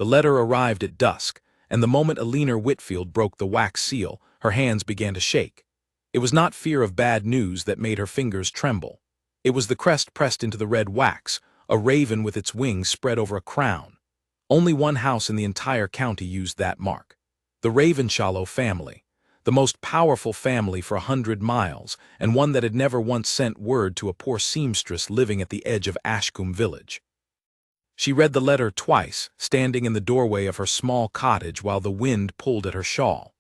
The letter arrived at dusk, and the moment Alina Whitfield broke the wax seal, her hands began to shake. It was not fear of bad news that made her fingers tremble. It was the crest pressed into the red wax, a raven with its wings spread over a crown. Only one house in the entire county used that mark. The Ravenshallow family, the most powerful family for 100 miles, and one that had never once sent word to a poor seamstress living at the edge of Ashcombe village. She read the letter twice, standing in the doorway of her small cottage while the wind pulled at her shawl.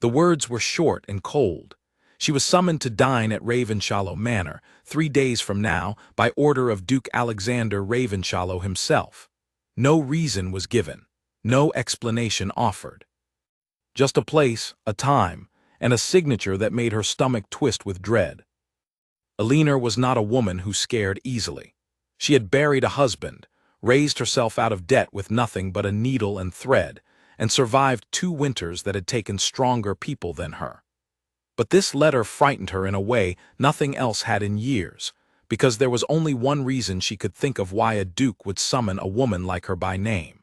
The words were short and cold. She was summoned to dine at Ravenshallow Manor 3 days from now by order of Duke Alexander Ravenshallow himself. No reason was given, no explanation offered. Just a place, a time, and a signature that made her stomach twist with dread. Alina was not a woman who scared easily. She had buried a husband, raised herself out of debt with nothing but a needle and thread, and survived 2 winters that had taken stronger people than her. But this letter frightened her in a way nothing else had in years, because there was only one reason she could think of why a duke would summon a woman like her by name.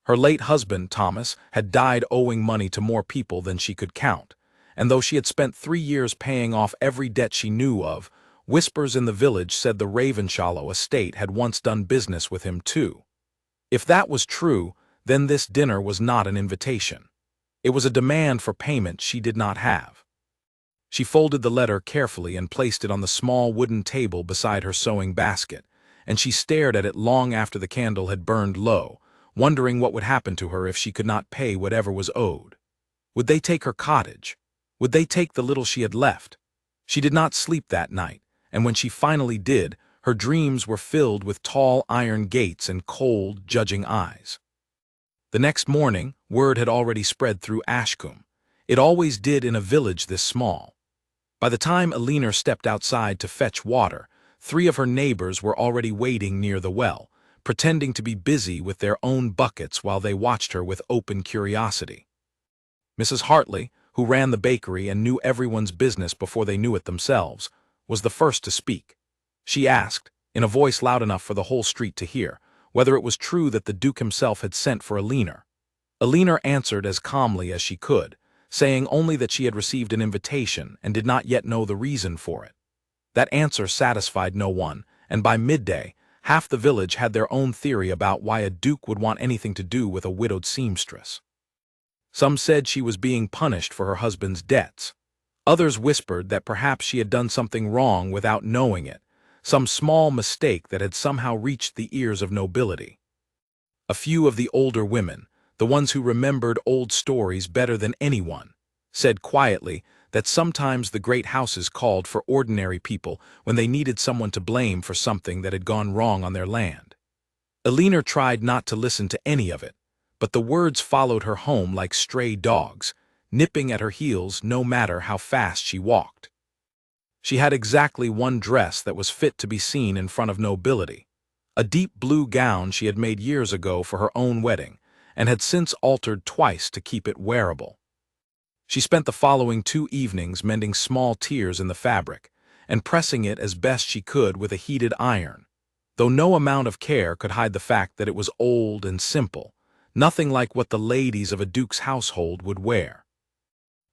Her late husband, Thomas, had died owing money to more people than she could count, and though she had spent 3 years paying off every debt she knew of, whispers in the village said the Ravenshallow estate had once done business with him too. If that was true, then this dinner was not an invitation. It was a demand for payment she did not have. She folded the letter carefully and placed it on the small wooden table beside her sewing basket, and she stared at it long after the candle had burned low, wondering what would happen to her if she could not pay whatever was owed. Would they take her cottage? Would they take the little she had left? She did not sleep that night, and when she finally did, her dreams were filled with tall iron gates and cold, judging eyes. The next morning, word had already spread through Ashcombe. It always did in a village this small. By the time Alina stepped outside to fetch water, 3 of her neighbors were already waiting near the well, pretending to be busy with their own buckets while they watched her with open curiosity. Mrs. Hartley, who ran the bakery and knew everyone's business before they knew it themselves, was the first to speak. She asked, in a voice loud enough for the whole street to hear, whether it was true that the Duke himself had sent for Alina. Alina answered as calmly as she could, saying only that she had received an invitation and did not yet know the reason for it. That answer satisfied no one, and by midday, half the village had their own theory about why a duke would want anything to do with a widowed seamstress. Some said she was being punished for her husband's debts. Others whispered that perhaps she had done something wrong without knowing it, some small mistake that had somehow reached the ears of nobility. A few of the older women, the ones who remembered old stories better than anyone, said quietly that sometimes the great houses called for ordinary people when they needed someone to blame for something that had gone wrong on their land. Alina tried not to listen to any of it, but the words followed her home like stray dogs, nipping at her heels no matter how fast she walked. She had exactly one dress that was fit to be seen in front of nobility, a deep blue gown she had made years ago for her own wedding, and had since altered twice to keep it wearable. She spent the following 2 evenings mending small tears in the fabric, and pressing it as best she could with a heated iron, though no amount of care could hide the fact that it was old and simple, nothing like what the ladies of a duke's household would wear.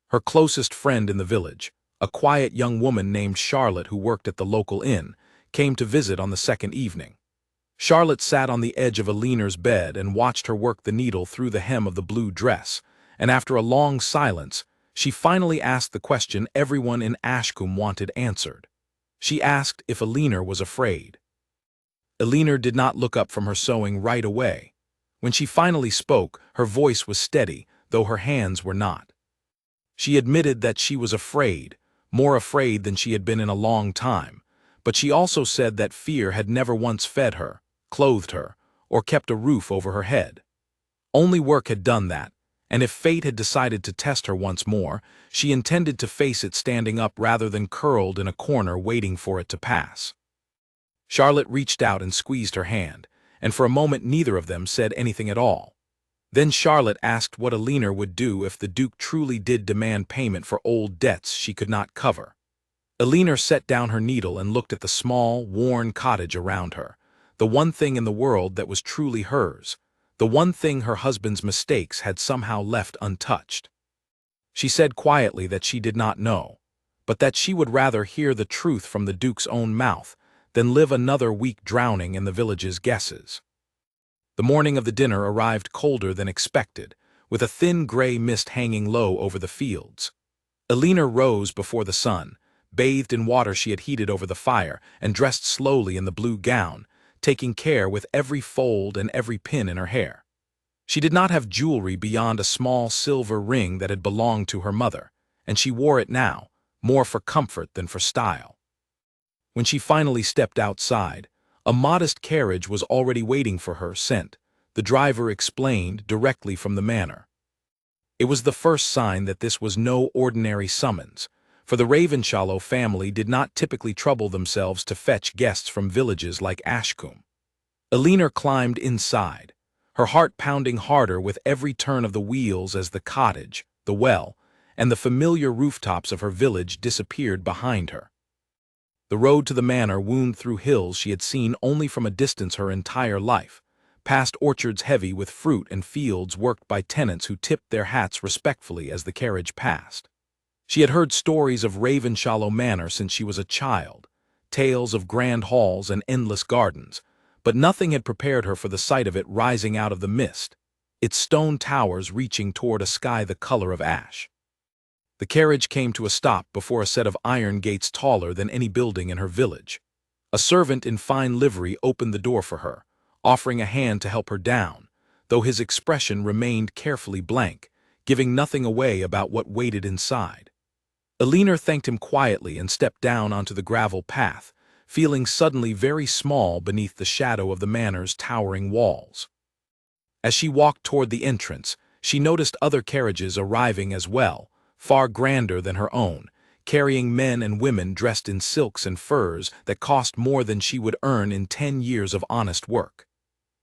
Her closest friend in the village, a quiet young woman named Charlotte who worked at the local inn, came to visit on the 2nd evening. Charlotte sat on the edge of Alina's bed and watched her work the needle through the hem of the blue dress, and after a long silence, she finally asked the question everyone in Ashcombe wanted answered. She asked if Alina was afraid. Alina did not look up from her sewing right away. When she finally spoke, her voice was steady, though her hands were not. She admitted that she was afraid, more afraid than she had been in a long time, but she also said that fear had never once fed her, clothed her, or kept a roof over her head. Only work had done that, and if fate had decided to test her once more, she intended to face it standing up rather than curled in a corner waiting for it to pass. Charlotte reached out and squeezed her hand, and for a moment neither of them said anything at all. Then Charlotte asked what Alina would do if the Duke truly did demand payment for old debts she could not cover. Alina set down her needle and looked at the small, worn cottage around her, the one thing in the world that was truly hers, the one thing her husband's mistakes had somehow left untouched. She said quietly that she did not know, but that she would rather hear the truth from the Duke's own mouth than live another week drowning in the village's guesses. The morning of the dinner arrived colder than expected, with a thin gray mist hanging low over the fields. Alina rose before the sun, bathed in water she had heated over the fire, and dressed slowly in the blue gown, taking care with every fold and every pin in her hair. She did not have jewelry beyond a small silver ring that had belonged to her mother, and she wore it now, more for comfort than for style. When she finally stepped outside, a modest carriage was already waiting for her, sent, the driver explained, directly from the manor. It was the first sign that this was no ordinary summons, for the Ravenshallow family did not typically trouble themselves to fetch guests from villages like Ashcombe. Alina climbed inside, her heart pounding harder with every turn of the wheels as the cottage, the well, and the familiar rooftops of her village disappeared behind her. The road to the manor wound through hills she had seen only from a distance her entire life, past orchards heavy with fruit and fields worked by tenants who tipped their hats respectfully as the carriage passed. She had heard stories of Ravenshallow Manor since she was a child, tales of grand halls and endless gardens, but nothing had prepared her for the sight of it rising out of the mist, its stone towers reaching toward a sky the color of ash. The carriage came to a stop before a set of iron gates taller than any building in her village. A servant in fine livery opened the door for her, offering a hand to help her down, though his expression remained carefully blank, giving nothing away about what waited inside. Alina thanked him quietly and stepped down onto the gravel path, feeling suddenly very small beneath the shadow of the manor's towering walls. As she walked toward the entrance, she noticed other carriages arriving as well, far grander than her own, carrying men and women dressed in silks and furs that cost more than she would earn in 10 years of honest work.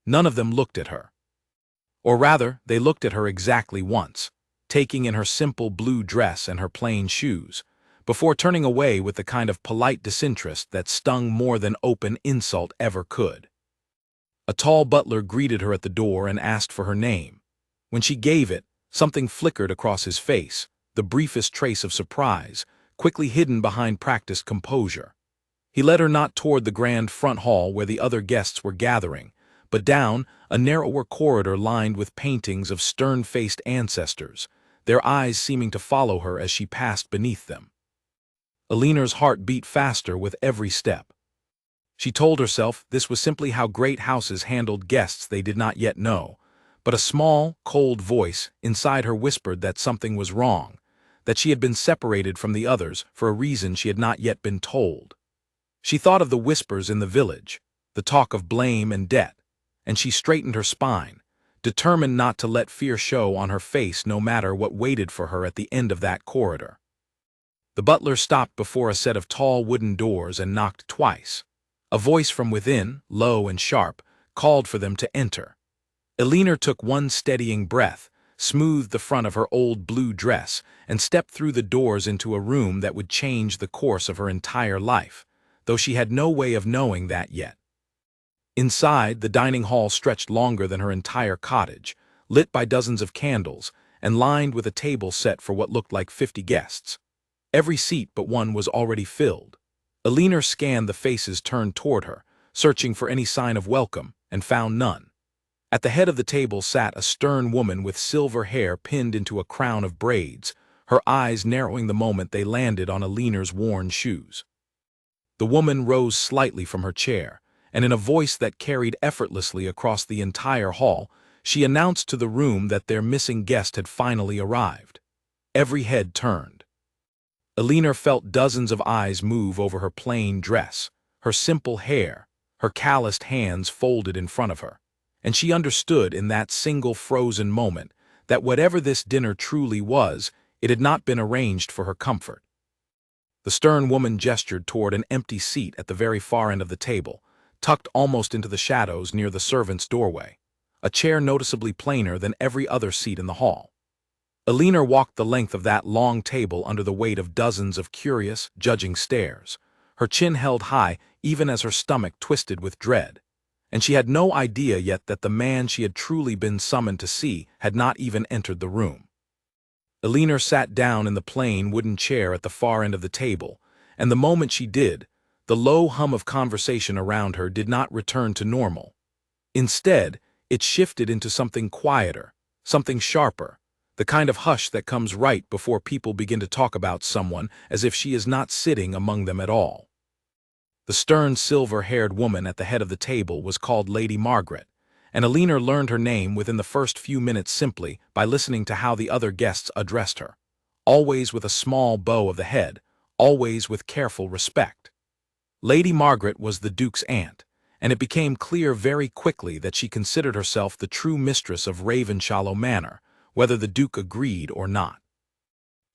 None of them looked at her. Or rather, they looked at her exactly once, taking in her simple blue dress and her plain shoes, before turning away with the kind of polite disinterest that stung more than open insult ever could. A tall butler greeted her at the door and asked for her name. When she gave it, something flickered across his face, the briefest trace of surprise, quickly hidden behind practiced composure. He led her not toward the grand front hall where the other guests were gathering, but down a narrower corridor lined with paintings of stern-faced ancestors, their eyes seeming to follow her as she passed beneath them. Alina's heart beat faster with every step. She told herself this was simply how great houses handled guests they did not yet know, but a small, cold voice inside her whispered that something was wrong, that she had been separated from the others for a reason she had not yet been told. She thought of the whispers in the village, the talk of blame and debt, and she straightened her spine, determined not to let fear show on her face no matter what waited for her at the end of that corridor. The butler stopped before a set of tall wooden doors and knocked twice. A voice from within, low and sharp, called for them to enter. Alina took one steadying breath, smoothed the front of her old blue dress, and stepped through the doors into a room that would change the course of her entire life, though she had no way of knowing that yet. Inside, the dining hall stretched longer than her entire cottage, lit by dozens of candles, and lined with a table set for what looked like 50 guests. Every seat but one was already filled. Alina scanned the faces turned toward her, searching for any sign of welcome, and found none. At the head of the table sat a stern woman with silver hair pinned into a crown of braids, her eyes narrowing the moment they landed on Alina's worn shoes. The woman rose slightly from her chair, and in a voice that carried effortlessly across the entire hall, she announced to the room that their missing guest had finally arrived. Every head turned. Alina felt dozens of eyes move over her plain dress, her simple hair, her calloused hands folded in front of her, and she understood in that single frozen moment that whatever this dinner truly was, it had not been arranged for her comfort. The stern woman gestured toward an empty seat at the very far end of the table, tucked almost into the shadows near the servants' doorway, a chair noticeably plainer than every other seat in the hall. Alina walked the length of that long table under the weight of dozens of curious, judging stares, her chin held high even as her stomach twisted with dread. and she had no idea yet that the man she had truly been summoned to see had not even entered the room. Elinor sat down in the plain wooden chair at the far end of the table, and the moment she did, the low hum of conversation around her did not return to normal. Instead, it shifted into something quieter, something sharper, the kind of hush that comes right before people begin to talk about someone as if she is not sitting among them at all. The stern silver-haired woman at the head of the table was called Lady Margaret, and Elinor learned her name within the first few minutes simply by listening to how the other guests addressed her, always with a small bow of the head, always with careful respect. Lady Margaret was the Duke's aunt, and it became clear very quickly that she considered herself the true mistress of Ravenshallow Manor, whether the Duke agreed or not.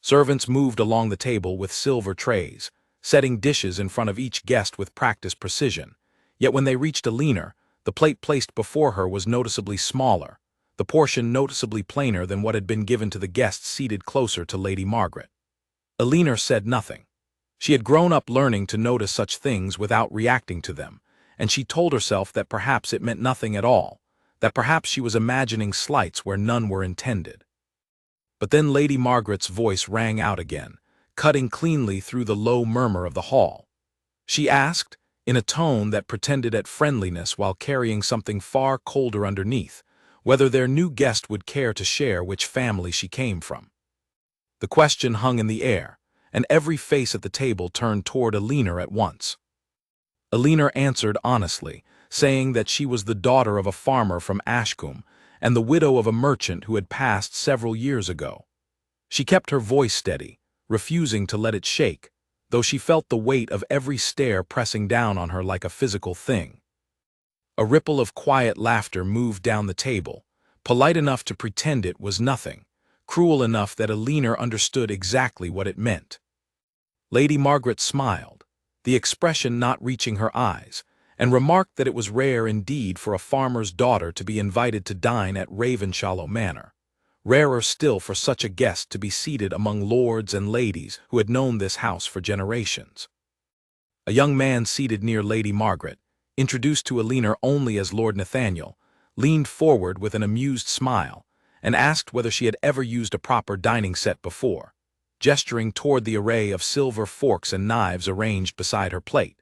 Servants moved along the table with silver trays, setting dishes in front of each guest with practiced precision, yet when they reached Elinor, the plate placed before her was noticeably smaller, the portion noticeably plainer than what had been given to the guests seated closer to Lady Margaret. Elinor said nothing. She had grown up learning to notice such things without reacting to them, and she told herself that perhaps it meant nothing at all, that perhaps she was imagining slights where none were intended. But then Lady Margaret's voice rang out again, cutting cleanly through the low murmur of the hall. She asked, in a tone that pretended at friendliness while carrying something far colder underneath, whether their new guest would care to share which family she came from. The question hung in the air, and every face at the table turned toward Elinor at once. Elinor answered honestly, saying that she was the daughter of a farmer from Ashcombe and the widow of a merchant who had passed several years ago. She kept her voice steady, refusing to let it shake, though she felt the weight of every stare pressing down on her like a physical thing. A ripple of quiet laughter moved down the table, polite enough to pretend it was nothing, cruel enough that Elinor understood exactly what it meant. Lady Margaret smiled, the expression not reaching her eyes, and remarked that it was rare indeed for a farmer's daughter to be invited to dine at Ravenshallow Manor, rarer still for such a guest to be seated among lords and ladies who had known this house for generations. A young man seated near Lady Margaret, introduced to Elinor only as Lord Nathaniel, leaned forward with an amused smile and asked whether she had ever used a proper dining set before, gesturing toward the array of silver forks and knives arranged beside her plate.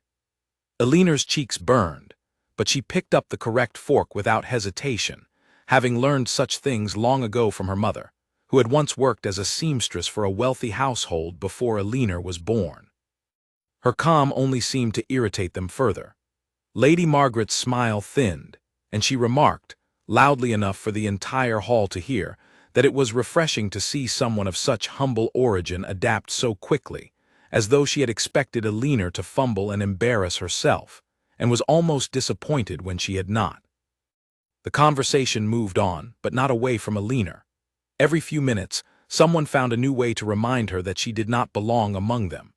Elinor's cheeks burned, but she picked up the correct fork without hesitation, having learned such things long ago from her mother, who had once worked as a seamstress for a wealthy household before Elinor was born. Her calm only seemed to irritate them further. Lady Margaret's smile thinned, and she remarked, loudly enough for the entire hall to hear, that it was refreshing to see someone of such humble origin adapt so quickly, as though she had expected Elinor to fumble and embarrass herself, and was almost disappointed when she had not. The conversation moved on, but not away from Elinor. Every few minutes, someone found a new way to remind her that she did not belong among them.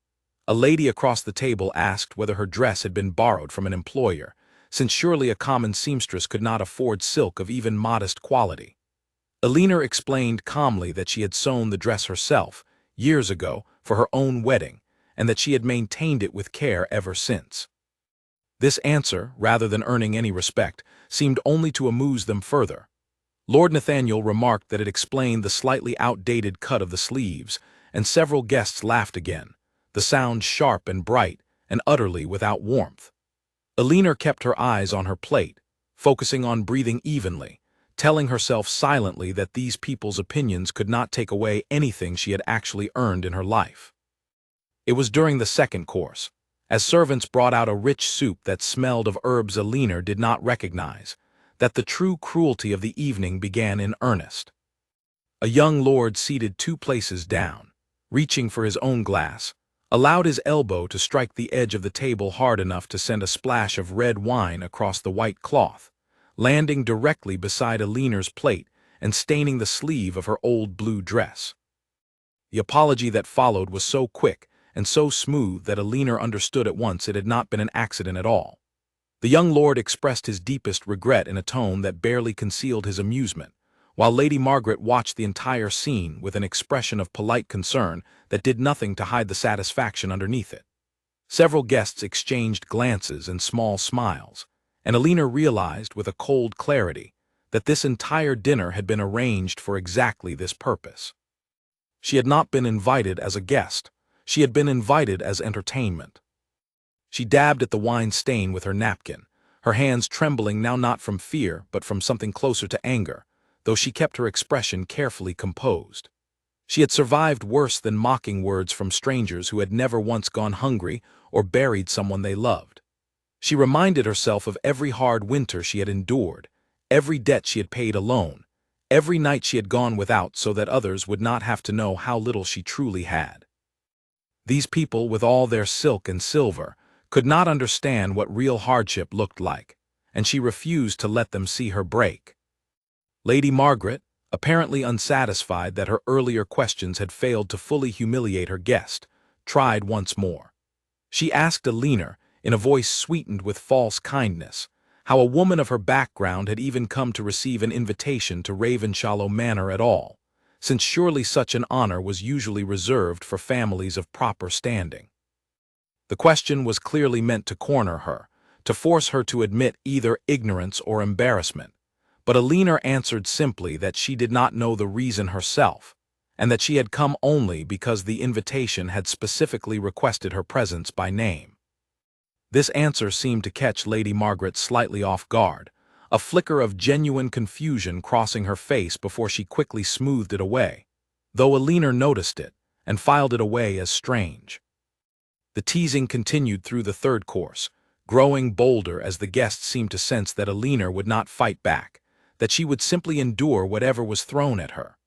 A lady across the table asked whether her dress had been borrowed from an employer, since surely a common seamstress could not afford silk of even modest quality. Elinor explained calmly that she had sewn the dress herself, years ago, for her own wedding, and that she had maintained it with care ever since. This answer, rather than earning any respect, seemed only to amuse them further. Lord Nathaniel remarked that it explained the slightly outdated cut of the sleeves, and several guests laughed again, the sound sharp and bright, and utterly without warmth. Elinor kept her eyes on her plate, focusing on breathing evenly, telling herself silently that these people's opinions could not take away anything she had actually earned in her life. It was during the second course, as servants brought out a rich soup that smelled of herbs Elinor did not recognize, that the true cruelty of the evening began in earnest. A young lord seated 2 places down, reaching for his own glass, allowed his elbow to strike the edge of the table hard enough to send a splash of red wine across the white cloth, landing directly beside Elinor's plate and staining the sleeve of her old blue dress. The apology that followed was so quick and so smooth that Elinor understood at once it had not been an accident at all. The young lord expressed his deepest regret in a tone that barely concealed his amusement, while Lady Margaret watched the entire scene with an expression of polite concern that did nothing to hide the satisfaction underneath it. Several guests exchanged glances and small smiles, and Alina realized with a cold clarity that this entire dinner had been arranged for exactly this purpose. She had not been invited as a guest. She had been invited as entertainment. She dabbed at the wine stain with her napkin, her hands trembling now not from fear but from something closer to anger, though she kept her expression carefully composed. She had survived worse than mocking words from strangers who had never once gone hungry or buried someone they loved. She reminded herself of every hard winter she had endured, every debt she had paid alone, every night she had gone without so that others would not have to know how little she truly had. These people, with all their silk and silver, could not understand what real hardship looked like, and she refused to let them see her break. Lady Margaret, apparently unsatisfied that her earlier questions had failed to fully humiliate her guest, tried once more. She asked Alina, in a voice sweetened with false kindness, how a woman of her background had even come to receive an invitation to Ravenshallow Manor at all, since surely such an honor was usually reserved for families of proper standing. The question was clearly meant to corner her, to force her to admit either ignorance or embarrassment, but Alina answered simply that she did not know the reason herself, and that she had come only because the invitation had specifically requested her presence by name. This answer seemed to catch Lady Margaret slightly off guard, a flicker of genuine confusion crossing her face before she quickly smoothed it away, though Alina noticed it and filed it away as strange. The teasing continued through the third course, growing bolder as the guests seemed to sense that Alina would not fight back, that she would simply endure whatever was thrown at her.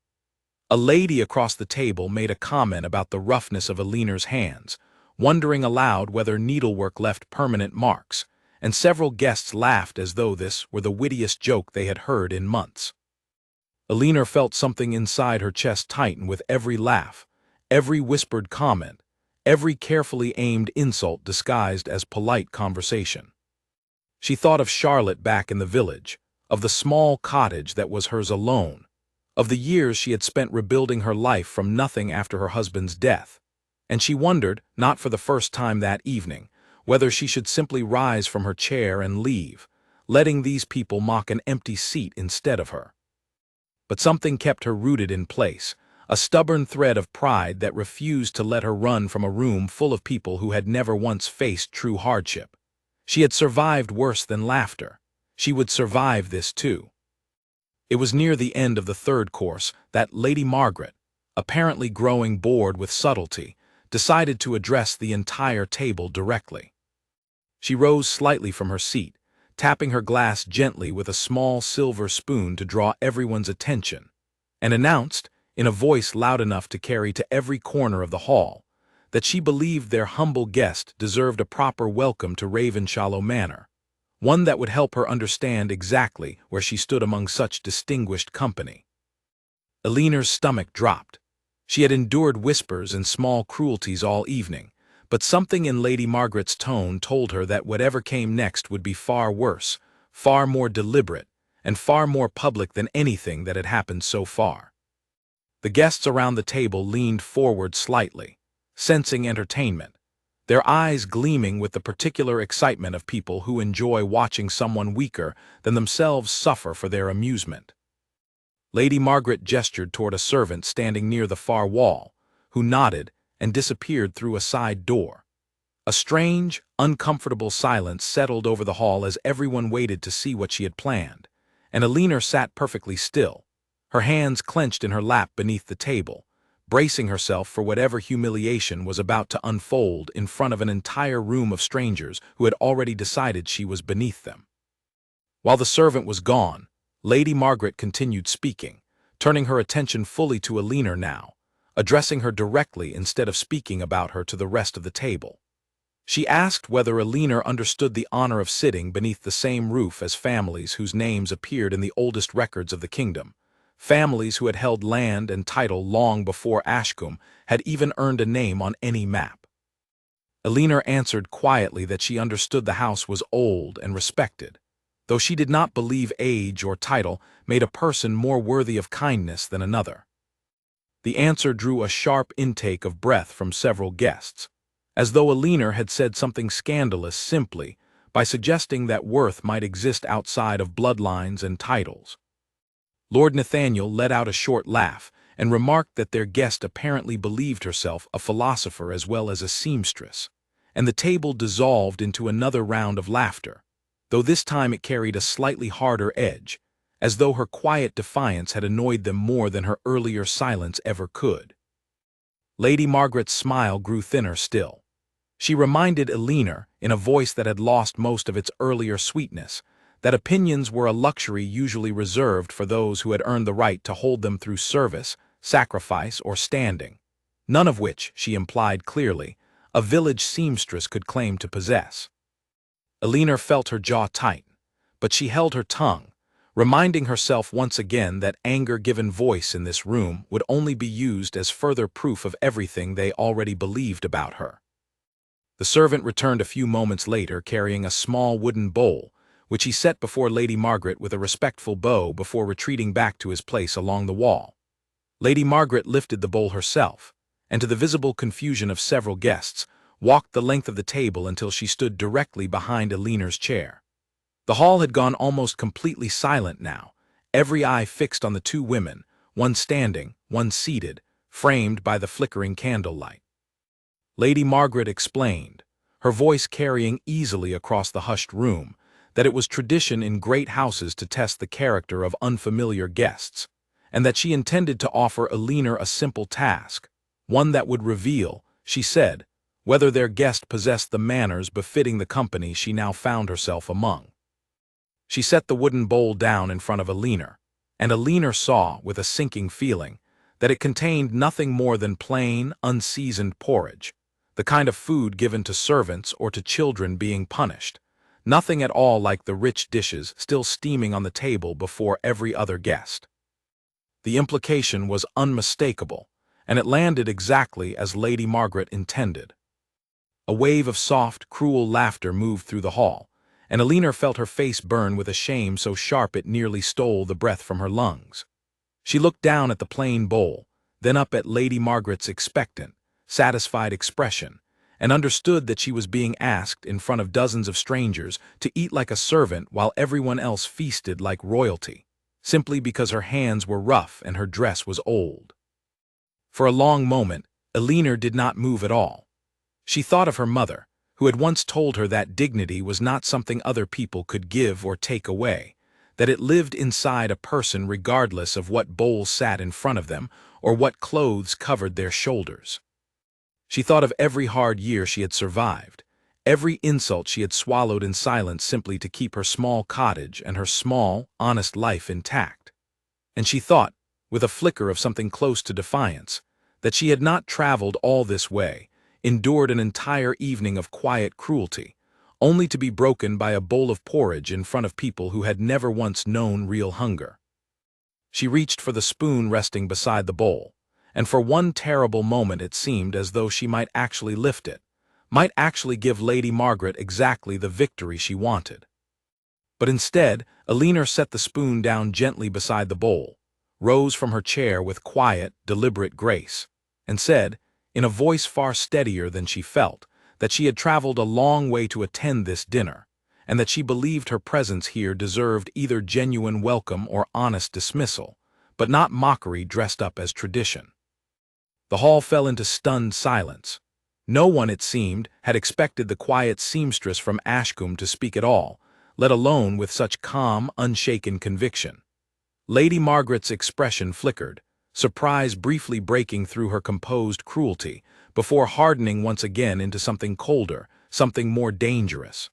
A lady across the table made a comment about the roughness of Alina's hands, wondering aloud whether needlework left permanent marks, and several guests laughed as though this were the wittiest joke they had heard in months. Alina felt something inside her chest tighten with every laugh, every whispered comment, every carefully aimed insult disguised as polite conversation. She thought of Charlotte back in the village, of the small cottage that was hers alone, of the years she had spent rebuilding her life from nothing after her husband's death, and she wondered, not for the first time that evening, whether she should simply rise from her chair and leave, letting these people mock an empty seat instead of her. But something kept her rooted in place, a stubborn thread of pride that refused to let her run from a room full of people who had never once faced true hardship. She had survived worse than laughter. She would survive this too. It was near the end of the third course that Lady Margaret, apparently growing bored with subtlety, decided to address the entire table directly. She rose slightly from her seat, tapping her glass gently with a small silver spoon to draw everyone's attention, and announced, in a voice loud enough to carry to every corner of the hall, that she believed their humble guest deserved a proper welcome to Ravenshallow Manor, one that would help her understand exactly where she stood among such distinguished company. Alina's stomach dropped. She had endured whispers and small cruelties all evening, but something in Lady Margaret's tone told her that whatever came next would be far worse, far more deliberate, and far more public than anything that had happened so far. The guests around the table leaned forward slightly, sensing entertainment, their eyes gleaming with the particular excitement of people who enjoy watching someone weaker than themselves suffer for their amusement. Lady Margaret gestured toward a servant standing near the far wall, who nodded and disappeared through a side door. A strange, uncomfortable silence settled over the hall as everyone waited to see what she had planned, and Alina sat perfectly still, her hands clenched in her lap beneath the table, bracing herself for whatever humiliation was about to unfold in front of an entire room of strangers who had already decided she was beneath them. While the servant was gone, Lady Margaret continued speaking, turning her attention fully to Alina now, addressing her directly instead of speaking about her to the rest of the table. She asked whether Alina understood the honor of sitting beneath the same roof as families whose names appeared in the oldest records of the kingdom, families who had held land and title long before Ashcombe had even earned a name on any map. Alina answered quietly that she understood the house was old and respected, though she did not believe age or title made a person more worthy of kindness than another. The answer drew a sharp intake of breath from several guests, as though Alina had said something scandalous simply, by suggesting that worth might exist outside of bloodlines and titles. Lord Nathaniel let out a short laugh and remarked that their guest apparently believed herself a philosopher as well as a seamstress, and the table dissolved into another round of laughter, though this time it carried a slightly harder edge, as though her quiet defiance had annoyed them more than her earlier silence ever could. Lady Margaret's smile grew thinner still. She reminded Eleanor, in a voice that had lost most of its earlier sweetness, that opinions were a luxury usually reserved for those who had earned the right to hold them through service, sacrifice, or standing, none of which, she implied clearly, a village seamstress could claim to possess. Eleanor felt her jaw tighten, but she held her tongue, reminding herself once again that anger given voice in this room would only be used as further proof of everything they already believed about her. The servant returned a few moments later carrying a small wooden bowl, which he set before Lady Margaret with a respectful bow before retreating back to his place along the wall. Lady Margaret lifted the bowl herself, and to the visible confusion of several guests, walked the length of the table until she stood directly behind Eleanor's chair. The hall had gone almost completely silent now, every eye fixed on the two women, one standing, one seated, framed by the flickering candlelight. Lady Margaret explained, her voice carrying easily across the hushed room, that it was tradition in great houses to test the character of unfamiliar guests, and that she intended to offer Eleanor a simple task, one that would reveal, she said, whether their guest possessed the manners befitting the company she now found herself among. She set the wooden bowl down in front of Eleanor, and Eleanor saw, with a sinking feeling, that it contained nothing more than plain, unseasoned porridge, the kind of food given to servants or to children being punished, nothing at all like the rich dishes still steaming on the table before every other guest. The implication was unmistakable, and it landed exactly as Lady Margaret intended. A wave of soft, cruel laughter moved through the hall, and Eleanor felt her face burn with a shame so sharp it nearly stole the breath from her lungs. She looked down at the plain bowl, then up at Lady Margaret's expectant, satisfied expression, and understood that she was being asked, in front of dozens of strangers, to eat like a servant while everyone else feasted like royalty, simply because her hands were rough and her dress was old. For a long moment, Eleanor did not move at all. She thought of her mother, who had once told her that dignity was not something other people could give or take away, that it lived inside a person regardless of what bowl sat in front of them or what clothes covered their shoulders. She thought of every hard year she had survived, every insult she had swallowed in silence simply to keep her small cottage and her small, honest life intact. And she thought, with a flicker of something close to defiance, that she had not traveled all this way, endured an entire evening of quiet cruelty, only to be broken by a bowl of porridge in front of people who had never once known real hunger. She reached for the spoon resting beside the bowl, and for one terrible moment it seemed as though she might actually lift it, might actually give Lady Margaret exactly the victory she wanted. But instead, Eleanor set the spoon down gently beside the bowl, rose from her chair with quiet, deliberate grace, and said, in a voice far steadier than she felt, that she had traveled a long way to attend this dinner, and that she believed her presence here deserved either genuine welcome or honest dismissal, but not mockery dressed up as tradition. The hall fell into stunned silence. No one, it seemed, had expected the quiet seamstress from Ashcombe to speak at all, let alone with such calm, unshaken conviction. Lady Margaret's expression flickered, surprise briefly breaking through her composed cruelty, before hardening once again into something colder, something more dangerous.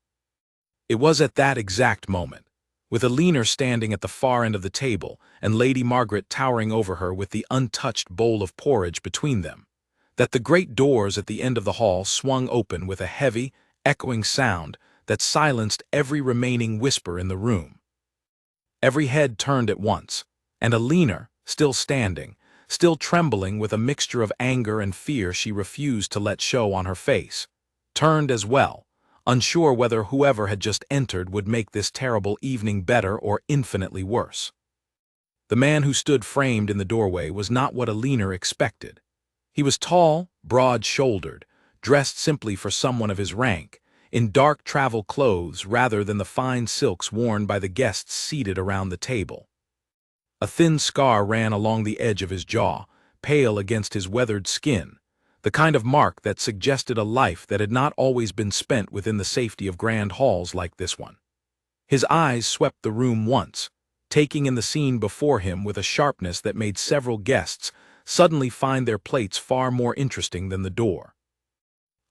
It was at that exact moment, with Eleanor standing at the far end of the table and Lady Margaret towering over her with the untouched bowl of porridge between them, that the great doors at the end of the hall swung open with a heavy, echoing sound that silenced every remaining whisper in the room. Every head turned at once, and Eleanor, still standing, still trembling with a mixture of anger and fear she refused to let show on her face, turned as well, unsure whether whoever had just entered would make this terrible evening better or infinitely worse. The man who stood framed in the doorway was not what Eleanor expected. He was tall, broad-shouldered, dressed simply for someone of his rank, in dark travel clothes rather than the fine silks worn by the guests seated around the table. A thin scar ran along the edge of his jaw, pale against his weathered skin, the kind of mark that suggested a life that had not always been spent within the safety of grand halls like this one. His eyes swept the room once, taking in the scene before him with a sharpness that made several guests suddenly find their plates far more interesting than the door.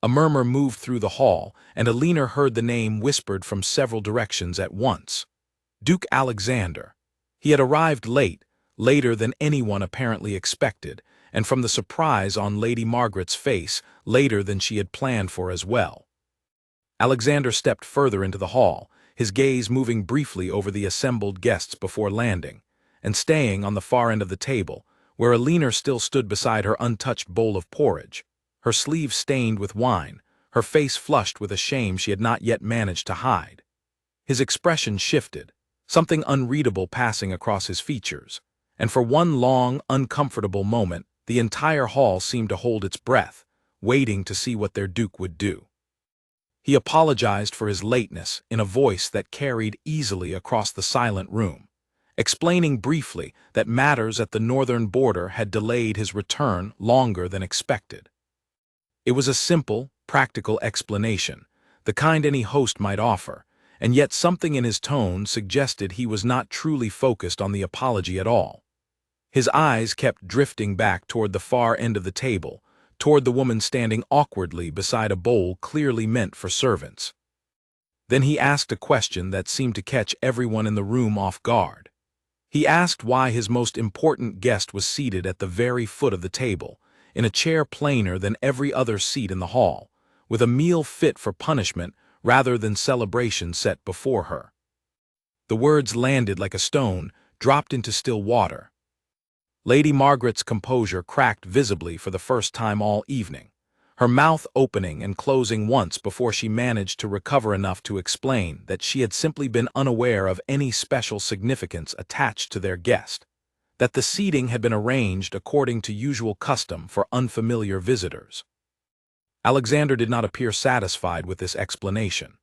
A murmur moved through the hall, and Alina heard the name whispered from several directions at once. Duke Alexander. He had arrived late, later than anyone apparently expected, and from the surprise on Lady Margaret's face, later than she had planned for as well. Alexander stepped further into the hall, his gaze moving briefly over the assembled guests before landing, and staying on the far end of the table, where Alina still stood beside her untouched bowl of porridge, her sleeve stained with wine, her face flushed with a shame she had not yet managed to hide. His expression shifted, something unreadable passing across his features, and for one long, uncomfortable moment, the entire hall seemed to hold its breath, waiting to see what their duke would do. He apologized for his lateness in a voice that carried easily across the silent room, explaining briefly that matters at the northern border had delayed his return longer than expected. It was a simple, practical explanation, the kind any host might offer, and yet something in his tone suggested he was not truly focused on the apology at all. His eyes kept drifting back toward the far end of the table, toward the woman standing awkwardly beside a bowl clearly meant for servants. Then he asked a question that seemed to catch everyone in the room off guard. He asked why his most important guest was seated at the very foot of the table, in a chair plainer than every other seat in the hall, with a meal fit for punishment rather than celebration set before her. The words landed like a stone, dropped into still water. Lady Margaret's composure cracked visibly for the first time all evening, her mouth opening and closing once before she managed to recover enough to explain that she had simply been unaware of any special significance attached to their guest, that the seating had been arranged according to usual custom for unfamiliar visitors. Alexander did not appear satisfied with this explanation.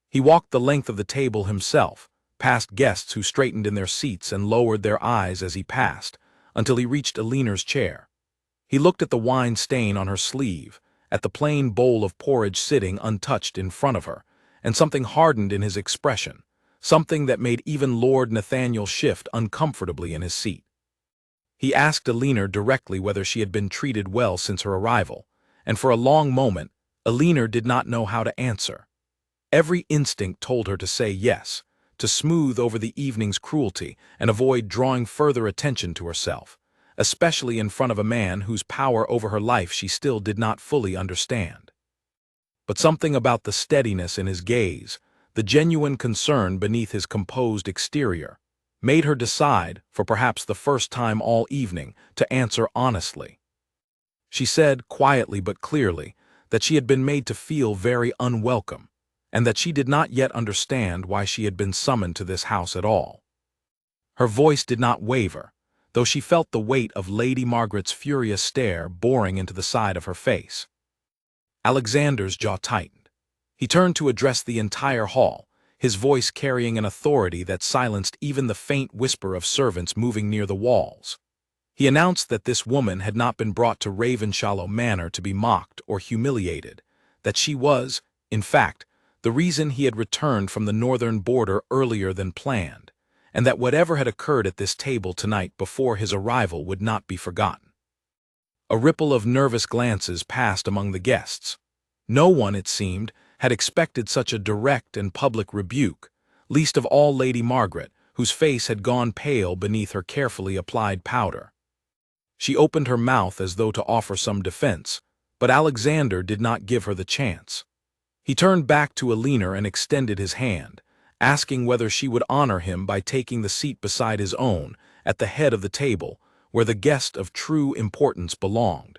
He walked the length of the table himself, past guests who straightened in their seats and lowered their eyes as he passed, until he reached Alina's chair. He looked at the wine stain on her sleeve, at the plain bowl of porridge sitting untouched in front of her, and something hardened in his expression, something that made even Lord Nathaniel shift uncomfortably in his seat. He asked Alina directly whether she had been treated well since her arrival, and for a long moment, Alina did not know how to answer. Every instinct told her to say yes, to smooth over the evening's cruelty and avoid drawing further attention to herself, especially in front of a man whose power over her life she still did not fully understand. But something about the steadiness in his gaze, the genuine concern beneath his composed exterior, made her decide, for perhaps the first time all evening, to answer honestly. She said, quietly but clearly, that she had been made to feel very unwelcome, and that she did not yet understand why she had been summoned to this house at all. Her voice did not waver, though she felt the weight of Lady Margaret's furious stare boring into the side of her face. Alexander's jaw tightened. He turned to address the entire hall, his voice carrying an authority that silenced even the faint whisper of servants moving near the walls. He announced that this woman had not been brought to Ravenshallow Manor to be mocked or humiliated, that she was, in fact, the reason he had returned from the northern border earlier than planned, and that whatever had occurred at this table tonight before his arrival would not be forgotten. A ripple of nervous glances passed among the guests. No one, it seemed, had expected such a direct and public rebuke, least of all Lady Margaret, whose face had gone pale beneath her carefully applied powder. She opened her mouth as though to offer some defense, but Alexander did not give her the chance. He turned back to Alina and extended his hand, asking whether she would honor him by taking the seat beside his own, at the head of the table, where the guest of true importance belonged.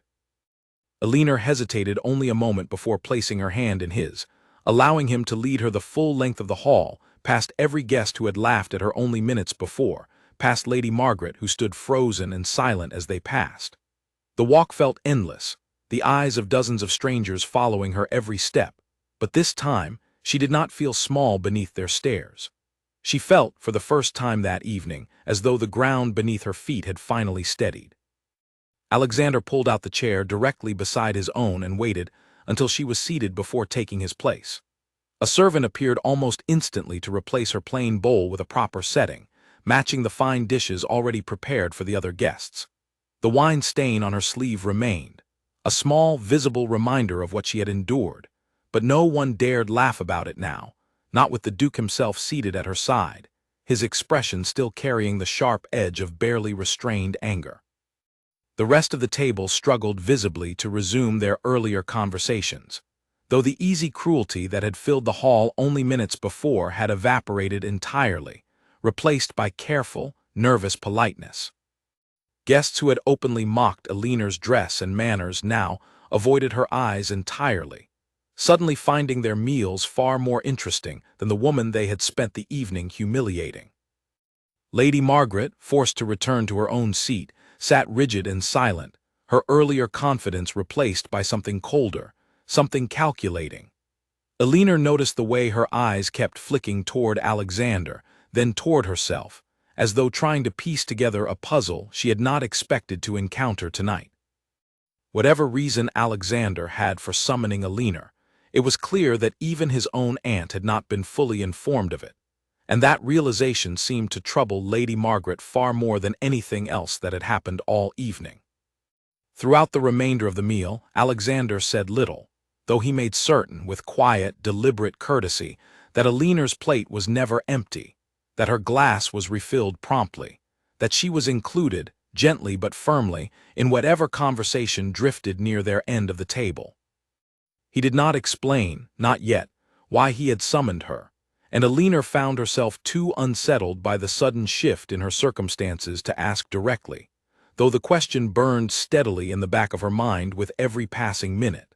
Alina hesitated only a moment before placing her hand in his, allowing him to lead her the full length of the hall, past every guest who had laughed at her only minutes before, past Lady Margaret, who stood frozen and silent as they passed. The walk felt endless, the eyes of dozens of strangers following her every step, but this time, She did not feel small beneath their stares. She felt, for the first time that evening, as though the ground beneath her feet had finally steadied. Alexander pulled out the chair directly beside his own and waited until she was seated before taking his place. A servant appeared almost instantly to replace her plain bowl with a proper setting, matching the fine dishes already prepared for the other guests. The wine stain on her sleeve remained, a small, visible reminder of what she had endured, but no one dared laugh about it now, not with the Duke himself seated at her side, his expression still carrying the sharp edge of barely restrained anger. The rest of the table struggled visibly to resume their earlier conversations, though the easy cruelty that had filled the hall only minutes before had evaporated entirely, replaced by careful, nervous politeness. Guests who had openly mocked Aliner's dress and manners now avoided her eyes entirely, suddenly finding their meals far more interesting than the woman they had spent the evening humiliating. Lady Margaret, forced to return to her own seat, sat rigid and silent, her earlier confidence replaced by something colder, something calculating. Aliner noticed the way her eyes kept flicking toward Alexander, then toward herself, as though trying to piece together a puzzle she had not expected to encounter tonight. Whatever reason Alexander had for summoning Aliner, it was clear that even his own aunt had not been fully informed of it, and that realization seemed to trouble Lady Margaret far more than anything else that had happened all evening. Throughout the remainder of the meal, Alexander said little, though he made certain, with quiet, deliberate courtesy, that Aliner's plate was never empty, that her glass was refilled promptly, that she was included, gently but firmly, in whatever conversation drifted near their end of the table. He did not explain, not yet, why he had summoned her, and Aliner found herself too unsettled by the sudden shift in her circumstances to ask directly, though the question burned steadily in the back of her mind with every passing minute.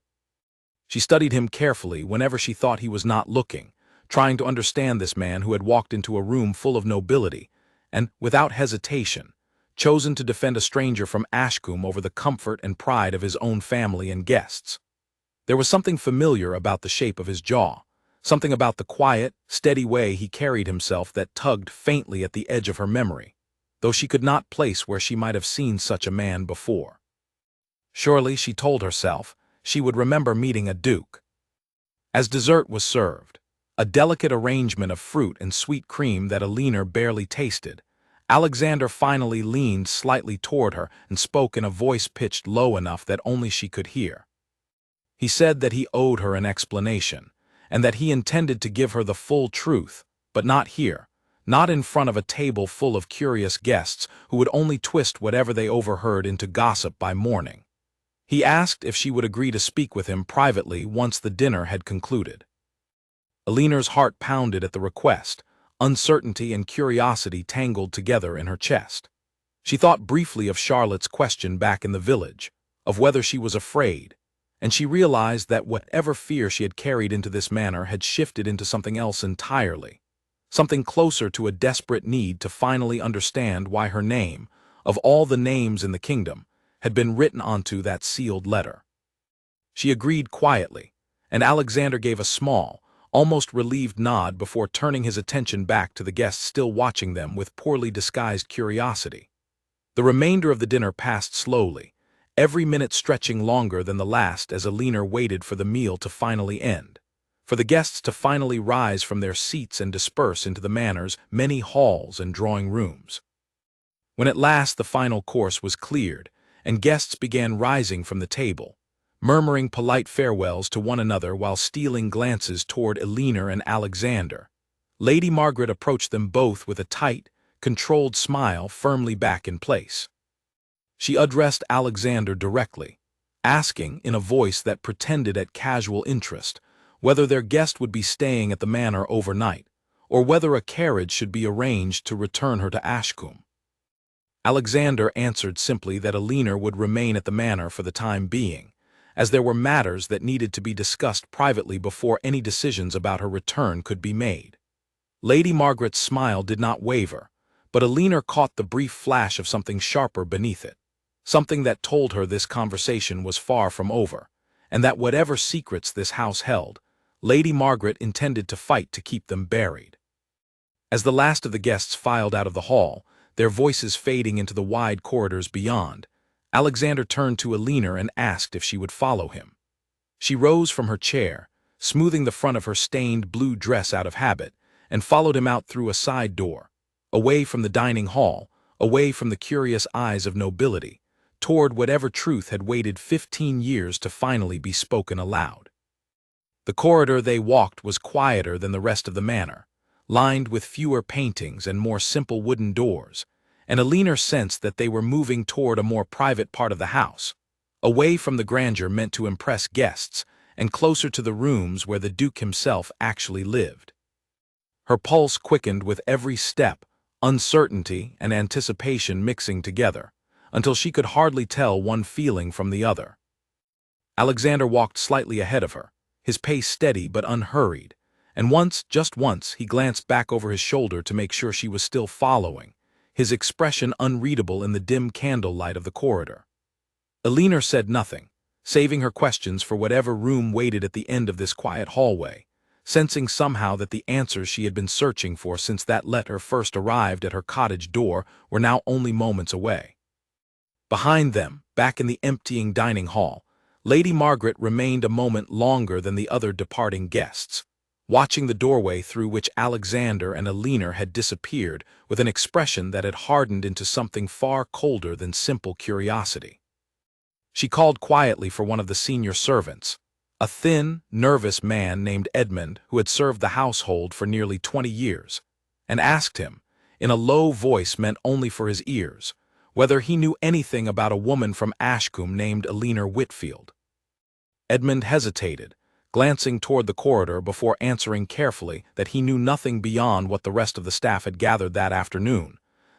She studied him carefully whenever she thought he was not looking, trying to understand this man who had walked into a room full of nobility and, without hesitation, chosen to defend a stranger from Ashcombe over the comfort and pride of his own family and guests. There was something familiar about the shape of his jaw, something about the quiet, steady way he carried himself that tugged faintly at the edge of her memory, though she could not place where she might have seen such a man before. Surely, she told herself, she would remember meeting a duke. As dessert was served, a delicate arrangement of fruit and sweet cream that Aliner barely tasted, Alexander finally leaned slightly toward her and spoke in a voice pitched low enough that only she could hear. He said that he owed her an explanation, and that he intended to give her the full truth, but not here, not in front of a table full of curious guests who would only twist whatever they overheard into gossip by morning. He asked if she would agree to speak with him privately once the dinner had concluded. Aliner's heart pounded at the request, uncertainty and curiosity tangled together in her chest. She thought briefly of Charlotte's question back in the village, of whether she was afraid, and she realized that whatever fear she had carried into this manner had shifted into something else entirely, something closer to a desperate need to finally understand why her name, of all the names in the kingdom, had been written onto that sealed letter. She agreed quietly, and Alexander gave a small, almost relieved nod before turning his attention back to the guests still watching them with poorly disguised curiosity. The remainder of the dinner passed slowly, every minute stretching longer than the last as Aliner waited for the meal to finally end, for the guests to finally rise from their seats and disperse into the manor's many halls and drawing rooms. When at last the final course was cleared, and guests began rising from the table, murmuring polite farewells to one another while stealing glances toward Aliner and Alexander, Lady Margaret approached them both with a tight, controlled smile firmly back in place. She addressed Alexander directly, asking, in a voice that pretended at casual interest, whether their guest would be staying at the manor overnight, or whether a carriage should be arranged to return her to Ashcombe. Alexander answered simply that Aliner would remain at the manor for the time being, as there were matters that needed to be discussed privately before any decisions about her return could be made. Lady Margaret's smile did not waver, but Aliner caught the brief flash of something sharper beneath it, something that told her this conversation was far from over, and that whatever secrets this house held, Lady Margaret intended to fight to keep them buried. As the last of the guests filed out of the hall, their voices fading into the wide corridors beyond, Alexander turned to Alina and asked if she would follow him. She rose from her chair, smoothing the front of her stained blue dress out of habit, and followed him out through a side door, away from the dining hall, away from the curious eyes of nobility, toward whatever truth had waited 15 years to finally be spoken aloud. The corridor they walked was quieter than the rest of the manor, lined with fewer paintings and more simple wooden doors, and Alina sensed that they were moving toward a more private part of the house, away from the grandeur meant to impress guests, and closer to the rooms where the Duke himself actually lived. Her pulse quickened with every step, uncertainty and anticipation mixing together, until she could hardly tell one feeling from the other. Alexander walked slightly ahead of her, his pace steady but unhurried, and once, just once, he glanced back over his shoulder to make sure she was still following, his expression unreadable in the dim candlelight of the corridor. Alina said nothing, saving her questions for whatever room waited at the end of this quiet hallway, sensing somehow that the answers she had been searching for since that letter first arrived at her cottage door were now only moments away. Behind them, back in the emptying dining hall, Lady Margaret remained a moment longer than the other departing guests, watching the doorway through which Alexander and Alina had disappeared with an expression that had hardened into something far colder than simple curiosity. She called quietly for one of the senior servants, a thin, nervous man named Edmund who had served the household for nearly 20 years, and asked him, in a low voice meant only for his ears, whether he knew anything about a woman from Ashcombe named Alina Whitfield. Edmund hesitated, glancing toward the corridor before answering carefully that he knew nothing beyond what the rest of the staff had gathered that afternoon,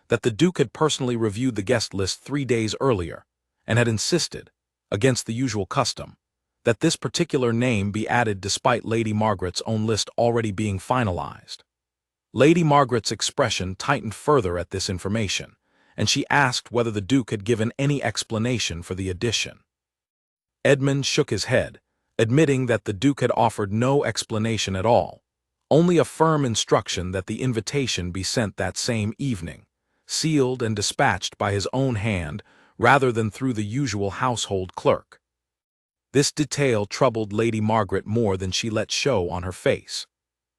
that the Duke had personally reviewed the guest list 3 days earlier, and had insisted, against the usual custom, that this particular name be added despite Lady Margaret's own list already being finalized. Lady Margaret's expression tightened further at this information, and she asked whether the Duke had given any explanation for the addition. Edmund shook his head, admitting that the Duke had offered no explanation at all, only a firm instruction that the invitation be sent that same evening, sealed and dispatched by his own hand rather than through the usual household clerk. This detail troubled Lady Margaret more than she let show on her face.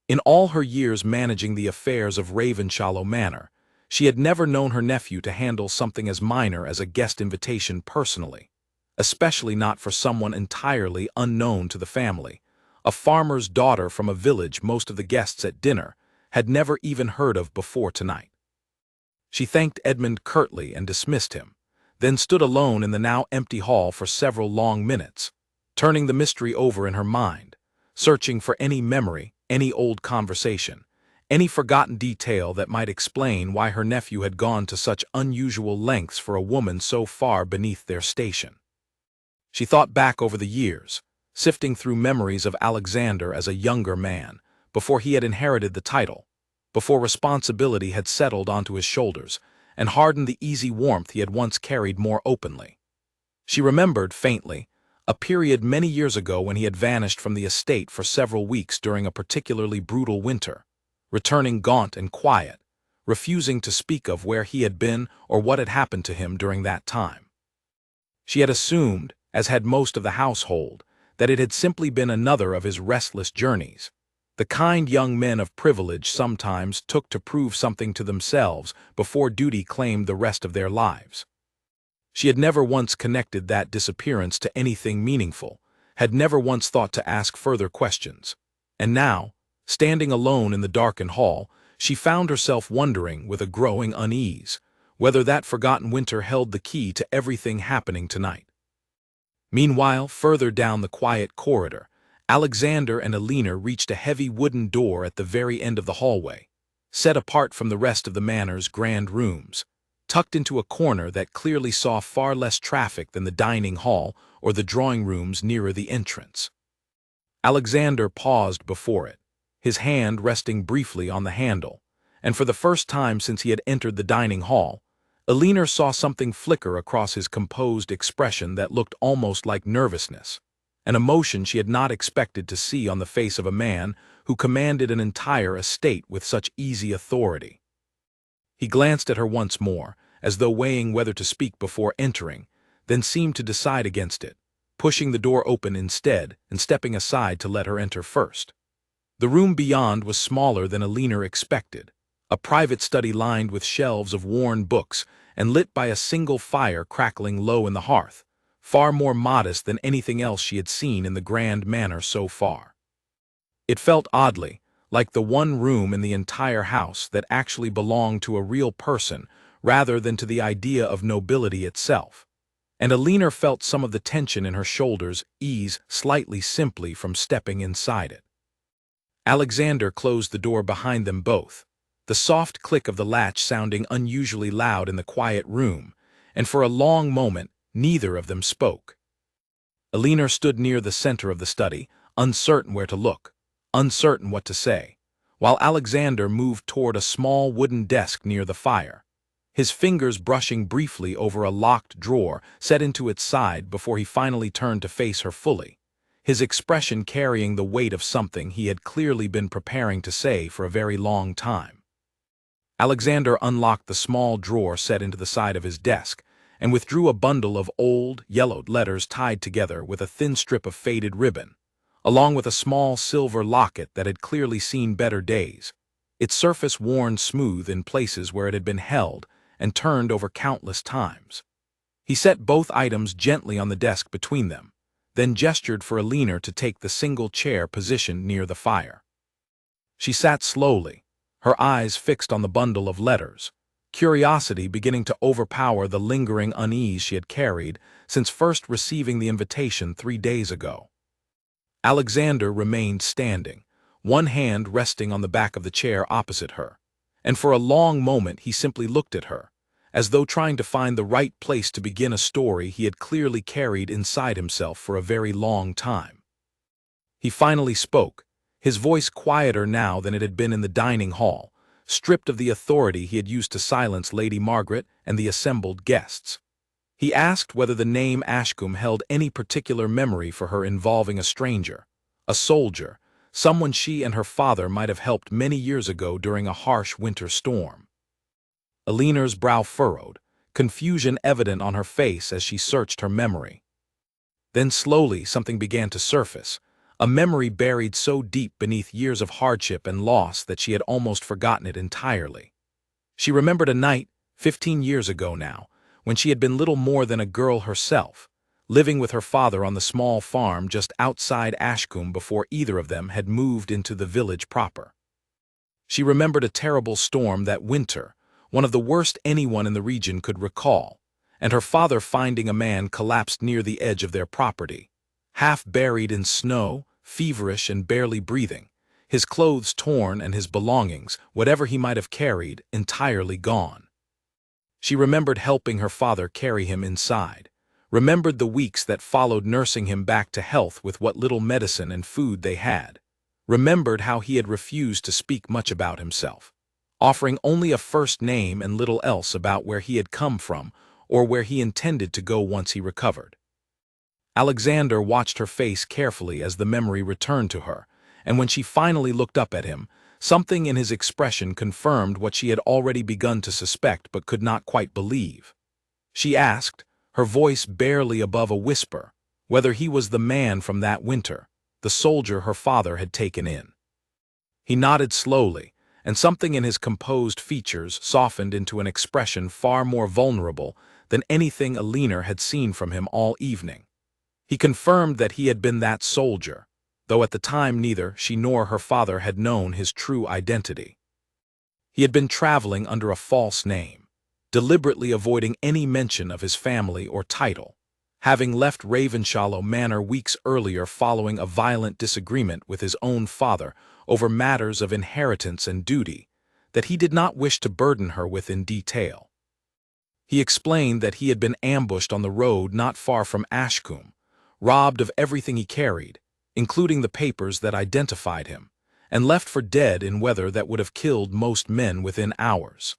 In all her years managing the affairs of Ravenshallow Manor, she had never known her nephew to handle something as minor as a guest invitation personally, especially not for someone entirely unknown to the family. A farmer's daughter from a village most of the guests at dinner had never even heard of before tonight. She thanked Edmund curtly and dismissed him, then stood alone in the now empty hall for several long minutes, turning the mystery over in her mind, searching for any memory, any old conversation, any forgotten detail that might explain why her nephew had gone to such unusual lengths for a woman so far beneath their station. She thought back over the years, sifting through memories of Alexander as a younger man, before he had inherited the title, before responsibility had settled onto his shoulders and hardened the easy warmth he had once carried more openly. She remembered, faintly, a period many years ago when he had vanished from the estate for several weeks during a particularly brutal winter, returning gaunt and quiet, refusing to speak of where he had been or what had happened to him during that time. She had assumed, as had most of the household, that it had simply been another of his restless journeys, the kind young men of privilege sometimes took to prove something to themselves before duty claimed the rest of their lives. She had never once connected that disappearance to anything meaningful, had never once thought to ask further questions, and now, standing alone in the darkened hall, she found herself wondering with a growing unease whether that forgotten winter held the key to everything happening tonight. Meanwhile, further down the quiet corridor, Alexander and Alina reached a heavy wooden door at the very end of the hallway, set apart from the rest of the manor's grand rooms, tucked into a corner that clearly saw far less traffic than the dining hall or the drawing rooms nearer the entrance. Alexander paused before it, his hand resting briefly on the handle, and for the first time since he had entered the dining hall, Alina saw something flicker across his composed expression that looked almost like nervousness, an emotion she had not expected to see on the face of a man who commanded an entire estate with such easy authority. He glanced at her once more, as though weighing whether to speak before entering, then seemed to decide against it, pushing the door open instead and stepping aside to let her enter first. The room beyond was smaller than Alina expected, a private study lined with shelves of worn books and lit by a single fire crackling low in the hearth, far more modest than anything else she had seen in the grand manor so far. It felt oddly like the one room in the entire house that actually belonged to a real person rather than to the idea of nobility itself, and Alina felt some of the tension in her shoulders ease slightly simply from stepping inside it. Alexander closed the door behind them both, the soft click of the latch sounding unusually loud in the quiet room, and for a long moment neither of them spoke. Alina stood near the center of the study, uncertain where to look, uncertain what to say, while Alexander moved toward a small wooden desk near the fire, his fingers brushing briefly over a locked drawer set into its side before he finally turned to face her fully, his expression carrying the weight of something he had clearly been preparing to say for a very long time. Alexander unlocked the small drawer set into the side of his desk and withdrew a bundle of old, yellowed letters tied together with a thin strip of faded ribbon, along with a small silver locket that had clearly seen better days, its surface worn smooth in places where it had been held and turned over countless times. He set both items gently on the desk between them, then gestured for Alina to take the single chair positioned near the fire. She sat slowly, her eyes fixed on the bundle of letters, curiosity beginning to overpower the lingering unease she had carried since first receiving the invitation 3 days ago. Alexander remained standing, one hand resting on the back of the chair opposite her, and for a long moment he simply looked at her, as though trying to find the right place to begin a story he had clearly carried inside himself for a very long time. He finally spoke, his voice quieter now than it had been in the dining hall, stripped of the authority he had used to silence Lady Margaret and the assembled guests. He asked whether the name Ashcombe held any particular memory for her involving a stranger, a soldier, someone she and her father might have helped many years ago during a harsh winter storm. Alina's brow furrowed, confusion evident on her face as she searched her memory. Then slowly something began to surface, a memory buried so deep beneath years of hardship and loss that she had almost forgotten it entirely. She remembered a night, 15 years ago now, when she had been little more than a girl herself, living with her father on the small farm just outside Ashcombe before either of them had moved into the village proper. She remembered a terrible storm that winter, one of the worst anyone in the region could recall, and her father finding a man collapsed near the edge of their property, half buried in snow, feverish and barely breathing, his clothes torn and his belongings, whatever he might have carried, entirely gone. She remembered helping her father carry him inside, remembered the weeks that followed nursing him back to health with what little medicine and food they had, remembered how he had refused to speak much about himself, offering only a first name and little else about where he had come from or where he intended to go once he recovered. Alexander watched her face carefully as the memory returned to her, and when she finally looked up at him, something in his expression confirmed what she had already begun to suspect but could not quite believe. She asked, her voice barely above a whisper, whether he was the man from that winter, the soldier her father had taken in. He nodded slowly, and something in his composed features softened into an expression far more vulnerable than anything Alina had seen from him all evening. He confirmed that he had been that soldier, though at the time neither she nor her father had known his true identity. He had been traveling under a false name, deliberately avoiding any mention of his family or title, having left Ravenshallow Manor weeks earlier following a violent disagreement with his own father over matters of inheritance and duty that he did not wish to burden her with in detail. He explained that he had been ambushed on the road not far from Ashcombe, robbed of everything he carried, including the papers that identified him, and left for dead in weather that would have killed most men within hours.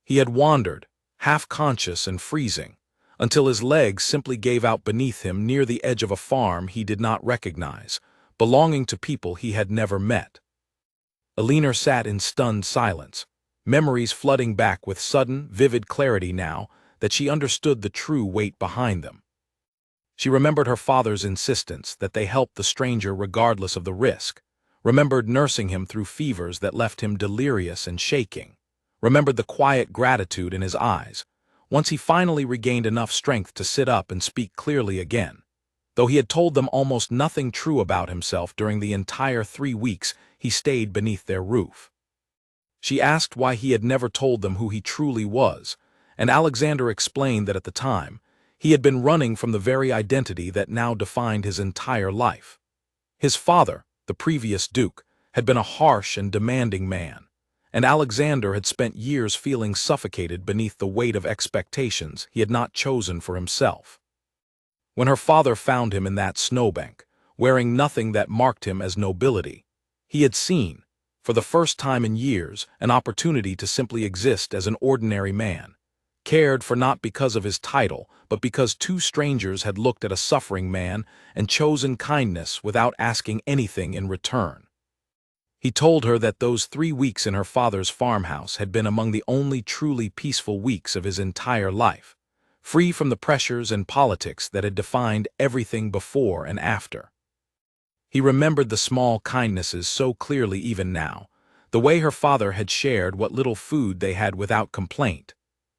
He had wandered, half-conscious and freezing, until his legs simply gave out beneath him near the edge of a farm he did not recognize, belonging to people he had never met. Alina sat in stunned silence, memories flooding back with sudden, vivid clarity now that she understood the true weight behind them. She remembered her father's insistence that they help the stranger regardless of the risk, remembered nursing him through fevers that left him delirious and shaking, remembered the quiet gratitude in his eyes, once he finally regained enough strength to sit up and speak clearly again. Though he had told them almost nothing true about himself during the entire 3 weeks he stayed beneath their roof. She asked why he had never told them who he truly was, and Alexander explained that at the time, he had been running from the very identity that now defined his entire life. His father, the previous duke, had been a harsh and demanding man, and Alexander had spent years feeling suffocated beneath the weight of expectations he had not chosen for himself. When her father found him in that snowbank, wearing nothing that marked him as nobility, he had seen, for the first time in years, an opportunity to simply exist as an ordinary man, cared for not because of his title, but because 2 strangers had looked at a suffering man and chosen kindness without asking anything in return. He told her that those 3 weeks in her father's farmhouse had been among the only truly peaceful weeks of his entire life, free from the pressures and politics that had defined everything before and after. He remembered the small kindnesses so clearly even now, the way her father had shared what little food they had without complaint,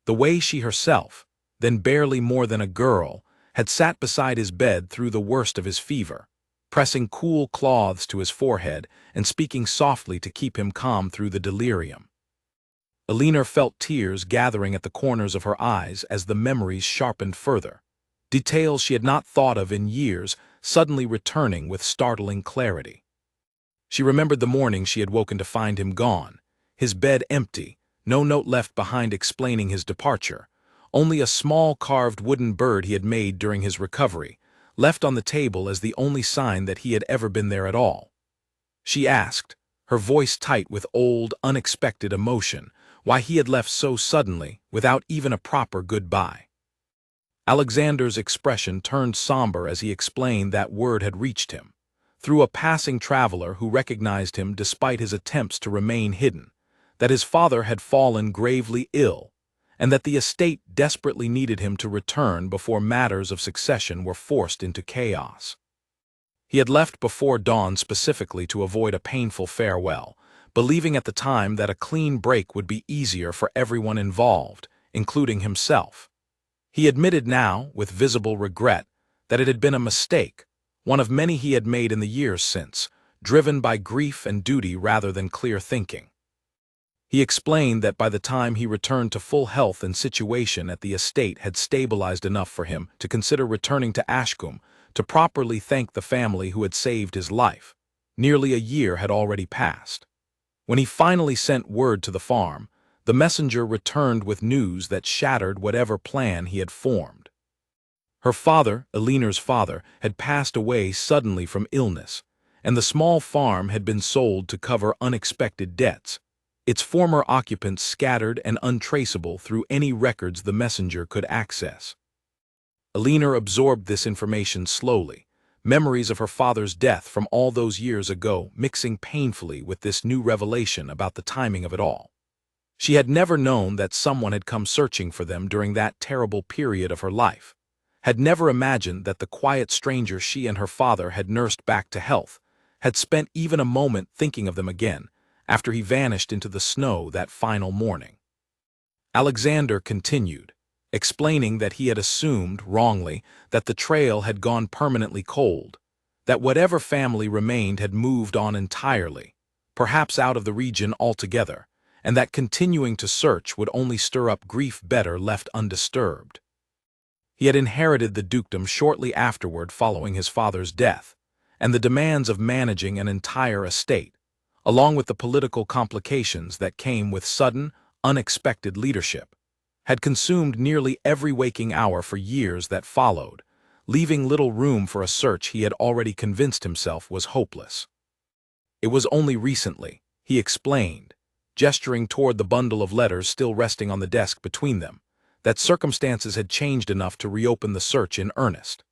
the way she herself, then barely more than a girl, had sat beside his bed through the worst of his fever, pressing cool cloths to his forehead and speaking softly to keep him calm through the delirium. Alina felt tears gathering at the corners of her eyes as the memories sharpened further, details she had not thought of in years suddenly returning with startling clarity. She remembered the morning she had woken to find him gone, his bed empty, no note left behind explaining his departure, only a small carved wooden bird he had made during his recovery, left on the table as the only sign that he had ever been there at all. She asked, her voice tight with old, unexpected emotion, why he had left so suddenly, without even a proper goodbye. Alexander's expression turned somber as he explained that word had reached him, through a passing traveler who recognized him despite his attempts to remain hidden, that his father had fallen gravely ill, and that the estate desperately needed him to return before matters of succession were forced into chaos. He had left before dawn specifically to avoid a painful farewell, believing at the time that a clean break would be easier for everyone involved, including himself. He admitted now, with visible regret, that it had been a mistake, one of many he had made in the years since, driven by grief and duty rather than clear thinking. He explained that by the time he returned to full health and situation at the estate had stabilized enough for him to consider returning to Ashcombe to properly thank the family who had saved his life. Nearly a year had already passed. When he finally sent word to the farm, the messenger returned with news that shattered whatever plan he had formed. Her father, Alina's father, had passed away suddenly from illness, and the small farm had been sold to cover unexpected debts, its former occupants scattered and untraceable through any records the messenger could access. Alina absorbed this information slowly, memories of her father's death from all those years ago mixing painfully with this new revelation about the timing of it all. She had never known that someone had come searching for them during that terrible period of her life, had never imagined that the quiet stranger she and her father had nursed back to health had spent even a moment thinking of them again after he vanished into the snow that final morning. Alexander continued, explaining that he had assumed, wrongly, that the trail had gone permanently cold, that whatever family remained had moved on entirely, perhaps out of the region altogether, and that continuing to search would only stir up grief better left undisturbed. He had inherited the dukedom shortly afterward following his father's death, and the demands of managing an entire estate, along with the political complications that came with sudden, unexpected leadership, had consumed nearly every waking hour for years that followed, leaving little room for a search he had already convinced himself was hopeless. It was only recently, he explained, gesturing toward the bundle of letters still resting on the desk between them, that circumstances had changed enough to reopen the search in earnest.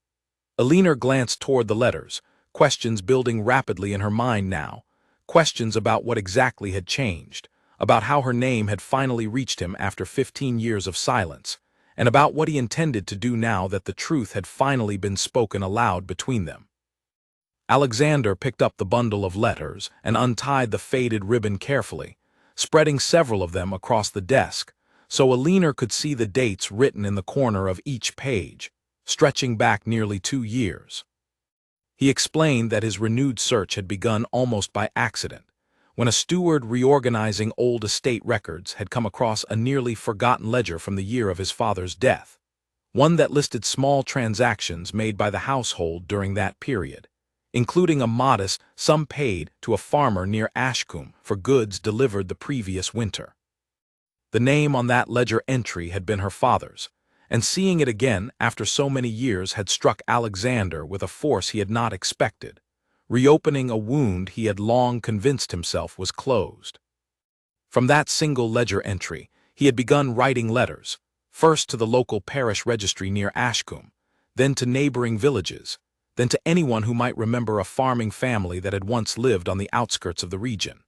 Alina glanced toward the letters, questions building rapidly in her mind now, questions about what exactly had changed, about how her name had finally reached him after 15 years of silence, and about what he intended to do now that the truth had finally been spoken aloud between them. Alexander picked up the bundle of letters and untied the faded ribbon carefully, spreading several of them across the desk, so Alina could see the dates written in the corner of each page, stretching back nearly 2 years. He explained that his renewed search had begun almost by accident, when a steward reorganizing old estate records had come across a nearly forgotten ledger from the year of his father's death, one that listed small transactions made by the household during that period, including a modest sum paid to a farmer near Ashcombe for goods delivered the previous winter. The name on that ledger entry had been her father's, and seeing it again after so many years had struck Alexander with a force he had not expected, reopening a wound he had long convinced himself was closed. From that single ledger entry, he had begun writing letters, first to the local parish registry near Ashcombe, then to neighboring villages, then to anyone who might remember a farming family that had once lived on the outskirts of the region.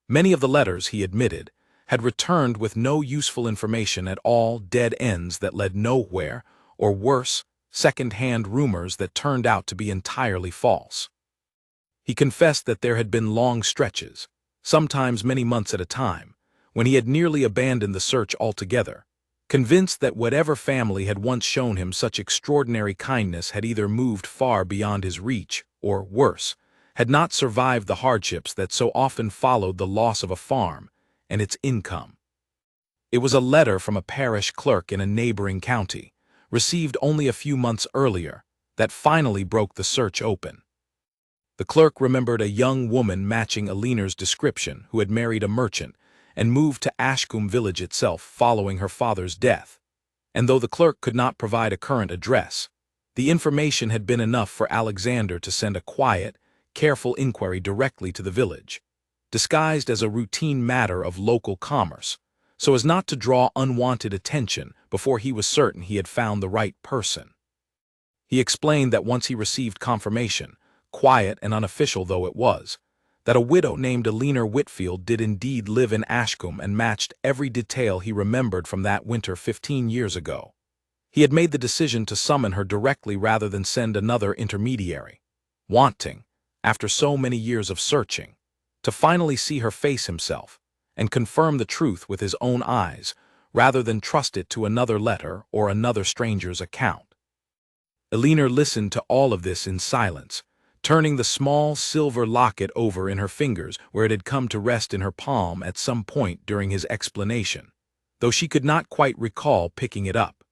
Many of the letters, he admitted, had returned with no useful information at all, dead ends that led nowhere, or worse, second-hand rumors that turned out to be entirely false. He confessed that there had been long stretches, sometimes many months at a time, when he had nearly abandoned the search altogether, convinced that whatever family had once shown him such extraordinary kindness had either moved far beyond his reach, or, worse, had not survived the hardships that so often followed the loss of a farm and its income. It was a letter from a parish clerk in a neighboring county, received only a few months earlier, that finally broke the search open. The clerk remembered a young woman matching Alina's description who had married a merchant and moved to Ashcombe village itself following her father's death, and though the clerk could not provide a current address, the information had been enough for Alexander to send a quiet, careful inquiry directly to the village, disguised as a routine matter of local commerce, so as not to draw unwanted attention before he was certain he had found the right person. He explained that once he received confirmation, quiet and unofficial though it was, that a widow named Alina Whitfield did indeed live in Ashcombe and matched every detail he remembered from that winter 15 years ago. He had made the decision to summon her directly rather than send another intermediary, wanting, after so many years of searching, to finally see her face himself and confirm the truth with his own eyes rather than trust it to another letter or another stranger's account. Alina listened to all of this in silence, turning the small silver locket over in her fingers where it had come to rest in her palm at some point during his explanation, though she could not quite recall picking it up.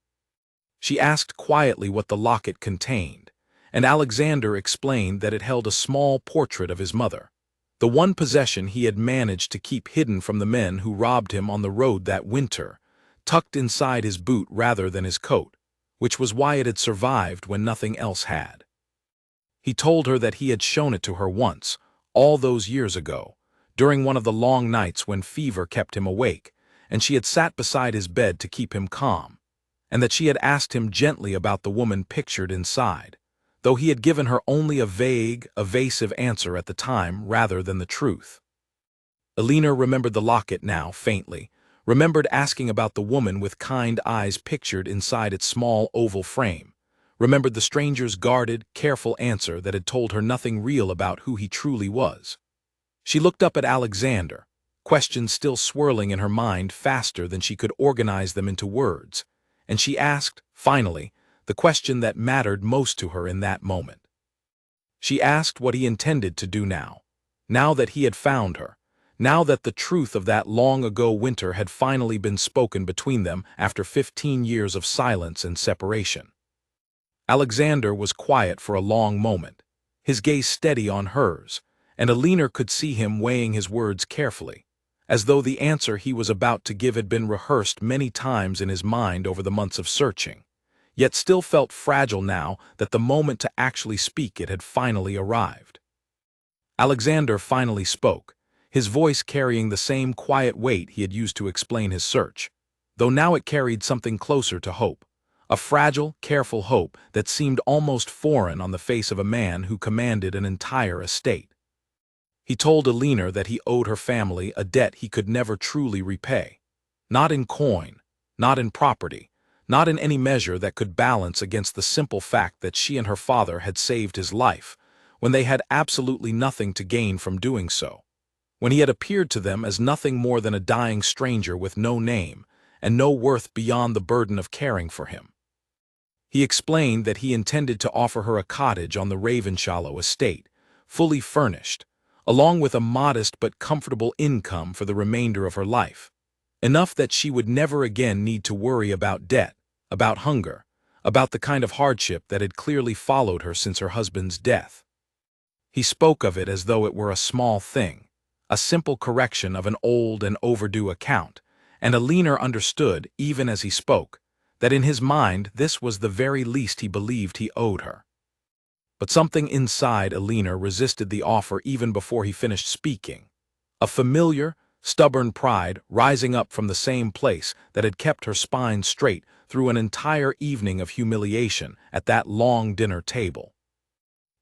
She asked quietly what the locket contained, and Alexander explained that it held a small portrait of his mother, the one possession he had managed to keep hidden from the men who robbed him on the road that winter, tucked inside his boot rather than his coat, which was why it had survived when nothing else had. He told her that he had shown it to her once, all those years ago, during one of the long nights when fever kept him awake, and she had sat beside his bed to keep him calm, and that she had asked him gently about the woman pictured inside, though he had given her only a vague, evasive answer at the time rather than the truth. Alina remembered the locket now, faintly, remembered asking about the woman with kind eyes pictured inside its small oval frame, remembered the stranger's guarded, careful answer that had told her nothing real about who he truly was. She looked up at Alexander, questions still swirling in her mind faster than she could organize them into words, and she asked, finally, the question that mattered most to her in that moment. She asked what he intended to do now that he had found her, now that the truth of that long-ago winter had finally been spoken between them after 15 years of silence and separation. Alexander was quiet for a long moment, his gaze steady on hers, and Alina could see him weighing his words carefully, as though the answer he was about to give had been rehearsed many times in his mind over the months of searching, yet still felt fragile now that the moment to actually speak it had finally arrived. Alexander finally spoke, his voice carrying the same quiet weight he had used to explain his search. though now it carried something closer to hope. A fragile, careful hope that seemed almost foreign on the face of a man who commanded an entire estate. He told Alina that he owed her family a debt he could never truly repay. Not in coin, not in property, not in any measure that could balance against the simple fact that she and her father had saved his life, when they had absolutely nothing to gain from doing so. When he had appeared to them as nothing more than a dying stranger with no name, and no worth beyond the burden of caring for him. He explained that he intended to offer her a cottage on the Ravenshallow estate, fully furnished, along with a modest but comfortable income for the remainder of her life, enough that she would never again need to worry about debt, about hunger, about the kind of hardship that had clearly followed her since her husband's death. He spoke of it as though it were a small thing, a simple correction of an old and overdue account, and Alina understood, even as he spoke, that in his mind this was the very least he believed he owed her. But something inside Alina resisted the offer even before he finished speaking. A familiar, stubborn pride rising up from the same place that had kept her spine straight through an entire evening of humiliation at that long dinner table.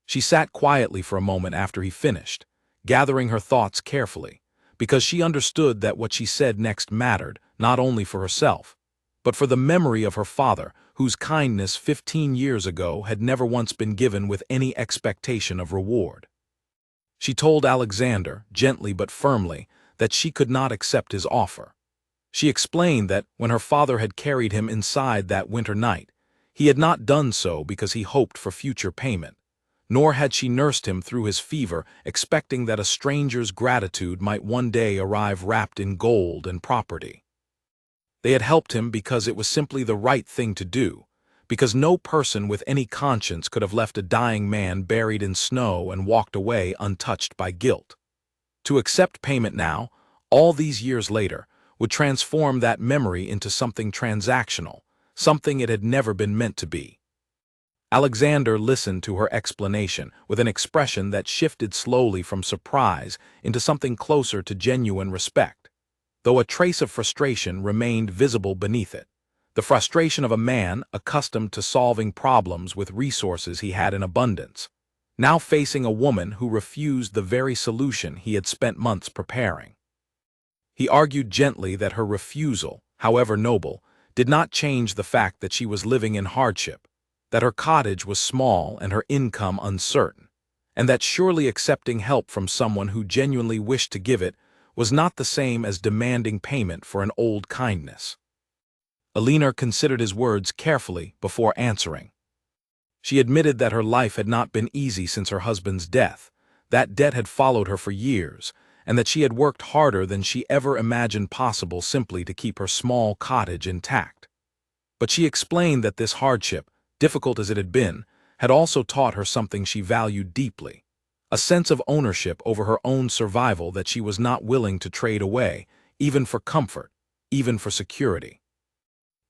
She sat quietly for a moment after he finished, gathering her thoughts carefully, because she understood that what she said next mattered not only for herself, but for the memory of her father, whose kindness 15 years ago had never once been given with any expectation of reward. She told Alexander, gently but firmly, that she could not accept his offer. She explained that when her father had carried him inside that winter night, he had not done so because he hoped for future payment, nor had she nursed him through his fever expecting that a stranger's gratitude might one day arrive wrapped in gold and property. They had helped him because it was simply the right thing to do, because no person with any conscience could have left a dying man buried in snow and walked away untouched by guilt. To accept payment now, all these years later, would transform that memory into something transactional, something it had never been meant to be. Alexander listened to her explanation with an expression that shifted slowly from surprise into something closer to genuine respect, though a trace of frustration remained visible beneath it, the frustration of a man accustomed to solving problems with resources he had in abundance, now facing a woman who refused the very solution he had spent months preparing. He argued gently that her refusal, however noble, did not change the fact that she was living in hardship, that her cottage was small and her income uncertain, and that surely accepting help from someone who genuinely wished to give it was not the same as demanding payment for an old kindness. Alina considered his words carefully before answering. She admitted that her life had not been easy since her husband's death, that debt had followed her for years, and that she had worked harder than she ever imagined possible simply to keep her small cottage intact. But she explained that this hardship, difficult as it had been, had also taught her something she valued deeply, a sense of ownership over her own survival that she was not willing to trade away, even for comfort, even for security.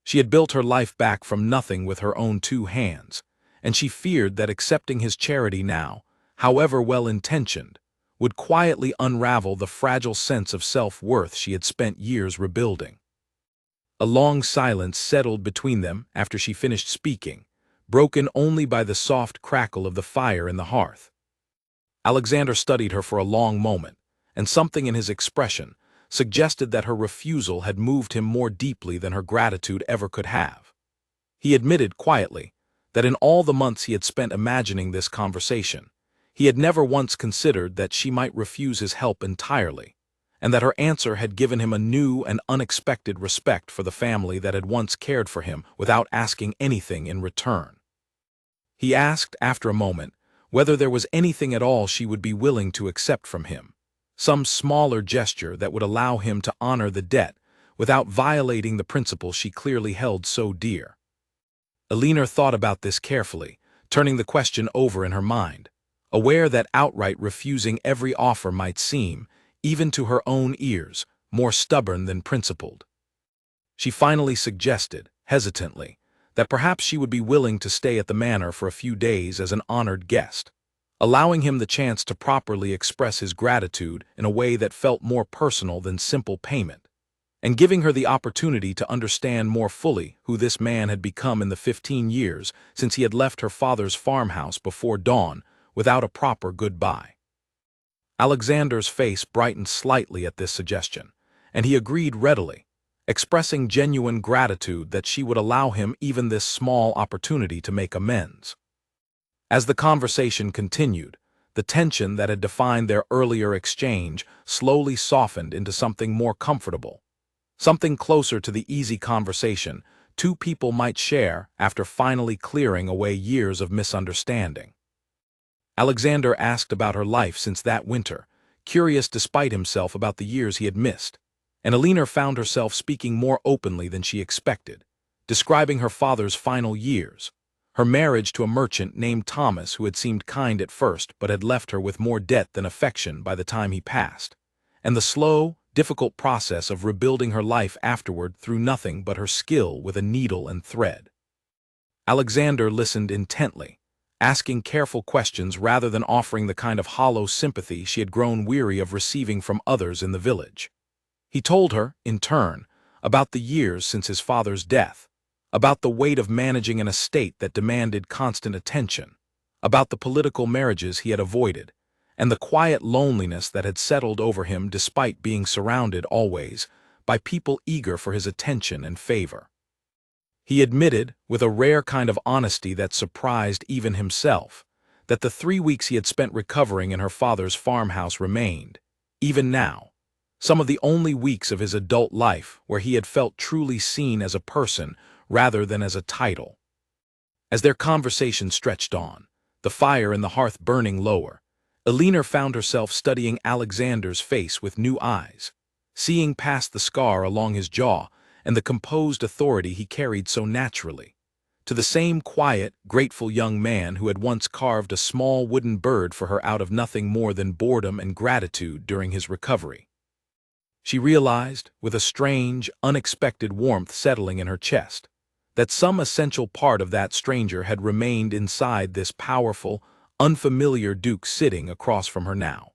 She had built her life back from nothing with her own 2 hands, and she feared that accepting his charity now, however well-intentioned, would quietly unravel the fragile sense of self-worth she had spent years rebuilding. A long silence settled between them after she finished speaking, broken only by the soft crackle of the fire in the hearth. Alexander studied her for a long moment, and something in his expression suggested that her refusal had moved him more deeply than her gratitude ever could have. He admitted quietly that in all the months he had spent imagining this conversation, he had never once considered that she might refuse his help entirely, and that her answer had given him a new and unexpected respect for the family that had once cared for him without asking anything in return. He asked, after a moment, whether there was anything at all she would be willing to accept from him, some smaller gesture that would allow him to honor the debt without violating the principle she clearly held so dear. Alina thought about this carefully, turning the question over in her mind, aware that outright refusing every offer might seem, even to her own ears, more stubborn than principled. She finally suggested, hesitantly, that perhaps she would be willing to stay at the manor for a few days as an honored guest, allowing him the chance to properly express his gratitude in a way that felt more personal than simple payment. and giving her the opportunity to understand more fully who this man had become in the 15 years since he had left her father's farmhouse before dawn without a proper goodbye. Alexander's face brightened slightly at this suggestion, and he agreed readily, expressing genuine gratitude that she would allow him even this small opportunity to make amends. As the conversation continued, the tension that had defined their earlier exchange slowly softened into something more comfortable, something closer to the easy conversation two people might share after finally clearing away years of misunderstanding. Alexander asked about her life since that winter, curious despite himself about the years he had missed, and Alina found herself speaking more openly than she expected, describing her father's final years, her marriage to a merchant named Thomas who had seemed kind at first but had left her with more debt than affection by the time he passed, and the slow, difficult process of rebuilding her life afterward through nothing but her skill with a needle and thread. Alexander listened intently, asking careful questions rather than offering the kind of hollow sympathy she had grown weary of receiving from others in the village. He told her, in turn, about the years since his father's death, about the weight of managing an estate that demanded constant attention, about the political marriages he had avoided, and the quiet loneliness that had settled over him despite being surrounded always by people eager for his attention and favor. He admitted, with a rare kind of honesty that surprised even himself, that the 3 weeks he had spent recovering in her father's farmhouse remained, even now, some of the only weeks of his adult life where he had felt truly seen as a person rather than as a title. As their conversation stretched on, the fire in the hearth burning lower, Alina found herself studying Alexander's face with new eyes, seeing past the scar along his jaw and the composed authority he carried so naturally, to the same quiet, grateful young man who had once carved a small wooden bird for her out of nothing more than boredom and gratitude during his recovery. She realized, with a strange, unexpected warmth settling in her chest, that some essential part of that stranger had remained inside this powerful, unfamiliar Duke sitting across from her now.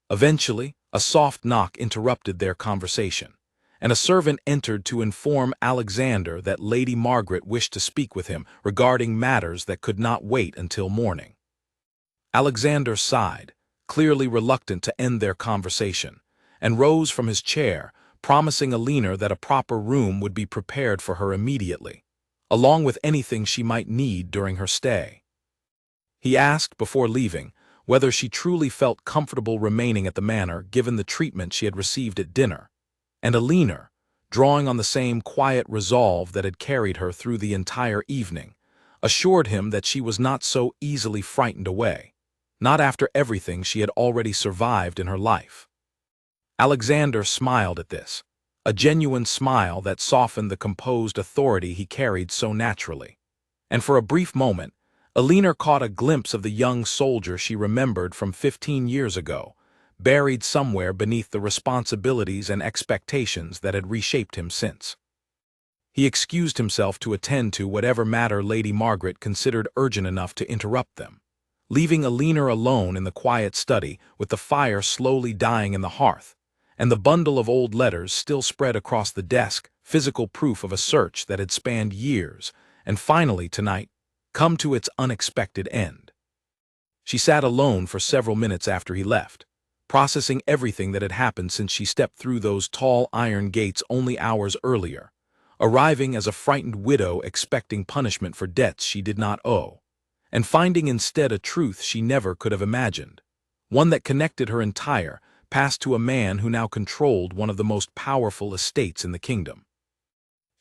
Eventually, a soft knock interrupted their conversation, and a servant entered to inform Alexander that Lady Margaret wished to speak with him regarding matters that could not wait until morning. Alexander sighed, clearly reluctant to end their conversation, and rose from his chair, promising Alina that a proper room would be prepared for her immediately, along with anything she might need during her stay. He asked, before leaving, whether she truly felt comfortable remaining at the manor given the treatment she had received at dinner, and Alina, drawing on the same quiet resolve that had carried her through the entire evening, assured him that she was not so easily frightened away, not after everything she had already survived in her life. Alexander smiled at this, a genuine smile that softened the composed authority he carried so naturally, and for a brief moment, Alina caught a glimpse of the young soldier she remembered from 15 years ago, buried somewhere beneath the responsibilities and expectations that had reshaped him since. He excused himself to attend to whatever matter Lady Margaret considered urgent enough to interrupt them, leaving Alina alone in the quiet study with the fire slowly dying in the hearth, and the bundle of old letters still spread across the desk, physical proof of a search that had spanned years, and finally, tonight, come to its unexpected end. She sat alone for several minutes after he left, processing everything that had happened since she stepped through those tall iron gates only hours earlier, arriving as a frightened widow expecting punishment for debts she did not owe, and finding instead a truth she never could have imagined, one that connected her entire past to a man who now controlled one of the most powerful estates in the kingdom.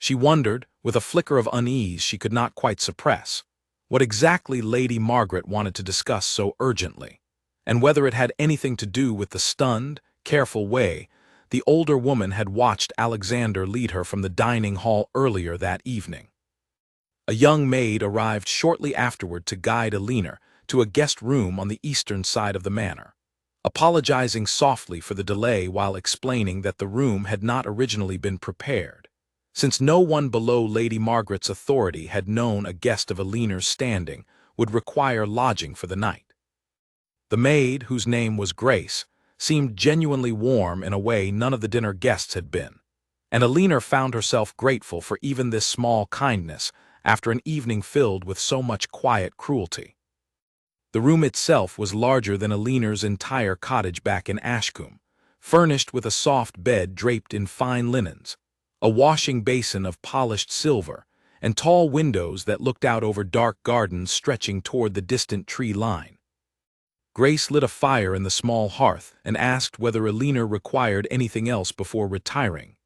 She wondered, with a flicker of unease she could not quite suppress, what exactly Lady Margaret wanted to discuss so urgently, and whether it had anything to do with the stunned, careful way the older woman had watched Alexander lead her from the dining hall earlier that evening. A young maid arrived shortly afterward to guide Alina to a guest room on the eastern side of the manor, apologizing softly for the delay while explaining that the room had not originally been prepared, since no one below Lady Margaret's authority had known a guest of Alina's standing would require lodging for the night. The maid, whose name was Grace, seemed genuinely warm in a way none of the dinner guests had been, and Alina found herself grateful for even this small kindness after an evening filled with so much quiet cruelty. The room itself was larger than Alina's entire cottage back in Ashcombe, furnished with a soft bed draped in fine linens, a washing basin of polished silver, and tall windows that looked out over dark gardens stretching toward the distant tree line. Grace lit a fire in the small hearth and asked whether Alina required anything else before retiring,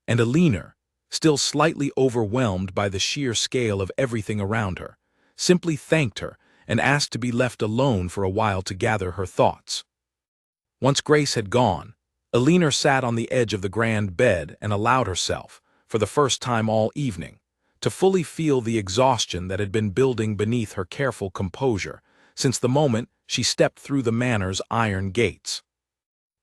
and Alina, still slightly overwhelmed by the sheer scale of everything around her, simply thanked her and asked to be left alone for a while to gather her thoughts. Once Grace had gone, Alina sat on the edge of the grand bed and allowed herself, for the first time all evening, to fully feel the exhaustion that had been building beneath her careful composure since the moment she stepped through the manor's iron gates.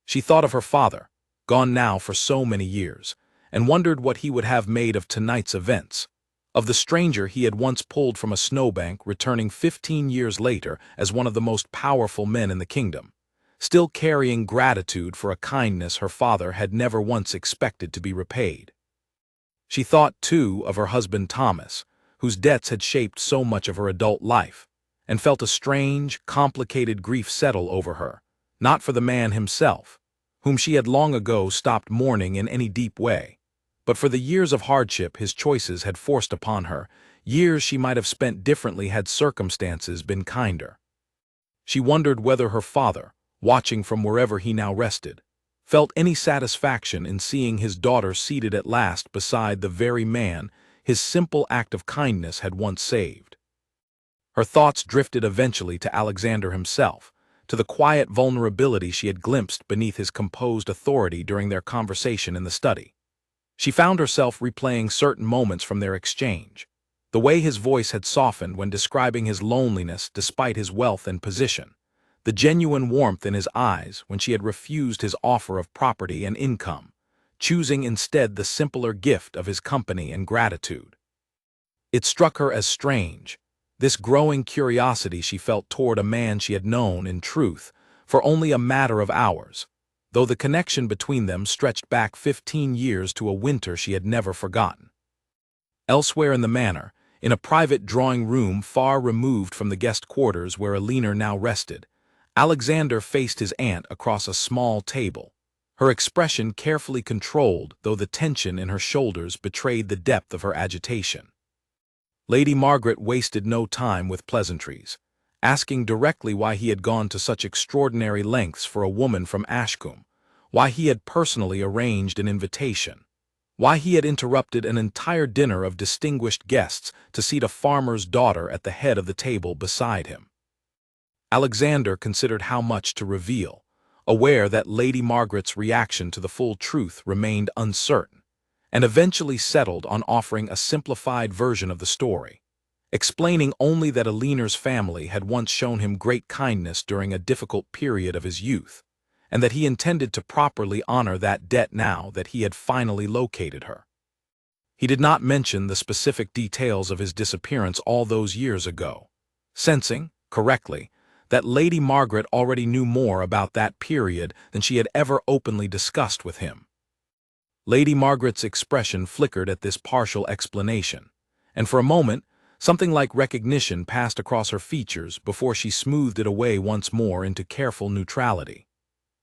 She thought of her father, gone now for so many years, and wondered what he would have made of tonight's events, of the stranger he had once pulled from a snowbank returning 15 years later as one of the most powerful men in the kingdom, still carrying gratitude for a kindness her father had never once expected to be repaid. She thought, too, of her husband Thomas, whose debts had shaped so much of her adult life, and felt a strange, complicated grief settle over her, not for the man himself, whom she had long ago stopped mourning in any deep way, but for the years of hardship his choices had forced upon her, years she might have spent differently had circumstances been kinder. She wondered whether her father, watching from wherever he now rested, felt any satisfaction in seeing his daughter seated at last beside the very man his simple act of kindness had once saved. Her thoughts drifted eventually to Alexander himself, to the quiet vulnerability she had glimpsed beneath his composed authority during their conversation in the study. She found herself replaying certain moments from their exchange, the way his voice had softened when describing his loneliness despite his wealth and position, the genuine warmth in his eyes when she had refused his offer of property and income, choosing instead the simpler gift of his company and gratitude. It struck her as strange, this growing curiosity she felt toward a man she had known, in truth, for only a matter of hours, though the connection between them stretched back 15 years to a winter she had never forgotten. Elsewhere in the manor, in a private drawing room far removed from the guest quarters where Alina now rested, Alexander faced his aunt across a small table, her expression carefully controlled, though the tension in her shoulders betrayed the depth of her agitation. Lady Margaret wasted no time with pleasantries, asking directly why he had gone to such extraordinary lengths for a woman from Ashcombe, why he had personally arranged an invitation, why he had interrupted an entire dinner of distinguished guests to seat a farmer's daughter at the head of the table beside him. Alexander considered how much to reveal, aware that Lady Margaret's reaction to the full truth remained uncertain, and eventually settled on offering a simplified version of the story, explaining only that Alina's family had once shown him great kindness during a difficult period of his youth, and that he intended to properly honor that debt now that he had finally located her. He did not mention the specific details of his disappearance all those years ago, sensing, correctly, that Lady Margaret already knew more about that period than she had ever openly discussed with him. Lady Margaret's expression flickered at this partial explanation, and for a moment, something like recognition passed across her features before she smoothed it away once more into careful neutrality.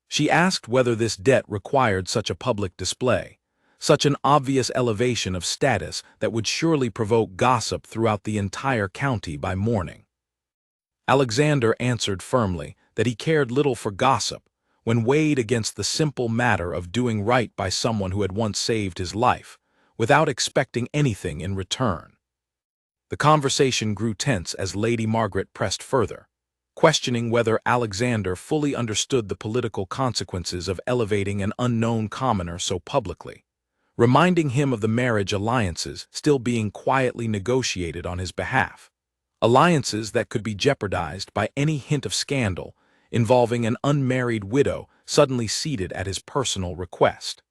She asked whether this debt required such a public display, such an obvious elevation of status that would surely provoke gossip throughout the entire county by morning. Alexander answered firmly that he cared little for gossip when weighed against the simple matter of doing right by someone who had once saved his life, without expecting anything in return. The conversation grew tense as Lady Margaret pressed further, questioning whether Alexander fully understood the political consequences of elevating an unknown commoner so publicly, reminding him of the marriage alliances still being quietly negotiated on his behalf, alliances that could be jeopardized by any hint of scandal involving an unmarried widow suddenly seated at his personal request.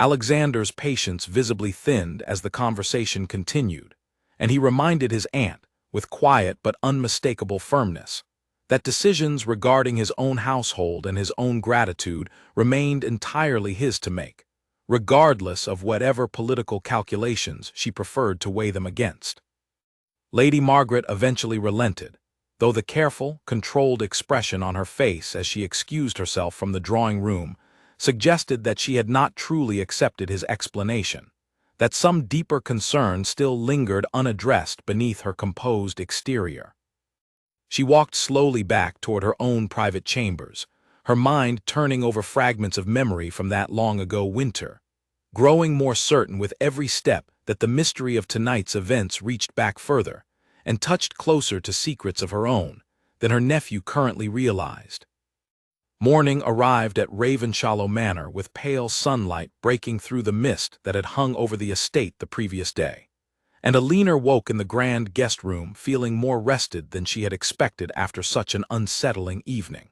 Alexander's patience visibly thinned as the conversation continued, and he reminded his aunt, with quiet but unmistakable firmness, that decisions regarding his own household and his own gratitude remained entirely his to make, regardless of whatever political calculations she preferred to weigh them against. Lady Margaret eventually relented, though the careful, controlled expression on her face as she excused herself from the drawing room suggested that she had not truly accepted his explanation, that some deeper concern still lingered unaddressed beneath her composed exterior. She walked slowly back toward her own private chambers, her mind turning over fragments of memory from that long-ago winter, growing more certain with every step that the mystery of tonight's events reached back further and touched closer to secrets of her own than her nephew currently realized. Morning arrived at Ravenshallow Manor with pale sunlight breaking through the mist that had hung over the estate the previous day, and Alina woke in the grand guest room feeling more rested than she had expected after such an unsettling evening.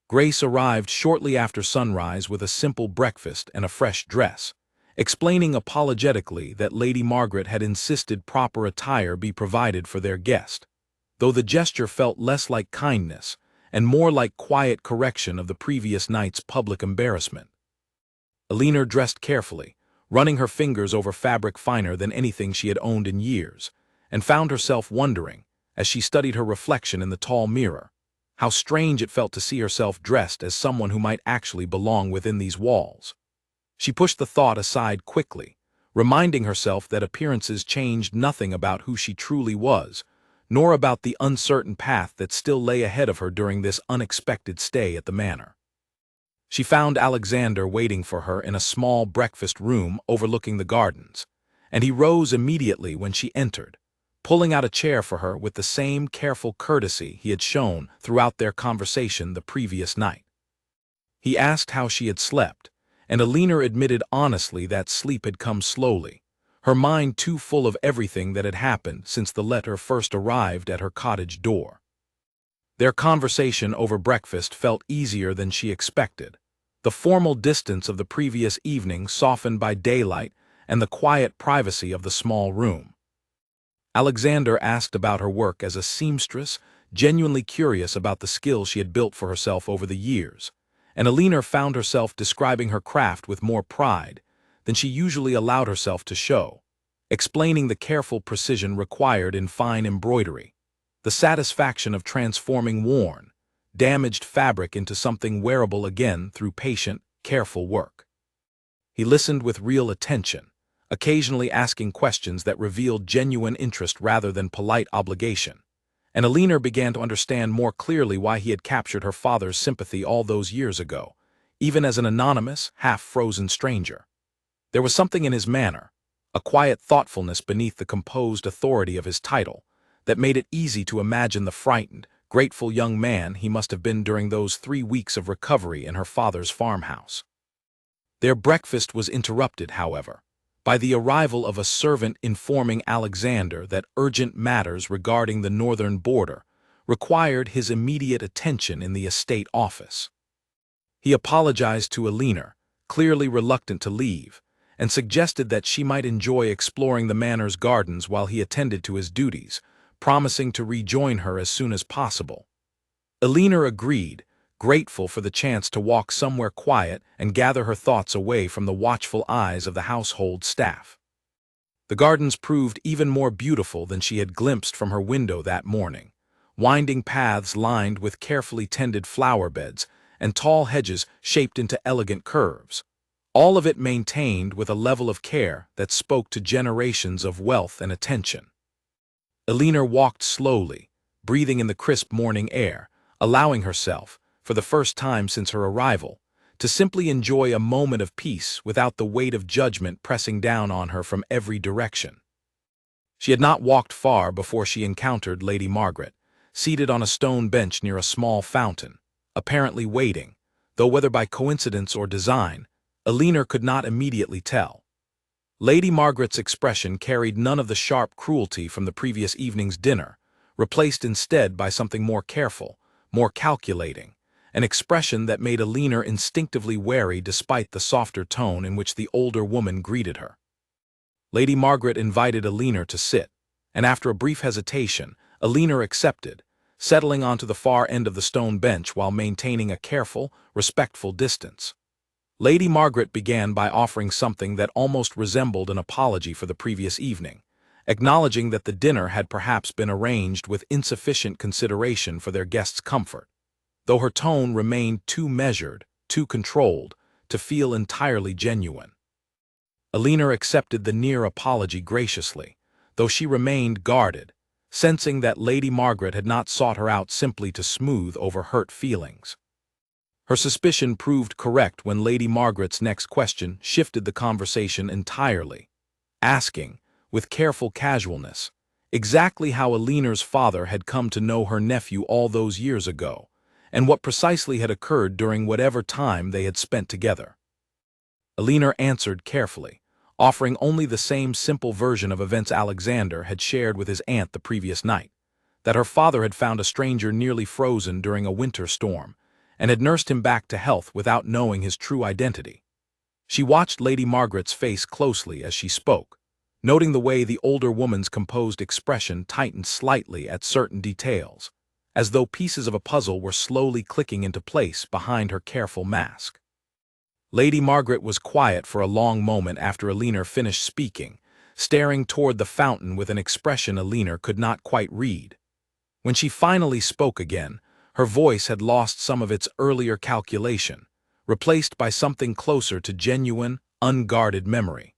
Grace arrived shortly after sunrise with a simple breakfast and a fresh dress, explaining apologetically that Lady Margaret had insisted proper attire be provided for their guest, though the gesture felt less like kindness and more like quiet correction of the previous night's public embarrassment. Alina dressed carefully, running her fingers over fabric finer than anything she had owned in years, and found herself wondering, as she studied her reflection in the tall mirror, how strange it felt to see herself dressed as someone who might actually belong within these walls. She pushed the thought aside quickly, reminding herself that appearances changed nothing about who she truly was, nor about the uncertain path that still lay ahead of her during this unexpected stay at the manor. She found Alexander waiting for her in a small breakfast room overlooking the gardens, and he rose immediately when she entered, pulling out a chair for her with the same careful courtesy he had shown throughout their conversation the previous night. He asked how she had slept, and Alina admitted honestly that sleep had come slowly, her mind too full of everything that had happened since the letter first arrived at her cottage door. Their conversation over breakfast felt easier than she expected, the formal distance of the previous evening softened by daylight and the quiet privacy of the small room. Alexander asked about her work as a seamstress, genuinely curious about the skills she had built for herself over the years, and Alina found herself describing her craft with more pride than she usually allowed herself to show, explaining the careful precision required in fine embroidery, the satisfaction of transforming worn, damaged fabric into something wearable again through patient, careful work. He listened with real attention, occasionally asking questions that revealed genuine interest rather than polite obligation, and Alina began to understand more clearly why he had captured her father's sympathy all those years ago, even as an anonymous, half-frozen stranger. There was something in his manner, a quiet thoughtfulness beneath the composed authority of his title, that made it easy to imagine the frightened, grateful young man he must have been during those 3 weeks of recovery in her father's farmhouse. Their breakfast was interrupted, however, by the arrival of a servant informing Alexander that urgent matters regarding the northern border required his immediate attention in the estate office. He apologized to Alina, clearly reluctant to leave, and suggested that she might enjoy exploring the manor's gardens while he attended to his duties, promising to rejoin her as soon as possible. Alina agreed, grateful for the chance to walk somewhere quiet and gather her thoughts away from the watchful eyes of the household staff. The gardens proved even more beautiful than she had glimpsed from her window that morning, winding paths lined with carefully tended flower beds and tall hedges shaped into elegant curves, all of it maintained with a level of care that spoke to generations of wealth and attention. Alina walked slowly, breathing in the crisp morning air, allowing herself, for the first time since her arrival, to simply enjoy a moment of peace without the weight of judgment pressing down on her from every direction. She had not walked far before she encountered Lady Margaret, seated on a stone bench near a small fountain, apparently waiting, though whether by coincidence or design, Alina could not immediately tell. Lady Margaret's expression carried none of the sharp cruelty from the previous evening's dinner, replaced instead by something more careful, more calculating, an expression that made Alina instinctively wary despite the softer tone in which the older woman greeted her. Lady Margaret invited Alina to sit, and after a brief hesitation, Alina accepted, settling onto the far end of the stone bench while maintaining a careful, respectful distance. Lady Margaret began by offering something that almost resembled an apology for the previous evening, acknowledging that the dinner had perhaps been arranged with insufficient consideration for their guests' comfort, though her tone remained too measured, too controlled, to feel entirely genuine. Alina accepted the near apology graciously, though she remained guarded, sensing that Lady Margaret had not sought her out simply to smooth over hurt feelings. Her suspicion proved correct when Lady Margaret's next question shifted the conversation entirely, asking, with careful casualness, exactly how Alina's father had come to know her nephew all those years ago, and what precisely had occurred during whatever time they had spent together. Alina answered carefully, offering only the same simple version of events Alexander had shared with his aunt the previous night, that her father had found a stranger nearly frozen during a winter storm, and had nursed him back to health without knowing his true identity. She watched Lady Margaret's face closely as she spoke, noting the way the older woman's composed expression tightened slightly at certain details, as though pieces of a puzzle were slowly clicking into place behind her careful mask. Lady Margaret was quiet for a long moment after Alina finished speaking, staring toward the fountain with an expression Alina could not quite read. When she finally spoke again, her voice had lost some of its earlier calculation, replaced by something closer to genuine, unguarded memory.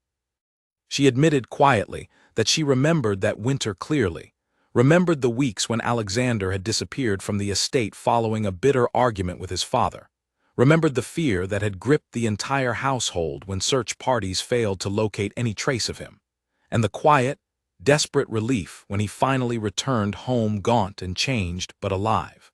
She admitted quietly that she remembered that winter clearly, remembered the weeks when Alexander had disappeared from the estate following a bitter argument with his father, remembered the fear that had gripped the entire household when search parties failed to locate any trace of him, and the quiet, desperate relief when he finally returned home gaunt and changed but alive.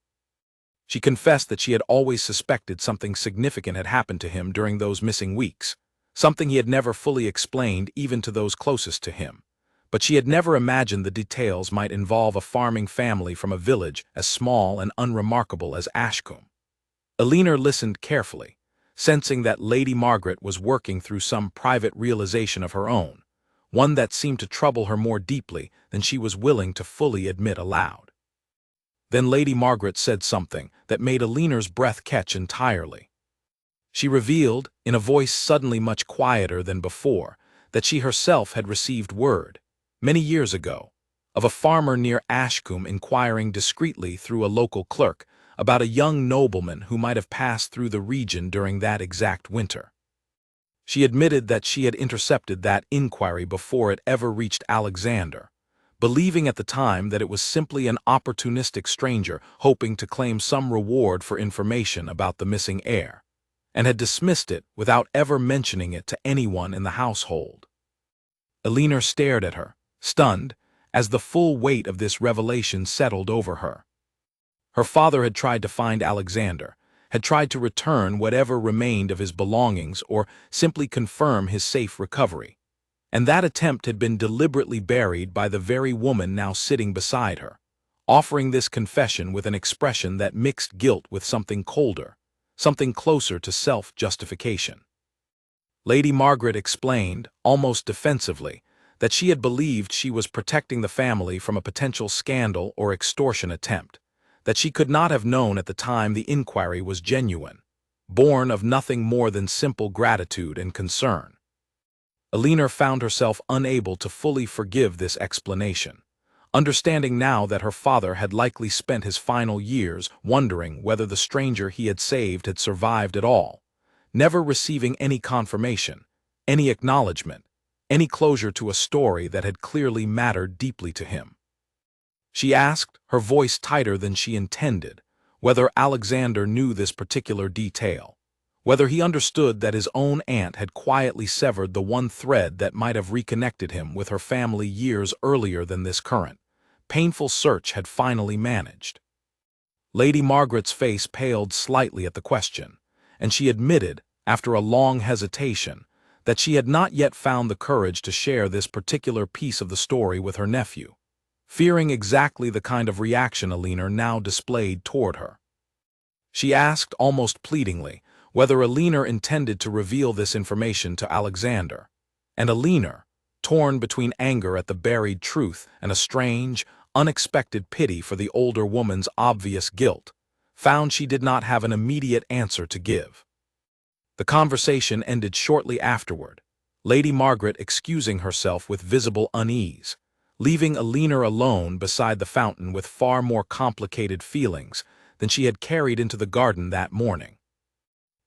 She confessed that she had always suspected something significant had happened to him during those missing weeks, something he had never fully explained even to those closest to him, but she had never imagined the details might involve a farming family from a village as small and unremarkable as Ashcombe. Alina listened carefully, sensing that Lady Margaret was working through some private realization of her own, one that seemed to trouble her more deeply than she was willing to fully admit aloud. Then Lady Margaret said something that made Alina's breath catch entirely. She revealed, in a voice suddenly much quieter than before, that she herself had received word, many years ago, of a farmer near Ashcombe inquiring discreetly through a local clerk about a young nobleman who might have passed through the region during that exact winter. She admitted that she had intercepted that inquiry before it ever reached Alexander, believing at the time that it was simply an opportunistic stranger hoping to claim some reward for information about the missing heir, and had dismissed it without ever mentioning it to anyone in the household. Alina stared at her, stunned, as the full weight of this revelation settled over her. Her father had tried to find Alexander, had tried to return whatever remained of his belongings or simply confirm his safe recovery, and that attempt had been deliberately buried by the very woman now sitting beside her, offering this confession with an expression that mixed guilt with something colder, something closer to self-justification. Lady Margaret explained, almost defensively, that she had believed she was protecting the family from a potential scandal or extortion attempt, that she could not have known at the time the inquiry was genuine, born of nothing more than simple gratitude and concern. Alina found herself unable to fully forgive this explanation, understanding now that her father had likely spent his final years wondering whether the stranger he had saved had survived at all, never receiving any confirmation, any acknowledgement, any closure to a story that had clearly mattered deeply to him. She asked, her voice tighter than she intended, whether Alexander knew this particular detail, whether he understood that his own aunt had quietly severed the one thread that might have reconnected him with her family years earlier than this current, painful search had finally managed. Lady Margaret's face paled slightly at the question, and she admitted, after a long hesitation, that she had not yet found the courage to share this particular piece of the story with her nephew, fearing exactly the kind of reaction Alina now displayed toward her. She asked, almost pleadingly, whether Alina intended to reveal this information to Alexander, and Alina, torn between anger at the buried truth and a strange, unexpected pity for the older woman's obvious guilt, found she did not have an immediate answer to give. The conversation ended shortly afterward, Lady Margaret excusing herself with visible unease, leaving Alina alone beside the fountain with far more complicated feelings than she had carried into the garden that morning.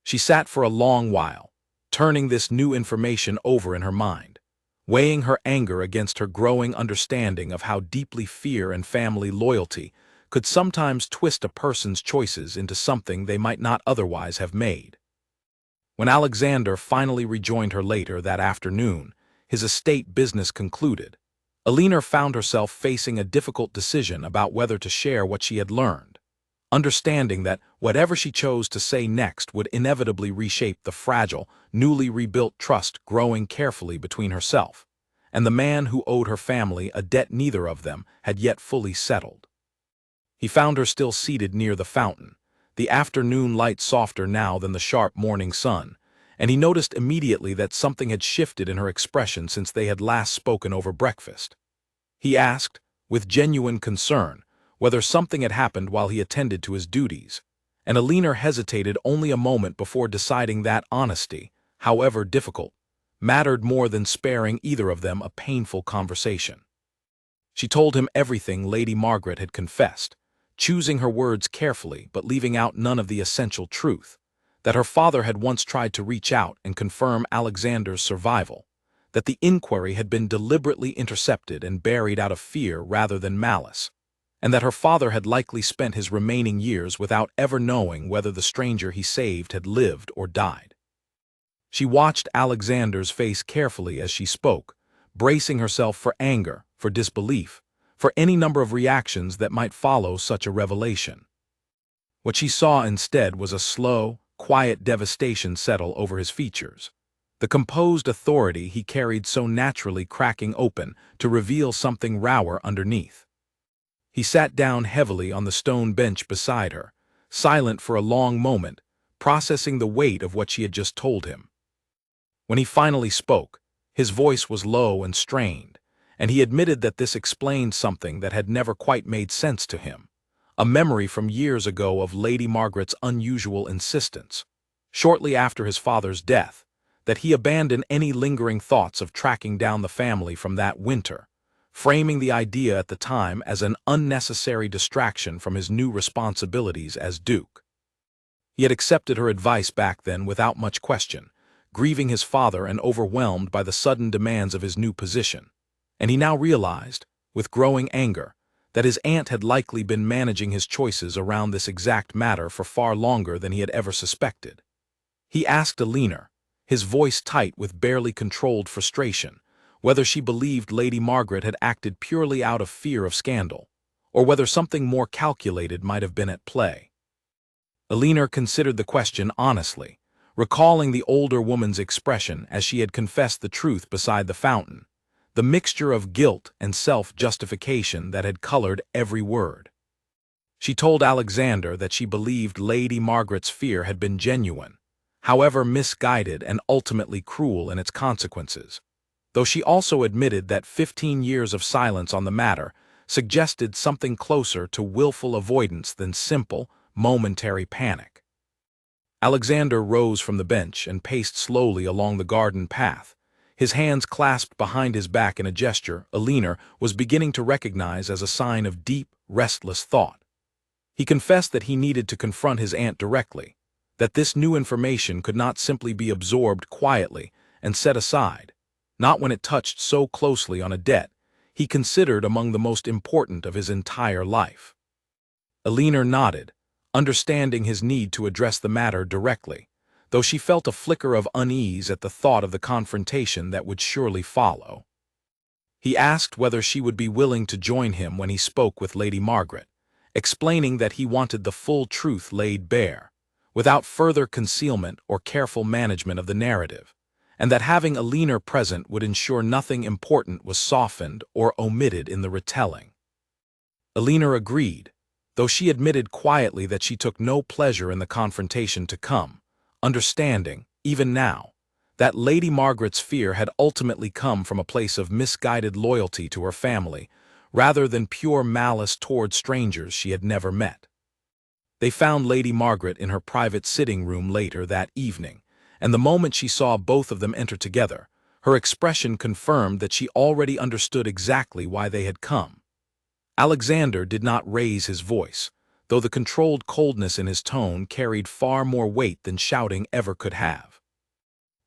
She sat for a long while, turning this new information over in her mind, weighing her anger against her growing understanding of how deeply fear and family loyalty could sometimes twist a person's choices into something they might not otherwise have made. When Alexander finally rejoined her later that afternoon, his estate business concluded, Alina found herself facing a difficult decision about whether to share what she had learned, understanding that whatever she chose to say next would inevitably reshape the fragile, newly rebuilt trust growing carefully between herself and the man who owed her family a debt neither of them had yet fully settled. He found her still seated near the fountain, the afternoon light softer now than the sharp morning sun, and he noticed immediately that something had shifted in her expression since they had last spoken over breakfast. He asked, with genuine concern, whether something had happened while he attended to his duties, and Alina hesitated only a moment before deciding that honesty, however difficult, mattered more than sparing either of them a painful conversation. She told him everything Lady Margaret had confessed, choosing her words carefully but leaving out none of the essential truth, that her father had once tried to reach out and confirm Alexander's survival, that the inquiry had been deliberately intercepted and buried out of fear rather than malice, and that her father had likely spent his remaining years without ever knowing whether the stranger he saved had lived or died. She watched Alexander's face carefully as she spoke, bracing herself for anger, for disbelief, for any number of reactions that might follow such a revelation. What she saw instead was a slow, quiet devastation settle over his features, the composed authority he carried so naturally cracking open to reveal something rower underneath. He sat down heavily on the stone bench beside her, silent for a long moment, processing the weight of what she had just told him. When he finally spoke, his voice was low and strained, and he admitted that this explained something that had never quite made sense to him, a memory from years ago of Lady Margaret's unusual insistence, shortly after his father's death, that he abandon any lingering thoughts of tracking down the family from that winter, framing the idea at the time as an unnecessary distraction from his new responsibilities as Duke. He had accepted her advice back then without much question, grieving his father and overwhelmed by the sudden demands of his new position, and he now realized, with growing anger, that his aunt had likely been managing his choices around this exact matter for far longer than he had ever suspected. He asked Alina, his voice tight with barely controlled frustration, whether she believed Lady Margaret had acted purely out of fear of scandal, or whether something more calculated might have been at play. Alina considered the question honestly, recalling the older woman's expression as she had confessed the truth beside the fountain, the mixture of guilt and self-justification that had colored every word. She told Alexander that she believed Lady Margaret's fear had been genuine, however misguided and ultimately cruel in its consequences, though she also admitted that 15 years of silence on the matter suggested something closer to willful avoidance than simple, momentary panic. Alexander rose from the bench and paced slowly along the garden path, his hands clasped behind his back in a gesture Alina was beginning to recognize as a sign of deep, restless thought. He confessed that he needed to confront his aunt directly, that this new information could not simply be absorbed quietly and set aside, not when it touched so closely on a debt he considered among the most important of his entire life. Alina nodded, understanding his need to address the matter directly, though she felt a flicker of unease at the thought of the confrontation that would surely follow. He asked whether she would be willing to join him when he spoke with Lady Margaret, explaining that he wanted the full truth laid bare, without further concealment or careful management of the narrative, and that having Alina present would ensure nothing important was softened or omitted in the retelling. Alina agreed, though she admitted quietly that she took no pleasure in the confrontation to come, understanding, even now, that Lady Margaret's fear had ultimately come from a place of misguided loyalty to her family, rather than pure malice toward strangers she had never met. They found Lady Margaret in her private sitting room later that evening, and the moment she saw both of them enter together, her expression confirmed that she already understood exactly why they had come. Alexander did not raise his voice, though the controlled coldness in his tone carried far more weight than shouting ever could have.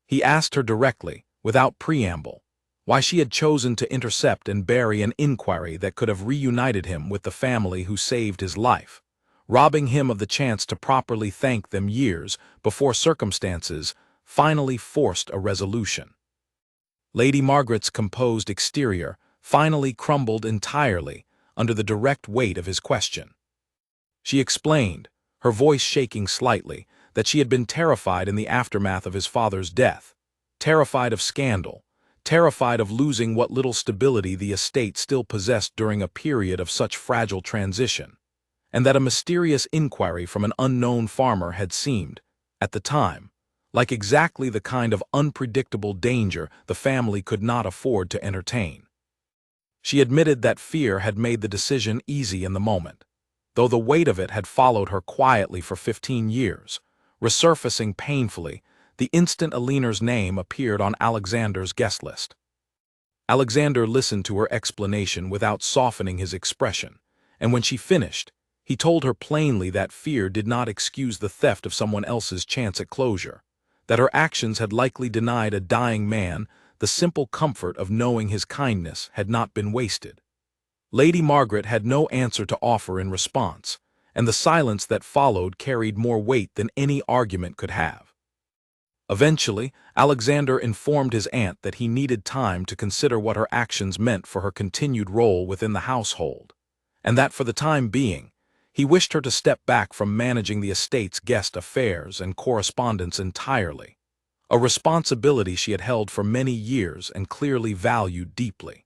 He asked her directly, without preamble, why she had chosen to intercept and bury an inquiry that could have reunited him with the family who saved his life, robbing him of the chance to properly thank them years before circumstances finally forced a resolution. Lady Margaret's composed exterior finally crumbled entirely under the direct weight of his question. She explained, her voice shaking slightly, that she had been terrified in the aftermath of his father's death, terrified of scandal, terrified of losing what little stability the estate still possessed during a period of such fragile transition, and that a mysterious inquiry from an unknown farmer had seemed, at the time, like exactly the kind of unpredictable danger the family could not afford to entertain. She admitted that fear had made the decision easy in the moment, though the weight of it had followed her quietly for 15 years, resurfacing painfully the instant Aliner's name appeared on Alexander's guest list. Alexander listened to her explanation without softening his expression, and when she finished, he told her plainly that fear did not excuse the theft of someone else's chance at closure, that her actions had likely denied a dying man the simple comfort of knowing his kindness had not been wasted. Lady Margaret had no answer to offer in response, and the silence that followed carried more weight than any argument could have. Eventually, Alexander informed his aunt that he needed time to consider what her actions meant for her continued role within the household, and that for the time being, he wished her to step back from managing the estate's guest affairs and correspondence entirely, a responsibility she had held for many years and clearly valued deeply.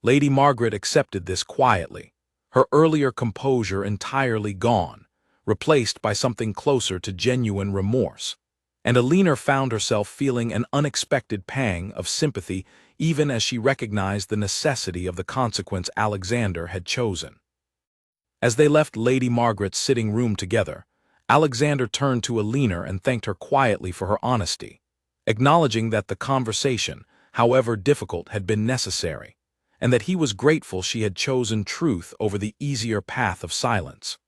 Lady Margaret accepted this quietly, her earlier composure entirely gone, replaced by something closer to genuine remorse, and Aliner found herself feeling an unexpected pang of sympathy even as she recognized the necessity of the consequence Alexander had chosen. As they left Lady Margaret's sitting room together, Alexander turned to Aliner and thanked her quietly for her honesty, acknowledging that the conversation, however difficult, had been necessary, and that he was grateful she had chosen truth over the easier path of silence.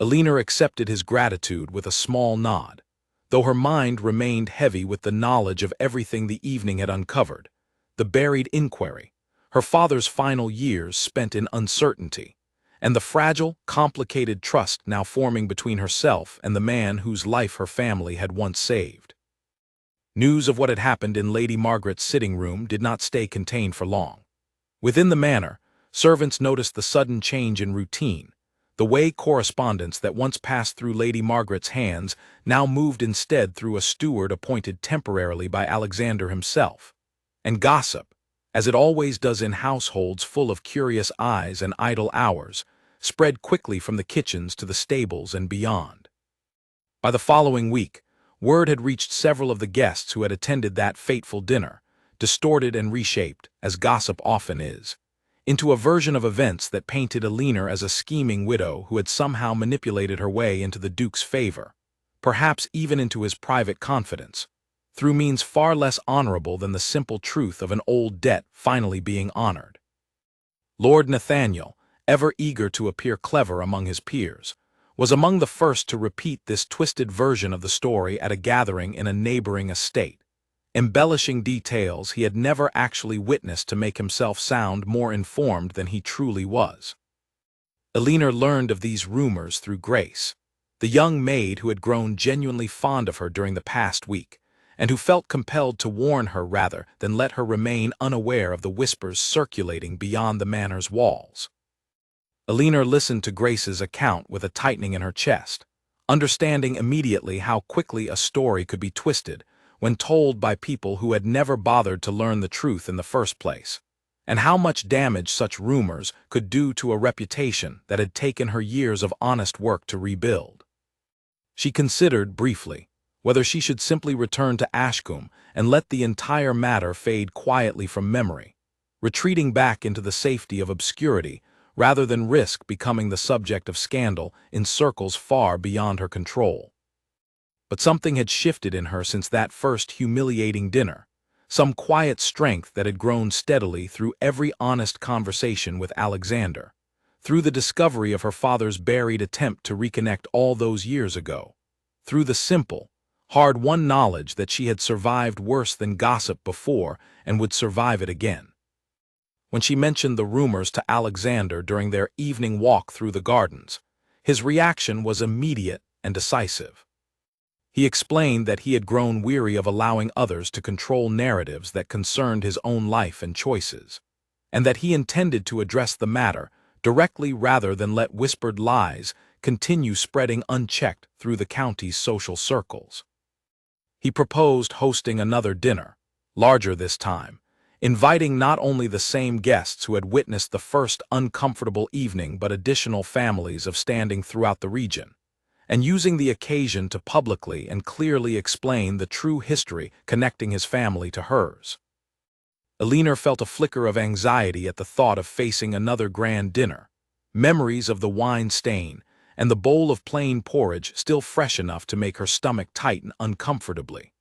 Aliner accepted his gratitude with a small nod, though her mind remained heavy with the knowledge of everything the evening had uncovered, the buried inquiry, her father's final years spent in uncertainty, and the fragile, complicated trust now forming between herself and the man whose life her family had once saved. News of what had happened in Lady Margaret's sitting room did not stay contained for long. Within the manor, servants noticed the sudden change in routine, the way correspondence that once passed through Lady Margaret's hands now moved instead through a steward appointed temporarily by Alexander himself. And gossip, as it always does in households full of curious eyes and idle hours, spread quickly from the kitchens to the stables and beyond. By the following week, word had reached several of the guests who had attended that fateful dinner, distorted and reshaped, as gossip often is, into a version of events that painted Aliner as a scheming widow who had somehow manipulated her way into the Duke's favor, perhaps even into his private confidence, through means far less honorable than the simple truth of an old debt finally being honored. Lord Nathaniel, ever eager to appear clever among his peers, was among the first to repeat this twisted version of the story at a gathering in a neighboring estate, embellishing details he had never actually witnessed to make himself sound more informed than he truly was. Aliner learned of these rumors through Grace, the young maid who had grown genuinely fond of her during the past week, and who felt compelled to warn her rather than let her remain unaware of the whispers circulating beyond the manor's walls. Aliner listened to Grace's account with a tightening in her chest, understanding immediately how quickly a story could be twisted when told by people who had never bothered to learn the truth in the first place, and how much damage such rumors could do to a reputation that had taken her years of honest work to rebuild. She considered, briefly, whether she should simply return to Ashcombe and let the entire matter fade quietly from memory, retreating back into the safety of obscurity rather than risk becoming the subject of scandal in circles far beyond her control. But something had shifted in her since that first humiliating dinner, some quiet strength that had grown steadily through every honest conversation with Alexander, through the discovery of her father's buried attempt to reconnect all those years ago, through the simple, hard-won knowledge that she had survived worse than gossip before and would survive it again. When she mentioned the rumors to Alexander during their evening walk through the gardens, his reaction was immediate and decisive. He explained that he had grown weary of allowing others to control narratives that concerned his own life and choices, and that he intended to address the matter directly rather than let whispered lies continue spreading unchecked through the county's social circles. He proposed hosting another dinner, larger this time, inviting not only the same guests who had witnessed the first uncomfortable evening but additional families of standing throughout the region, and using the occasion to publicly and clearly explain the true history connecting his family to hers. Alina felt a flicker of anxiety at the thought of facing another grand dinner, memories of the wine stain and the bowl of plain porridge still fresh enough to make her stomach tighten uncomfortably.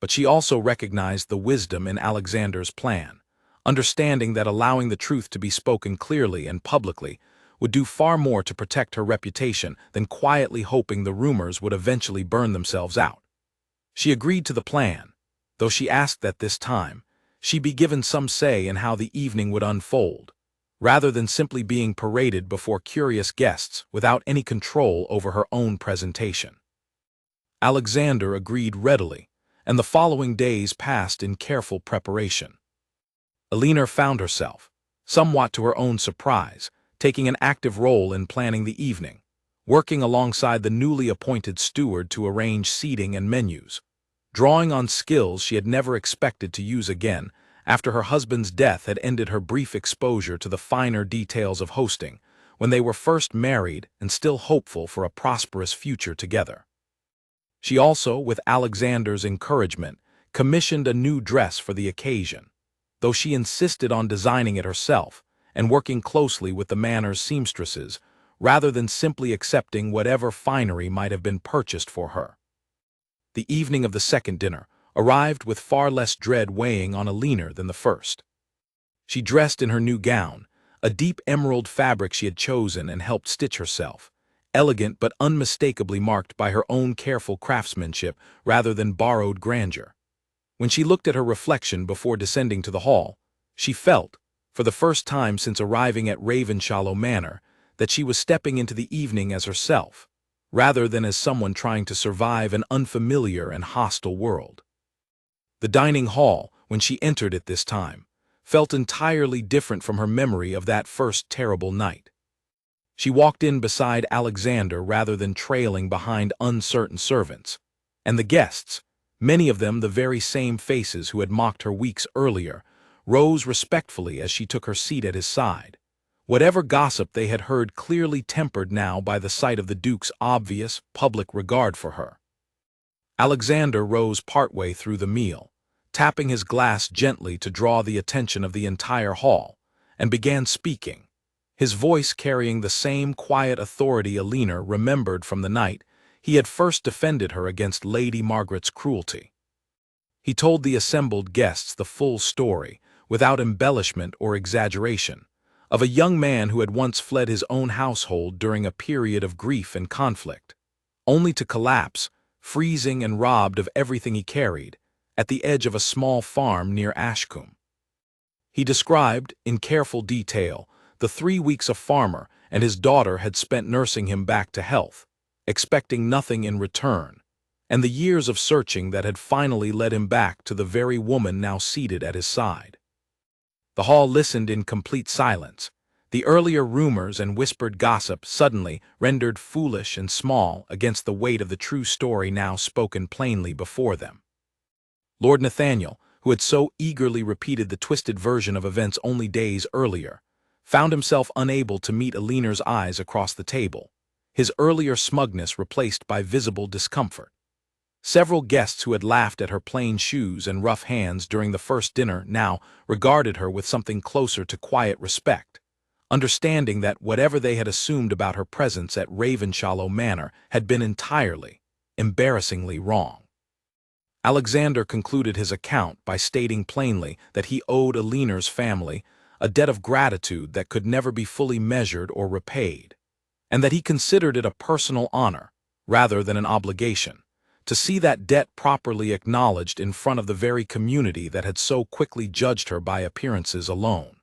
But she also recognized the wisdom in Alexander's plan, understanding that allowing the truth to be spoken clearly and publicly would do far more to protect her reputation than quietly hoping the rumors would eventually burn themselves out. She agreed to the plan, though she asked that this time she be given some say in how the evening would unfold, rather than simply being paraded before curious guests without any control over her own presentation. Alexander agreed readily, and the following days passed in careful preparation. Alina found herself, somewhat to her own surprise, taking an active role in planning the evening, working alongside the newly appointed steward to arrange seating and menus, drawing on skills she had never expected to use again after her husband's death had ended her brief exposure to the finer details of hosting when they were first married and still hopeful for a prosperous future together. She also, with Alexander's encouragement, commissioned a new dress for the occasion, though she insisted on designing it herself and working closely with the manor's seamstresses rather than simply accepting whatever finery might have been purchased for her. The evening of the second dinner arrived with far less dread weighing on Alina than the first. She dressed in her new gown, a deep emerald fabric she had chosen and helped stitch herself, elegant but unmistakably marked by her own careful craftsmanship rather than borrowed grandeur. When she looked at her reflection before descending to the hall, she felt, for the first time since arriving at Ravenshallow Manor, that she was stepping into the evening as herself, rather than as someone trying to survive an unfamiliar and hostile world. The dining hall, when she entered it this time, felt entirely different from her memory of that first terrible night. She walked in beside Alexander rather than trailing behind uncertain servants, and the guests, many of them the very same faces who had mocked her weeks earlier, rose respectfully as she took her seat at his side, whatever gossip they had heard clearly tempered now by the sight of the Duke's obvious, public regard for her. Alexander rose partway through the meal, tapping his glass gently to draw the attention of the entire hall, and began speaking, his voice carrying the same quiet authority Alina remembered from the night he had first defended her against Lady Margaret's cruelty. He told the assembled guests the full story, without embellishment or exaggeration, of a young man who had once fled his own household during a period of grief and conflict, only to collapse, freezing and robbed of everything he carried, at the edge of a small farm near Ashcombe. He described, in careful detail, the 3 weeks a farmer and his daughter had spent nursing him back to health, expecting nothing in return, and the years of searching that had finally led him back to the very woman now seated at his side. The hall listened in complete silence, the earlier rumors and whispered gossip suddenly rendered foolish and small against the weight of the true story now spoken plainly before them. Lord Nathaniel, who had so eagerly repeated the twisted version of events only days earlier, found himself unable to meet Alina's eyes across the table, his earlier smugness replaced by visible discomfort. Several guests who had laughed at her plain shoes and rough hands during the first dinner now regarded her with something closer to quiet respect, understanding that whatever they had assumed about her presence at Ravenshallow Manor had been entirely, embarrassingly wrong. Alexander concluded his account by stating plainly that he owed Aliner's family a debt of gratitude that could never be fully measured or repaid, and that he considered it a personal honor, rather than an obligation, to see that debt properly acknowledged in front of the very community that had so quickly judged her by appearances alone.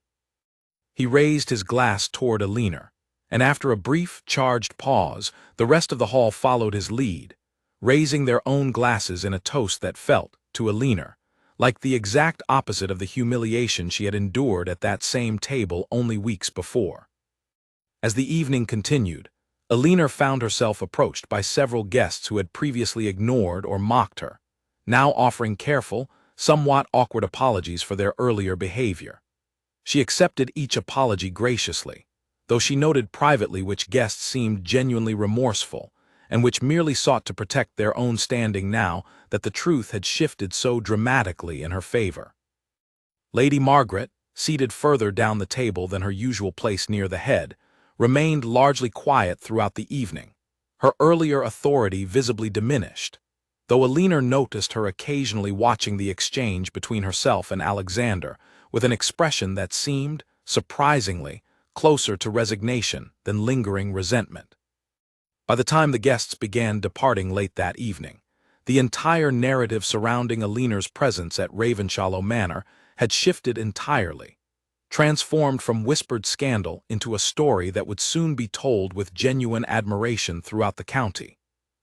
He raised his glass toward Aliner, and after a brief, charged pause, the rest of the hall followed his lead, raising their own glasses in a toast that felt, to Aliner, like the exact opposite of the humiliation she had endured at that same table only weeks before. As the evening continued, Aliner found herself approached by several guests who had previously ignored or mocked her, now offering careful, somewhat awkward apologies for their earlier behavior. She accepted each apology graciously, though she noted privately which guests seemed genuinely remorseful and which merely sought to protect their own standing now that the truth had shifted so dramatically in her favor. Lady Margaret, seated further down the table than her usual place near the head, remained largely quiet throughout the evening, her earlier authority visibly diminished, though Aliner noticed her occasionally watching the exchange between herself and Alexander with an expression that seemed, surprisingly, closer to resignation than lingering resentment. By the time the guests began departing late that evening, the entire narrative surrounding Aliner's presence at Ravenshallow Manor had shifted entirely, transformed from whispered scandal into a story that would soon be told with genuine admiration throughout the county,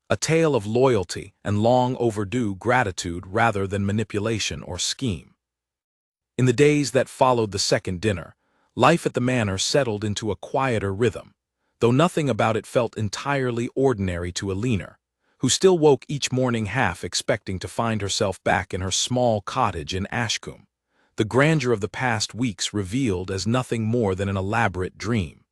a tale of loyalty and long overdue gratitude rather than manipulation or scheme. In the days that followed the second dinner, life at the manor settled into a quieter rhythm, though nothing about it felt entirely ordinary to Aliner, who still woke each morning half expecting to find herself back in her small cottage in Ashcombe, the grandeur of the past weeks revealed as nothing more than an elaborate dream.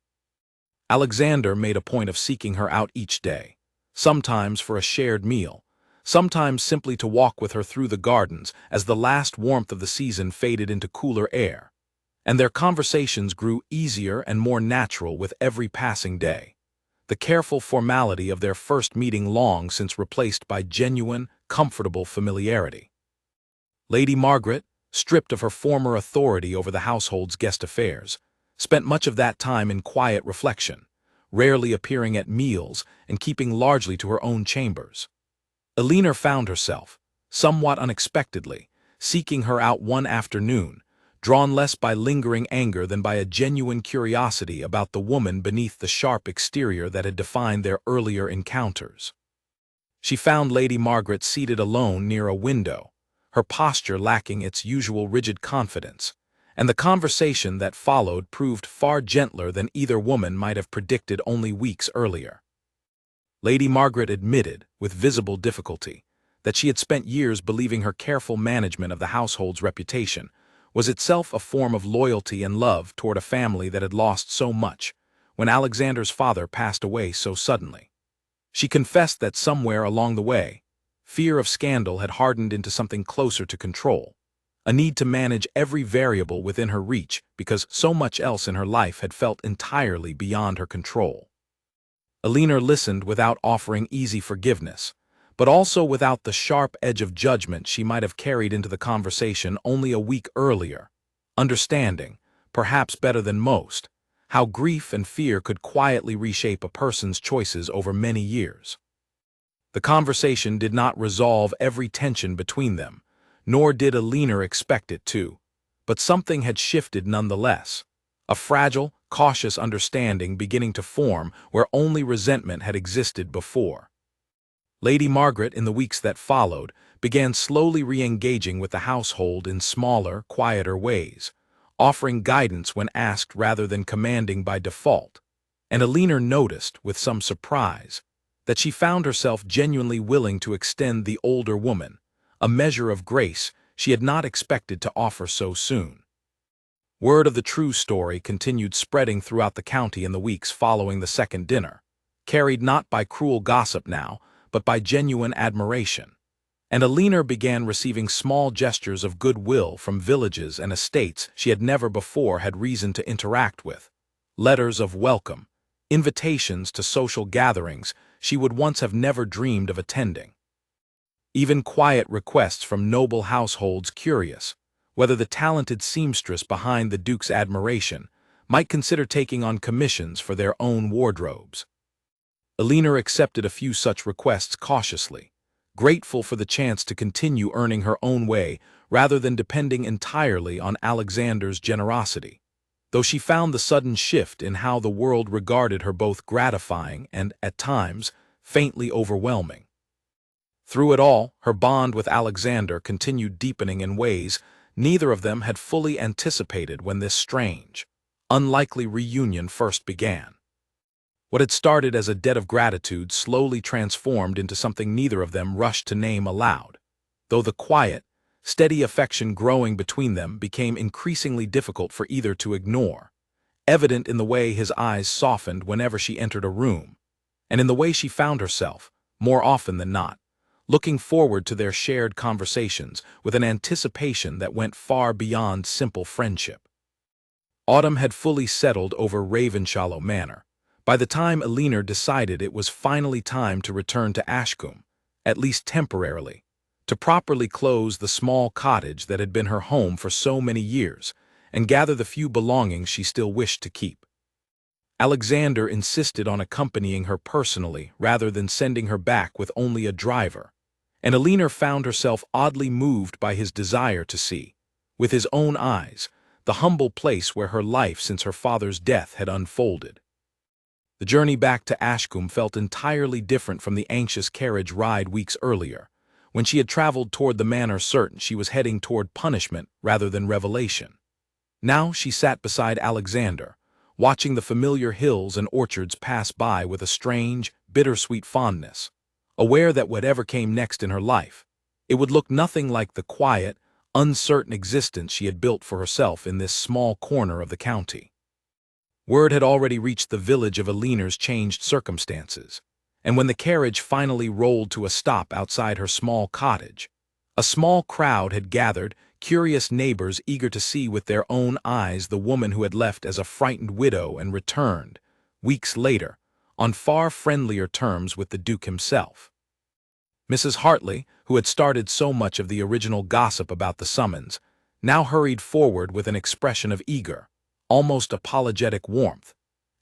Alexander made a point of seeking her out each day, sometimes for a shared meal, sometimes simply to walk with her through the gardens as the last warmth of the season faded into cooler air, and their conversations grew easier and more natural with every passing day, the careful formality of their first meeting long since replaced by genuine, comfortable familiarity. Lady Margaret, stripped of her former authority over the household's guest affairs, spent much of that time in quiet reflection, rarely appearing at meals and keeping largely to her own chambers. Aliner found herself, somewhat unexpectedly, seeking her out one afternoon, drawn less by lingering anger than by a genuine curiosity about the woman beneath the sharp exterior that had defined their earlier encounters. She found Lady Margaret seated alone near a window, her posture lacking its usual rigid confidence, and the conversation that followed proved far gentler than either woman might have predicted only weeks earlier. Lady Margaret admitted, with visible difficulty, that she had spent years believing her careful management of the household's reputation was itself a form of loyalty and love toward a family that had lost so much when Alexander's father passed away so suddenly. She confessed that somewhere along the way, fear of scandal had hardened into something closer to control, a need to manage every variable within her reach because so much else in her life had felt entirely beyond her control. Aliner listened without offering easy forgiveness, but also without the sharp edge of judgment she might have carried into the conversation only a week earlier, understanding, perhaps better than most, how grief and fear could quietly reshape a person's choices over many years. The conversation did not resolve every tension between them, nor did Aliner expect it to, but something had shifted nonetheless, a fragile, cautious understanding beginning to form where only resentment had existed before. Lady Margaret, in the weeks that followed, began slowly re-engaging with the household in smaller, quieter ways, offering guidance when asked rather than commanding by default, and Aliner noticed, with some surprise, that she found herself genuinely willing to extend the older woman a measure of grace she had not expected to offer so soon. Word of the true story continued spreading throughout the county in the weeks following the second dinner, carried not by cruel gossip now, but by genuine admiration, and Aliner began receiving small gestures of goodwill from villages and estates she had never before had reason to interact with, letters of welcome, invitations to social gatherings she would once have never dreamed of attending. Even quiet requests from noble households curious whether the talented seamstress behind the Duke's admiration might consider taking on commissions for their own wardrobes. Alina accepted a few such requests cautiously, grateful for the chance to continue earning her own way rather than depending entirely on Alexander's generosity, though she found the sudden shift in how the world regarded her both gratifying and, at times, faintly overwhelming. Through it all, her bond with Alexander continued deepening in ways neither of them had fully anticipated when this strange, unlikely reunion first began. What had started as a debt of gratitude slowly transformed into something neither of them rushed to name aloud, though the quiet, steady affection growing between them became increasingly difficult for either to ignore, evident in the way his eyes softened whenever she entered a room, and in the way she found herself, more often than not, looking forward to their shared conversations with an anticipation that went far beyond simple friendship. Autumn had fully settled over Ravenshallow Manor by the time Alina decided it was finally time to return to Ashcombe, at least temporarily, to properly close the small cottage that had been her home for so many years and gather the few belongings she still wished to keep. Alexander insisted on accompanying her personally rather than sending her back with only a driver, and Alina found herself oddly moved by his desire to see, with his own eyes, the humble place where her life since her father's death had unfolded. The journey back to Ashcombe felt entirely different from the anxious carriage ride weeks earlier, when she had traveled toward the manor certain she was heading toward punishment rather than revelation. Now she sat beside Alexander, watching the familiar hills and orchards pass by with a strange, bittersweet fondness, aware that whatever came next in her life, it would look nothing like the quiet, uncertain existence she had built for herself in this small corner of the county. Word had already reached the village of Alina's changed circumstances, and when the carriage finally rolled to a stop outside her small cottage, a small crowd had gathered, curious neighbors eager to see with their own eyes the woman who had left as a frightened widow and returned, weeks later, on far friendlier terms with the Duke himself. Mrs. Hartley, who had started so much of the original gossip about the summons, now hurried forward with an expression of eager, almost apologetic warmth,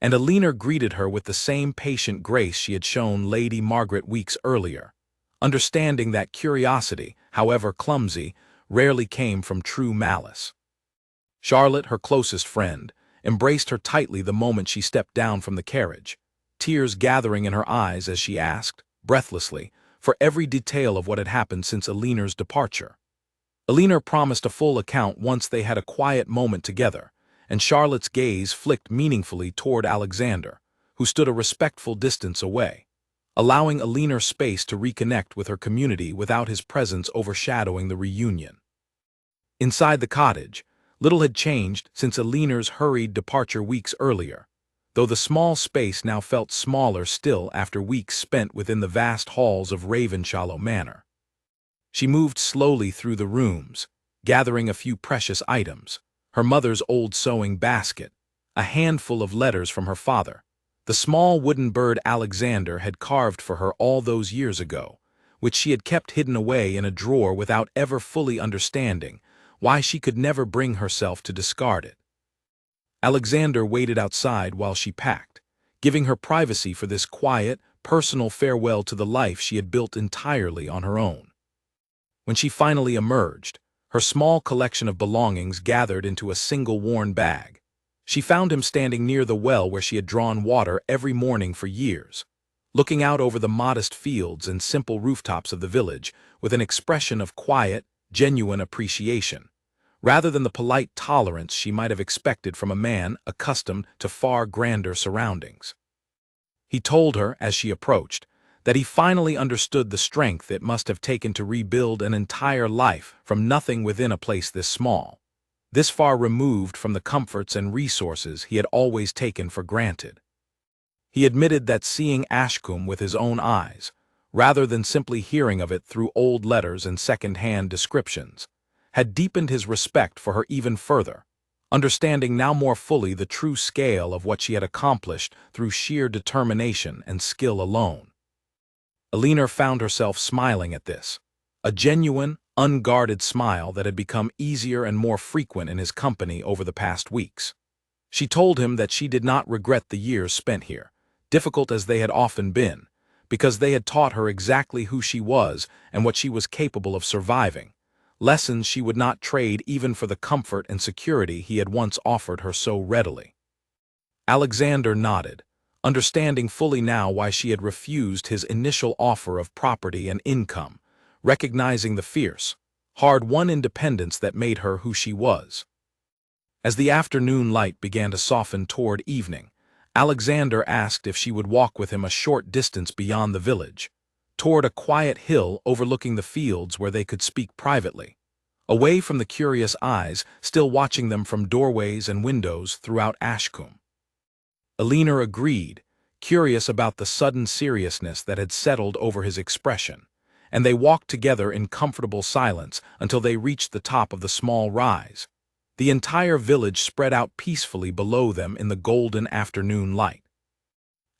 and Alina greeted her with the same patient grace she had shown Lady Margaret weeks earlier, understanding that curiosity, however clumsy, rarely came from true malice. Charlotte, her closest friend, embraced her tightly the moment she stepped down from the carriage, tears gathering in her eyes as she asked, breathlessly, for every detail of what had happened since Alina's departure. Alina promised a full account once they had a quiet moment together, and Charlotte's gaze flicked meaningfully toward Alexander, who stood a respectful distance away, allowing Alina space to reconnect with her community without his presence overshadowing the reunion. Inside the cottage, little had changed since Alina's hurried departure weeks earlier, though the small space now felt smaller still after weeks spent within the vast halls of Ravenshallow Manor. She moved slowly through the rooms, gathering a few precious items, her mother's old sewing basket, a handful of letters from her father, the small wooden bird Alexander had carved for her all those years ago, which she had kept hidden away in a drawer without ever fully understanding why she could never bring herself to discard it. Alexander waited outside while she packed, giving her privacy for this quiet, personal farewell to the life she had built entirely on her own. When she finally emerged, her small collection of belongings gathered into a single worn bag, she found him standing near the well where she had drawn water every morning for years, looking out over the modest fields and simple rooftops of the village with an expression of quiet, genuine appreciation, rather than the polite tolerance she might have expected from a man accustomed to far grander surroundings. He told her, as she approached, that he finally understood the strength it must have taken to rebuild an entire life from nothing within a place this small, this far removed from the comforts and resources he had always taken for granted. He admitted that seeing Ashcombe with his own eyes, rather than simply hearing of it through old letters and second-hand descriptions, had deepened his respect for her even further, understanding now more fully the true scale of what she had accomplished through sheer determination and skill alone. Alina found herself smiling at this, a genuine, unguarded smile that had become easier and more frequent in his company over the past weeks. She told him that she did not regret the years spent here, difficult as they had often been, because they had taught her exactly who she was and what she was capable of surviving, lessons she would not trade even for the comfort and security he had once offered her so readily. Alexander nodded, understanding fully now why she had refused his initial offer of property and income, recognizing the fierce, hard-won independence that made her who she was. As the afternoon light began to soften toward evening, Alexander asked if she would walk with him a short distance beyond the village, toward a quiet hill overlooking the fields where they could speak privately, away from the curious eyes still watching them from doorways and windows throughout Ashcombe. Alina agreed, curious about the sudden seriousness that had settled over his expression, and they walked together in comfortable silence until they reached the top of the small rise. The entire village spread out peacefully below them in the golden afternoon light.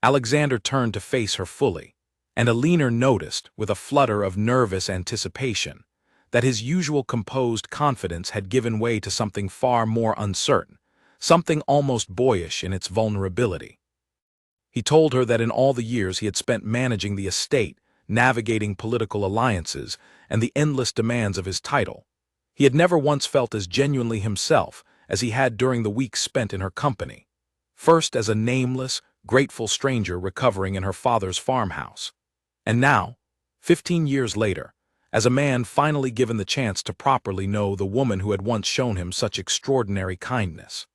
Alexander turned to face her fully, and Alina noticed, with a flutter of nervous anticipation, that his usual composed confidence had given way to something far more uncertain, something almost boyish in its vulnerability. He told her that in all the years he had spent managing the estate, navigating political alliances, and the endless demands of his title, he had never once felt as genuinely himself as he had during the weeks spent in her company, first as a nameless, grateful stranger recovering in her father's farmhouse, and now, 15 years later, as a man finally given the chance to properly know the woman who had once shown him such extraordinary kindness.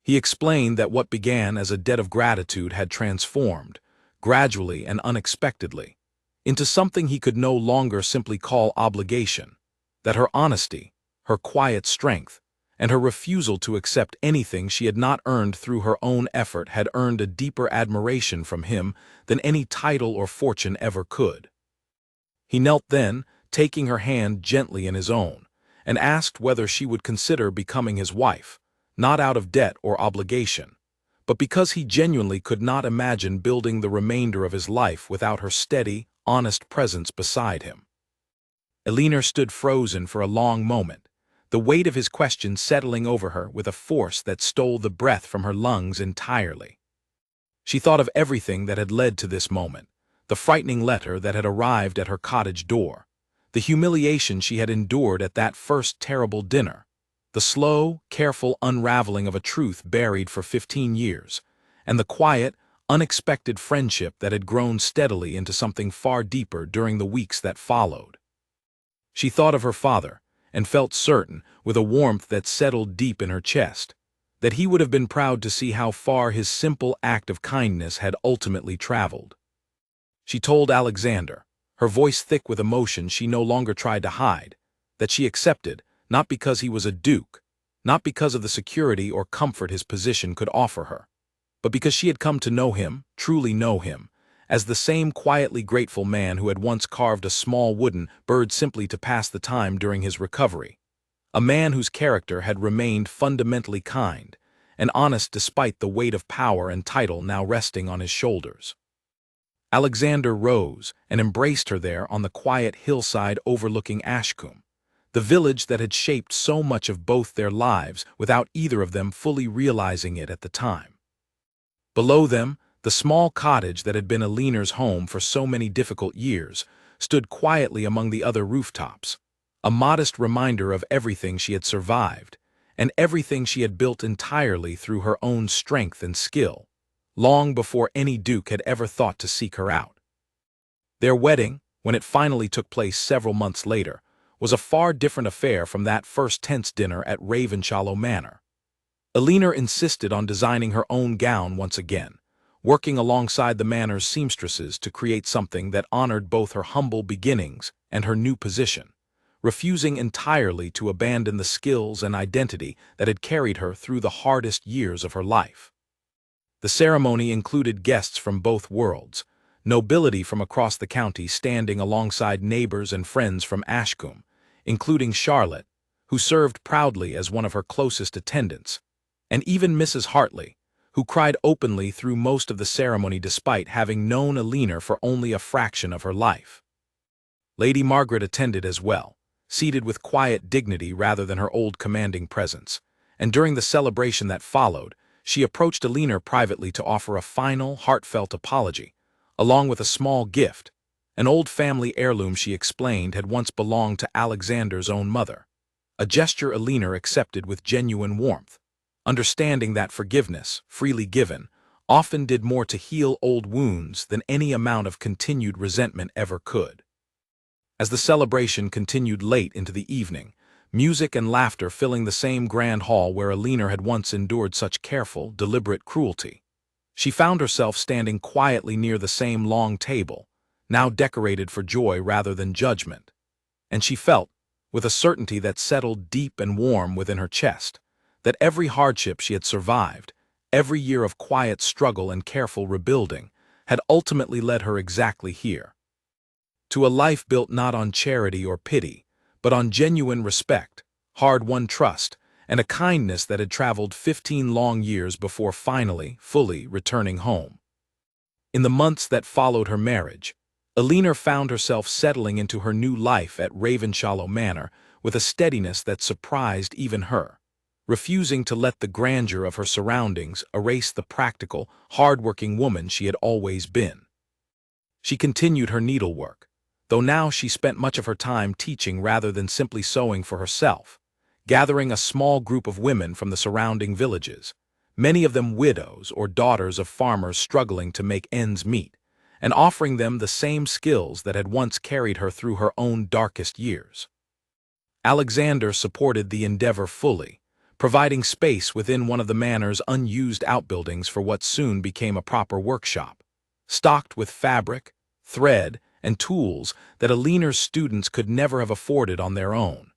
He explained that what began as a debt of gratitude had transformed, gradually and unexpectedly, into something he could no longer simply call obligation, that her honesty, her quiet strength, and her refusal to accept anything she had not earned through her own effort had earned a deeper admiration from him than any title or fortune ever could. He knelt then, taking her hand gently in his own, and asked whether she would consider becoming his wife, not out of debt or obligation, but because he genuinely could not imagine building the remainder of his life without her steady, honest presence beside him. Alina stood frozen for a long moment, the weight of his question settling over her with a force that stole the breath from her lungs entirely. She thought of everything that had led to this moment, the frightening letter that had arrived at her cottage door, the humiliation she had endured at that first terrible dinner, the slow, careful unraveling of a truth buried for 15 years, and the quiet, unexpected friendship that had grown steadily into something far deeper during the weeks that followed. She thought of her father, and felt certain, with a warmth that settled deep in her chest, that he would have been proud to see how far his simple act of kindness had ultimately traveled. She told Alexander, her voice thick with emotion she no longer tried to hide, that she accepted, not because he was a duke, not because of the security or comfort his position could offer her, but because she had come to know him, truly know him, as the same quietly grateful man who had once carved a small wooden bird simply to pass the time during his recovery, a man whose character had remained fundamentally kind and honest despite the weight of power and title now resting on his shoulders. Alexander rose and embraced her there on the quiet hillside overlooking Ashcombe, the village that had shaped so much of both their lives without either of them fully realizing it at the time. Below them, the small cottage that had been Alina's home for so many difficult years stood quietly among the other rooftops, a modest reminder of everything she had survived, and everything she had built entirely through her own strength and skill, long before any duke had ever thought to seek her out. Their wedding, when it finally took place several months later, was a far different affair from that first tense dinner at Ravenshallow Manor. Alina insisted on designing her own gown once again, working alongside the manor's seamstresses to create something that honored both her humble beginnings and her new position, refusing entirely to abandon the skills and identity that had carried her through the hardest years of her life. The ceremony included guests from both worlds, nobility from across the county standing alongside neighbors and friends from Ashcombe, including Charlotte, who served proudly as one of her closest attendants, and even Mrs. Hartley, who cried openly through most of the ceremony despite having known Alina for only a fraction of her life. Lady Margaret attended as well, seated with quiet dignity rather than her old commanding presence, and during the celebration that followed, she approached Alina privately to offer a final, heartfelt apology, along with a small gift, an old family heirloom she explained had once belonged to Alexander's own mother, a gesture Alina accepted with genuine warmth, understanding that forgiveness, freely given, often did more to heal old wounds than any amount of continued resentment ever could. As the celebration continued late into the evening, music and laughter filling the same grand hall where Alina had once endured such careful, deliberate cruelty, she found herself standing quietly near the same long table, now decorated for joy rather than judgment, and she felt, with a certainty that settled deep and warm within her chest, that every hardship she had survived, every year of quiet struggle and careful rebuilding, had ultimately led her exactly here. To a life built not on charity or pity, but on genuine respect, hard-won trust, and a kindness that had traveled 15 long years before finally, fully returning home. In the months that followed her marriage, Alina found herself settling into her new life at Ravenshallow Manor with a steadiness that surprised even her, refusing to let the grandeur of her surroundings erase the practical, hard-working woman she had always been. She continued her needlework, though now she spent much of her time teaching rather than simply sewing for herself, gathering a small group of women from the surrounding villages, many of them widows or daughters of farmers struggling to make ends meet, and offering them the same skills that had once carried her through her own darkest years. Alexander supported the endeavor fully, providing space within one of the manor's unused outbuildings for what soon became a proper workshop, stocked with fabric, thread, and tools that Alina's students could never have afforded on their own.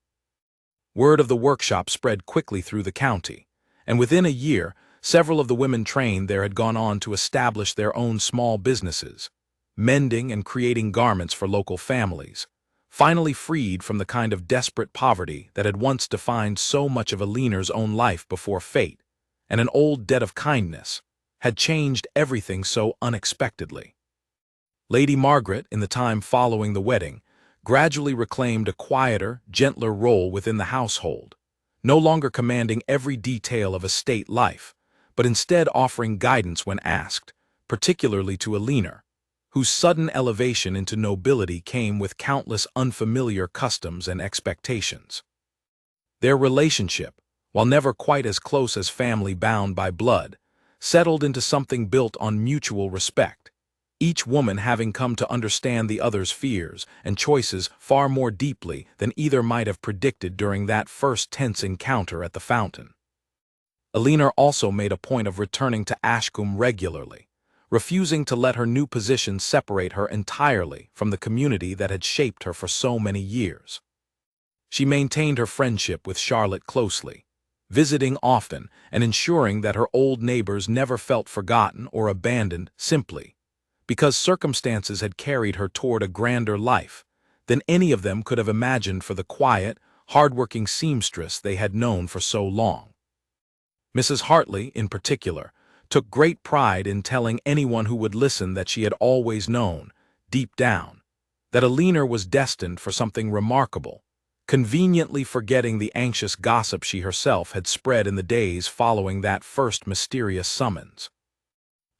Word of the workshop spread quickly through the county, and within a year, several of the women trained there had gone on to establish their own small businesses, mending and creating garments for local families, finally freed from the kind of desperate poverty that had once defined so much of Alina's own life before fate, and an old debt of kindness, had changed everything so unexpectedly. Lady Margaret, in the time following the wedding, gradually reclaimed a quieter, gentler role within the household, no longer commanding every detail of estate life, but instead offering guidance when asked, particularly to Alina, whose sudden elevation into nobility came with countless unfamiliar customs and expectations. Their relationship, while never quite as close as family bound by blood, settled into something built on mutual respect, each woman having come to understand the other's fears and choices far more deeply than either might have predicted during that first tense encounter at the fountain. Alina also made a point of returning to Ashcombe regularly, refusing to let her new position separate her entirely from the community that had shaped her for so many years. She maintained her friendship with Charlotte closely, visiting often and ensuring that her old neighbors never felt forgotten or abandoned simply because circumstances had carried her toward a grander life than any of them could have imagined for the quiet, hard-working seamstress they had known for so long. Mrs. Hartley, in particular, took great pride in telling anyone who would listen that she had always known, deep down, that Alina was destined for something remarkable, conveniently forgetting the anxious gossip she herself had spread in the days following that first mysterious summons.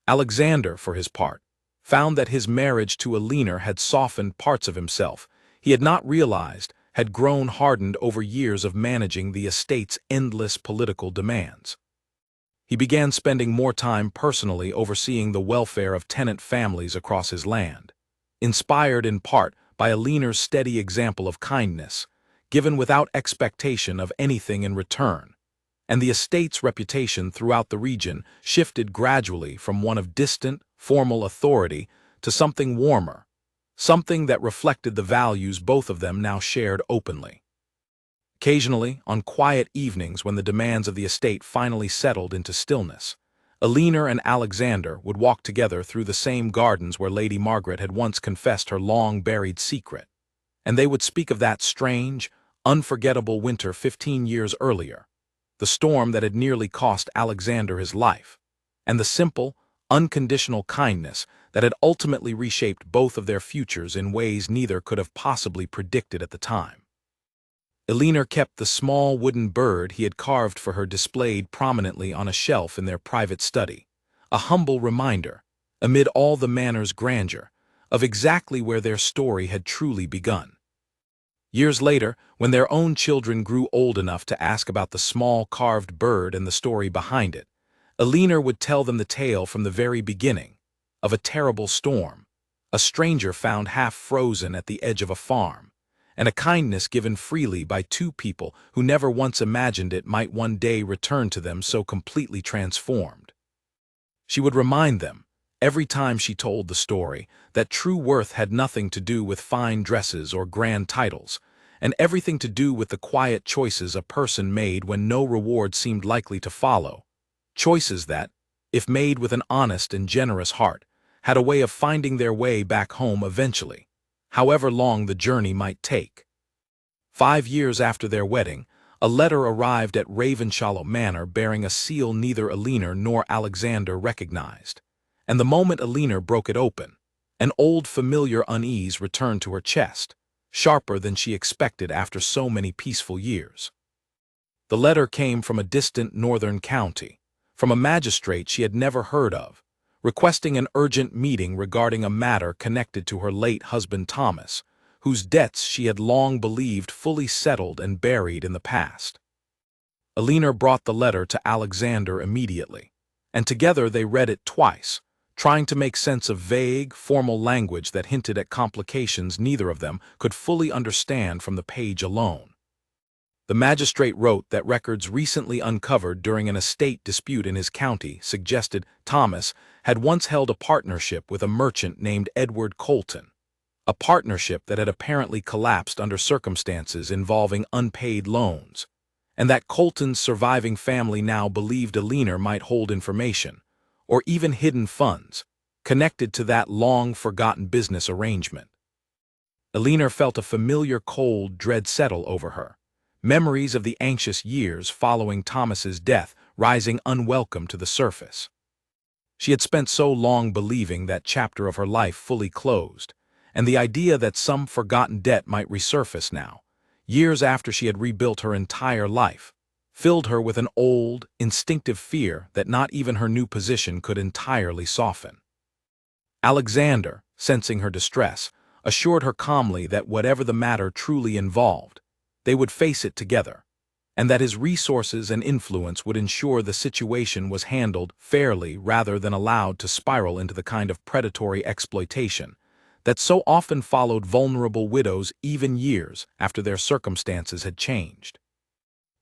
Alexander, for his part, found that his marriage to Alina had softened parts of himself he had not realized had grown hardened over years of managing the estate's endless political demands. He began spending more time personally overseeing the welfare of tenant families across his land, inspired in part by Alina's steady example of kindness, given without expectation of anything in return, and the estate's reputation throughout the region shifted gradually from one of distant, formal authority to something warmer, something that reflected the values both of them now shared openly. Occasionally, on quiet evenings when the demands of the estate finally settled into stillness, Alina and Alexander would walk together through the same gardens where Lady Margaret had once confessed her long-buried secret, and they would speak of that strange, unforgettable winter 15 years earlier, the storm that had nearly cost Alexander his life, and the simple, unconditional kindness that had ultimately reshaped both of their futures in ways neither could have possibly predicted at the time. Elinor kept the small wooden bird he had carved for her displayed prominently on a shelf in their private study, a humble reminder, amid all the manor's grandeur, of exactly where their story had truly begun. Years later, when their own children grew old enough to ask about the small carved bird and the story behind it, Elinor would tell them the tale from the very beginning, of a terrible storm, a stranger found half frozen at the edge of a farm, and a kindness given freely by two people who never once imagined it might one day return to them so completely transformed. She would remind them, every time she told the story, that true worth had nothing to do with fine dresses or grand titles, and everything to do with the quiet choices a person made when no reward seemed likely to follow, choices that, if made with an honest and generous heart, had a way of finding their way back home eventually, however long the journey might take. 5 years after their wedding, a letter arrived at Ravenshallow Manor bearing a seal neither Elinor nor Alexander recognized, and the moment Elinor broke it open, an old familiar unease returned to her chest, sharper than she expected after so many peaceful years. The letter came from a distant northern county, from a magistrate she had never heard of, requesting an urgent meeting regarding a matter connected to her late husband Thomas, whose debts she had long believed fully settled and buried in the past. Elinor brought the letter to Alexander immediately, and together they read it twice, trying to make sense of vague, formal language that hinted at complications neither of them could fully understand from the page alone. The magistrate wrote that records recently uncovered during an estate dispute in his county suggested Thomas had once held a partnership with a merchant named Edward Colton, a partnership that had apparently collapsed under circumstances involving unpaid loans, and that Colton's surviving family now believed Elinor might hold information, or even hidden funds, connected to that long-forgotten business arrangement. Elinor felt a familiar cold dread settle over her, memories of the anxious years following Thomas's death rising unwelcome to the surface. She had spent so long believing that chapter of her life fully closed, and the idea that some forgotten debt might resurface now, years after she had rebuilt her entire life, filled her with an old, instinctive fear that not even her new position could entirely soften. Alexander, sensing her distress, assured her calmly that whatever the matter truly involved, they would face it together, and that his resources and influence would ensure the situation was handled fairly rather than allowed to spiral into the kind of predatory exploitation that so often followed vulnerable widows even years after their circumstances had changed.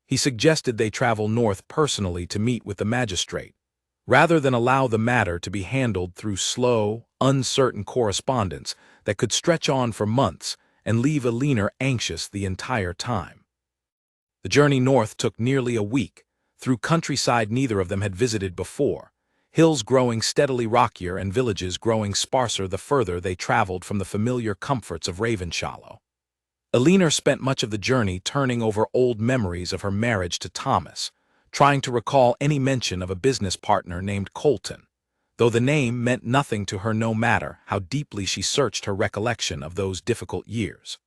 He suggested they travel north personally to meet with the magistrate, rather than allow the matter to be handled through slow, uncertain correspondence that could stretch on for months and leave Elinor anxious the entire time. The journey north took nearly a week, through countryside neither of them had visited before, hills growing steadily rockier and villages growing sparser the further they traveled from the familiar comforts of Ravenshallow. Elinor spent much of the journey turning over old memories of her marriage to Thomas, trying to recall any mention of a business partner named Colton, though the name meant nothing to her no matter how deeply she searched her recollection of those difficult years.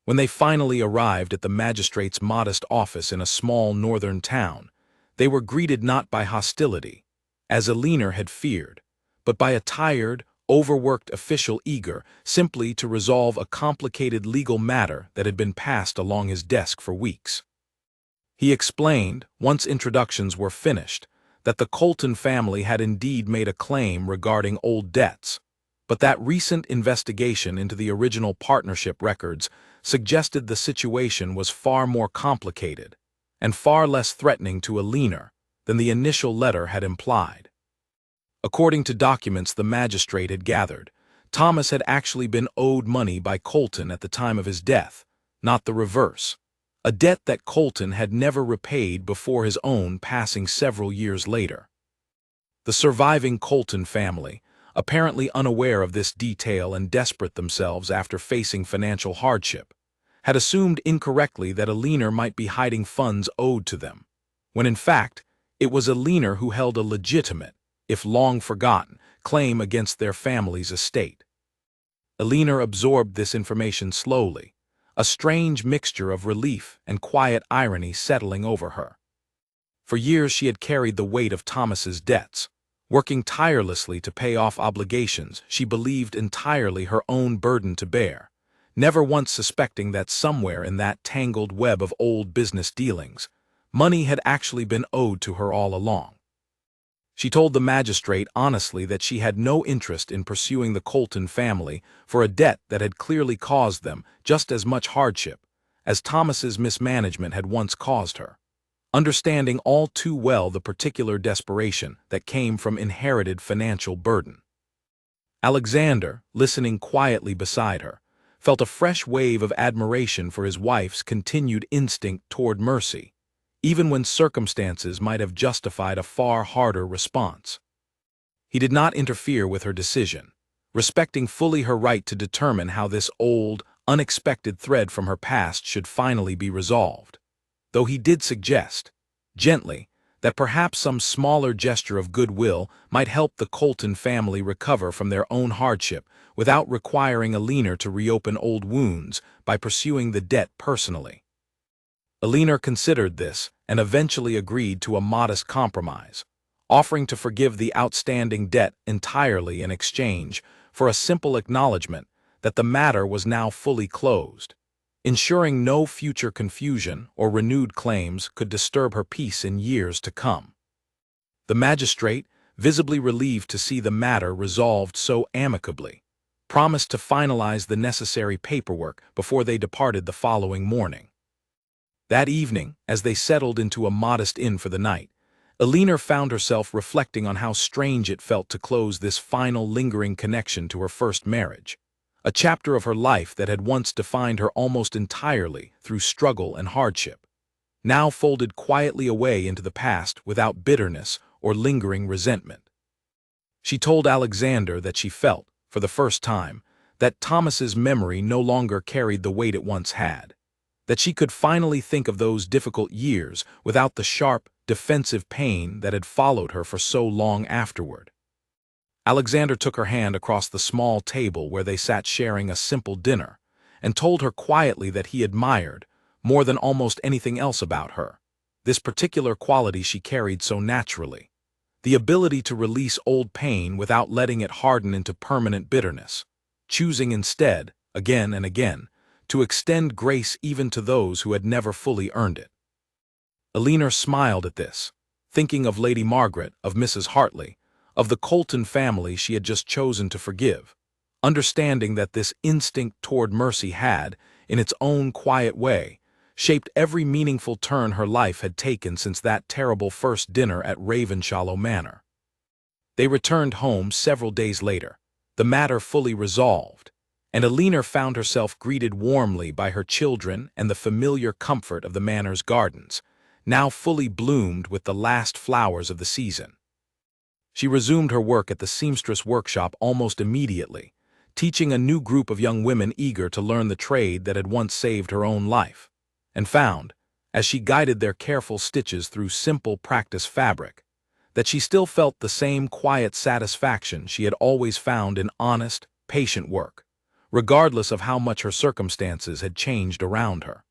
When they finally arrived at the magistrate's modest office in a small northern town, they were greeted not by hostility, as Elinor had feared, but by a tired, overworked official eager simply to resolve a complicated legal matter that had been passed along his desk for weeks. He explained, once introductions were finished, that the Colton family had indeed made a claim regarding old debts, but that recent investigation into the original partnership records suggested the situation was far more complicated and far less threatening to Elinor than the initial letter had implied. According to documents the magistrate had gathered, Thomas had actually been owed money by Colton at the time of his death, not the reverse, a debt that Colton had never repaid before his own passing several years later. The surviving Colton family, apparently unaware of this detail and desperate themselves after facing financial hardship, had assumed incorrectly that Alina might be hiding funds owed to them, when in fact, it was Alina who held a legitimate, if long forgotten, claim against their family's estate. Alina absorbed this information slowly, a strange mixture of relief and quiet irony settling over her. For years she had carried the weight of Thomas's debts, working tirelessly to pay off obligations she believed entirely her own burden to bear, never once suspecting that somewhere in that tangled web of old business dealings, money had actually been owed to her all along. She told the magistrate honestly that she had no interest in pursuing the Colton family for a debt that had clearly caused them just as much hardship as Thomas's mismanagement had once caused her, understanding all too well the particular desperation that came from inherited financial burden. Alexander, listening quietly beside her, felt a fresh wave of admiration for his wife's continued instinct toward mercy, even when circumstances might have justified a far harder response. He did not interfere with her decision, respecting fully her right to determine how this old, unexpected thread from her past should finally be resolved, though he did suggest, gently, that perhaps some smaller gesture of goodwill might help the Colton family recover from their own hardship without requiring Alina to reopen old wounds by pursuing the debt personally. Alina considered this and eventually agreed to a modest compromise, offering to forgive the outstanding debt entirely in exchange for a simple acknowledgement that the matter was now fully closed, ensuring no future confusion or renewed claims could disturb her peace in years to come. The magistrate, visibly relieved to see the matter resolved so amicably, promised to finalize the necessary paperwork before they departed the following morning. That evening, as they settled into a modest inn for the night, Alina found herself reflecting on how strange it felt to close this final lingering connection to her first marriage, a chapter of her life that had once defined her almost entirely through struggle and hardship, now folded quietly away into the past without bitterness or lingering resentment. She told Alexander that she felt, for the first time, that Thomas's memory no longer carried the weight it once had, that she could finally think of those difficult years without the sharp, defensive pain that had followed her for so long afterward. Alexander took her hand across the small table where they sat sharing a simple dinner, and told her quietly that he admired, more than almost anything else about her, this particular quality she carried so naturally, the ability to release old pain without letting it harden into permanent bitterness, choosing instead, again and again, to extend grace even to those who had never fully earned it. Alina smiled at this, thinking of Lady Margaret, of Mrs. Hartley, of the Colton family she had just chosen to forgive, understanding that this instinct toward mercy had, in its own quiet way, shaped every meaningful turn her life had taken since that terrible first dinner at Ravenshallow Manor. They returned home several days later, the matter fully resolved, and Alina found herself greeted warmly by her children and the familiar comfort of the manor's gardens, now fully bloomed with the last flowers of the season. She resumed her work at the seamstress workshop almost immediately, teaching a new group of young women eager to learn the trade that had once saved her own life, and found, as she guided their careful stitches through simple practice fabric, that she still felt the same quiet satisfaction she had always found in honest, patient work, regardless of how much her circumstances had changed around her.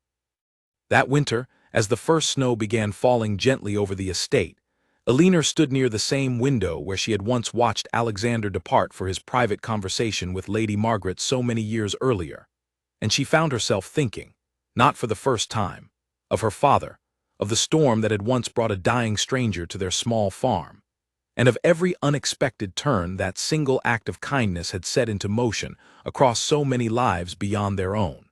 That winter, as the first snow began falling gently over the estate, Alina stood near the same window where she had once watched Alexander depart for his private conversation with Lady Margaret so many years earlier, and she found herself thinking, not for the first time, of her father, of the storm that had once brought a dying stranger to their small farm, and of every unexpected turn that single act of kindness had set into motion across so many lives beyond their own.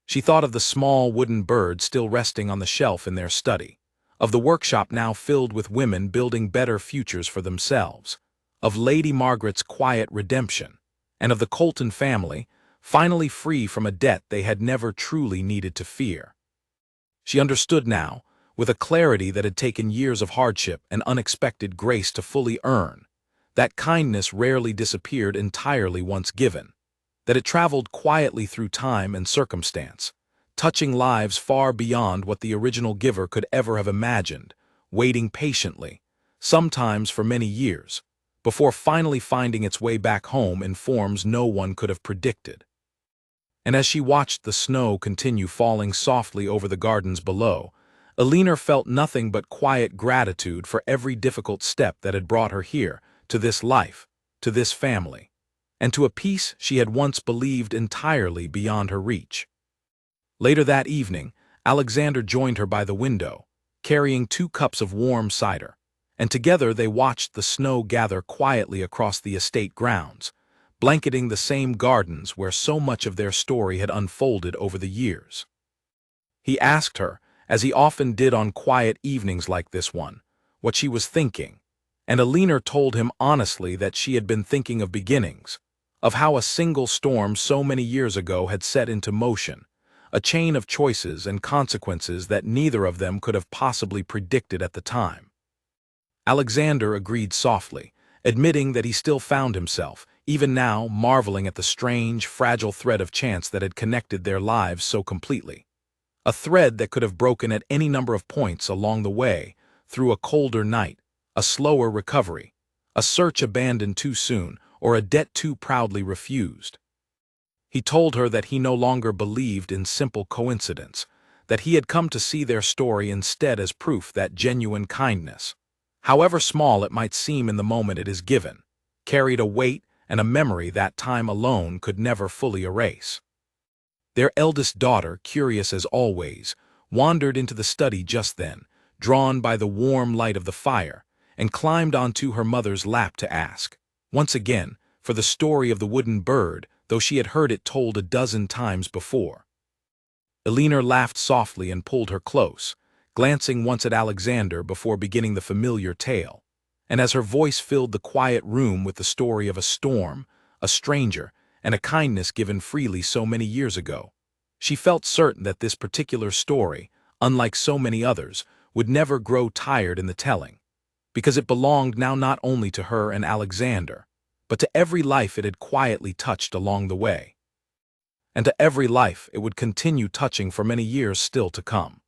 She thought of the small wooden bird still resting on the shelf in their study, of the workshop now filled with women building better futures for themselves, of Lady Margaret's quiet redemption, and of the Colton family, finally free from a debt they had never truly needed to fear. She understood now, with a clarity that had taken years of hardship and unexpected grace to fully earn, that kindness rarely disappeared entirely once given, that it traveled quietly through time and circumstance, touching lives far beyond what the original giver could ever have imagined, waiting patiently, sometimes for many years, before finally finding its way back home in forms no one could have predicted. And as she watched the snow continue falling softly over the gardens below, Alina felt nothing but quiet gratitude for every difficult step that had brought her here, to this life, to this family, and to a peace she had once believed entirely beyond her reach. Later that evening, Alexander joined her by the window, carrying 2 cups of warm cider, and together they watched the snow gather quietly across the estate grounds, blanketing the same gardens where so much of their story had unfolded over the years. He asked her, as he often did on quiet evenings like this one, what she was thinking, and Alina told him honestly that she had been thinking of beginnings, of how a single storm so many years ago had set into motion, a chain of choices and consequences that neither of them could have possibly predicted at the time. Alexander agreed softly, admitting that he still found himself, even now, marveling at the strange, fragile thread of chance that had connected their lives so completely. A thread that could have broken at any number of points along the way, through a colder night, a slower recovery, a search abandoned too soon, or a debt too proudly refused. He told her that he no longer believed in simple coincidence, that he had come to see their story instead as proof that genuine kindness, however small it might seem in the moment it is given, carried a weight and a memory that time alone could never fully erase. Their eldest daughter, curious as always, wandered into the study just then, drawn by the warm light of the fire, and climbed onto her mother's lap to ask, once again, for the story of the wooden bird, though she had heard it told a dozen times before. Alina laughed softly and pulled her close, glancing once at Alexander before beginning the familiar tale, and as her voice filled the quiet room with the story of a storm, a stranger, and a kindness given freely so many years ago, she felt certain that this particular story, unlike so many others, would never grow tired in the telling, because it belonged now not only to her and Alexander, but to every life it had quietly touched along the way, and to every life it would continue touching for many years still to come.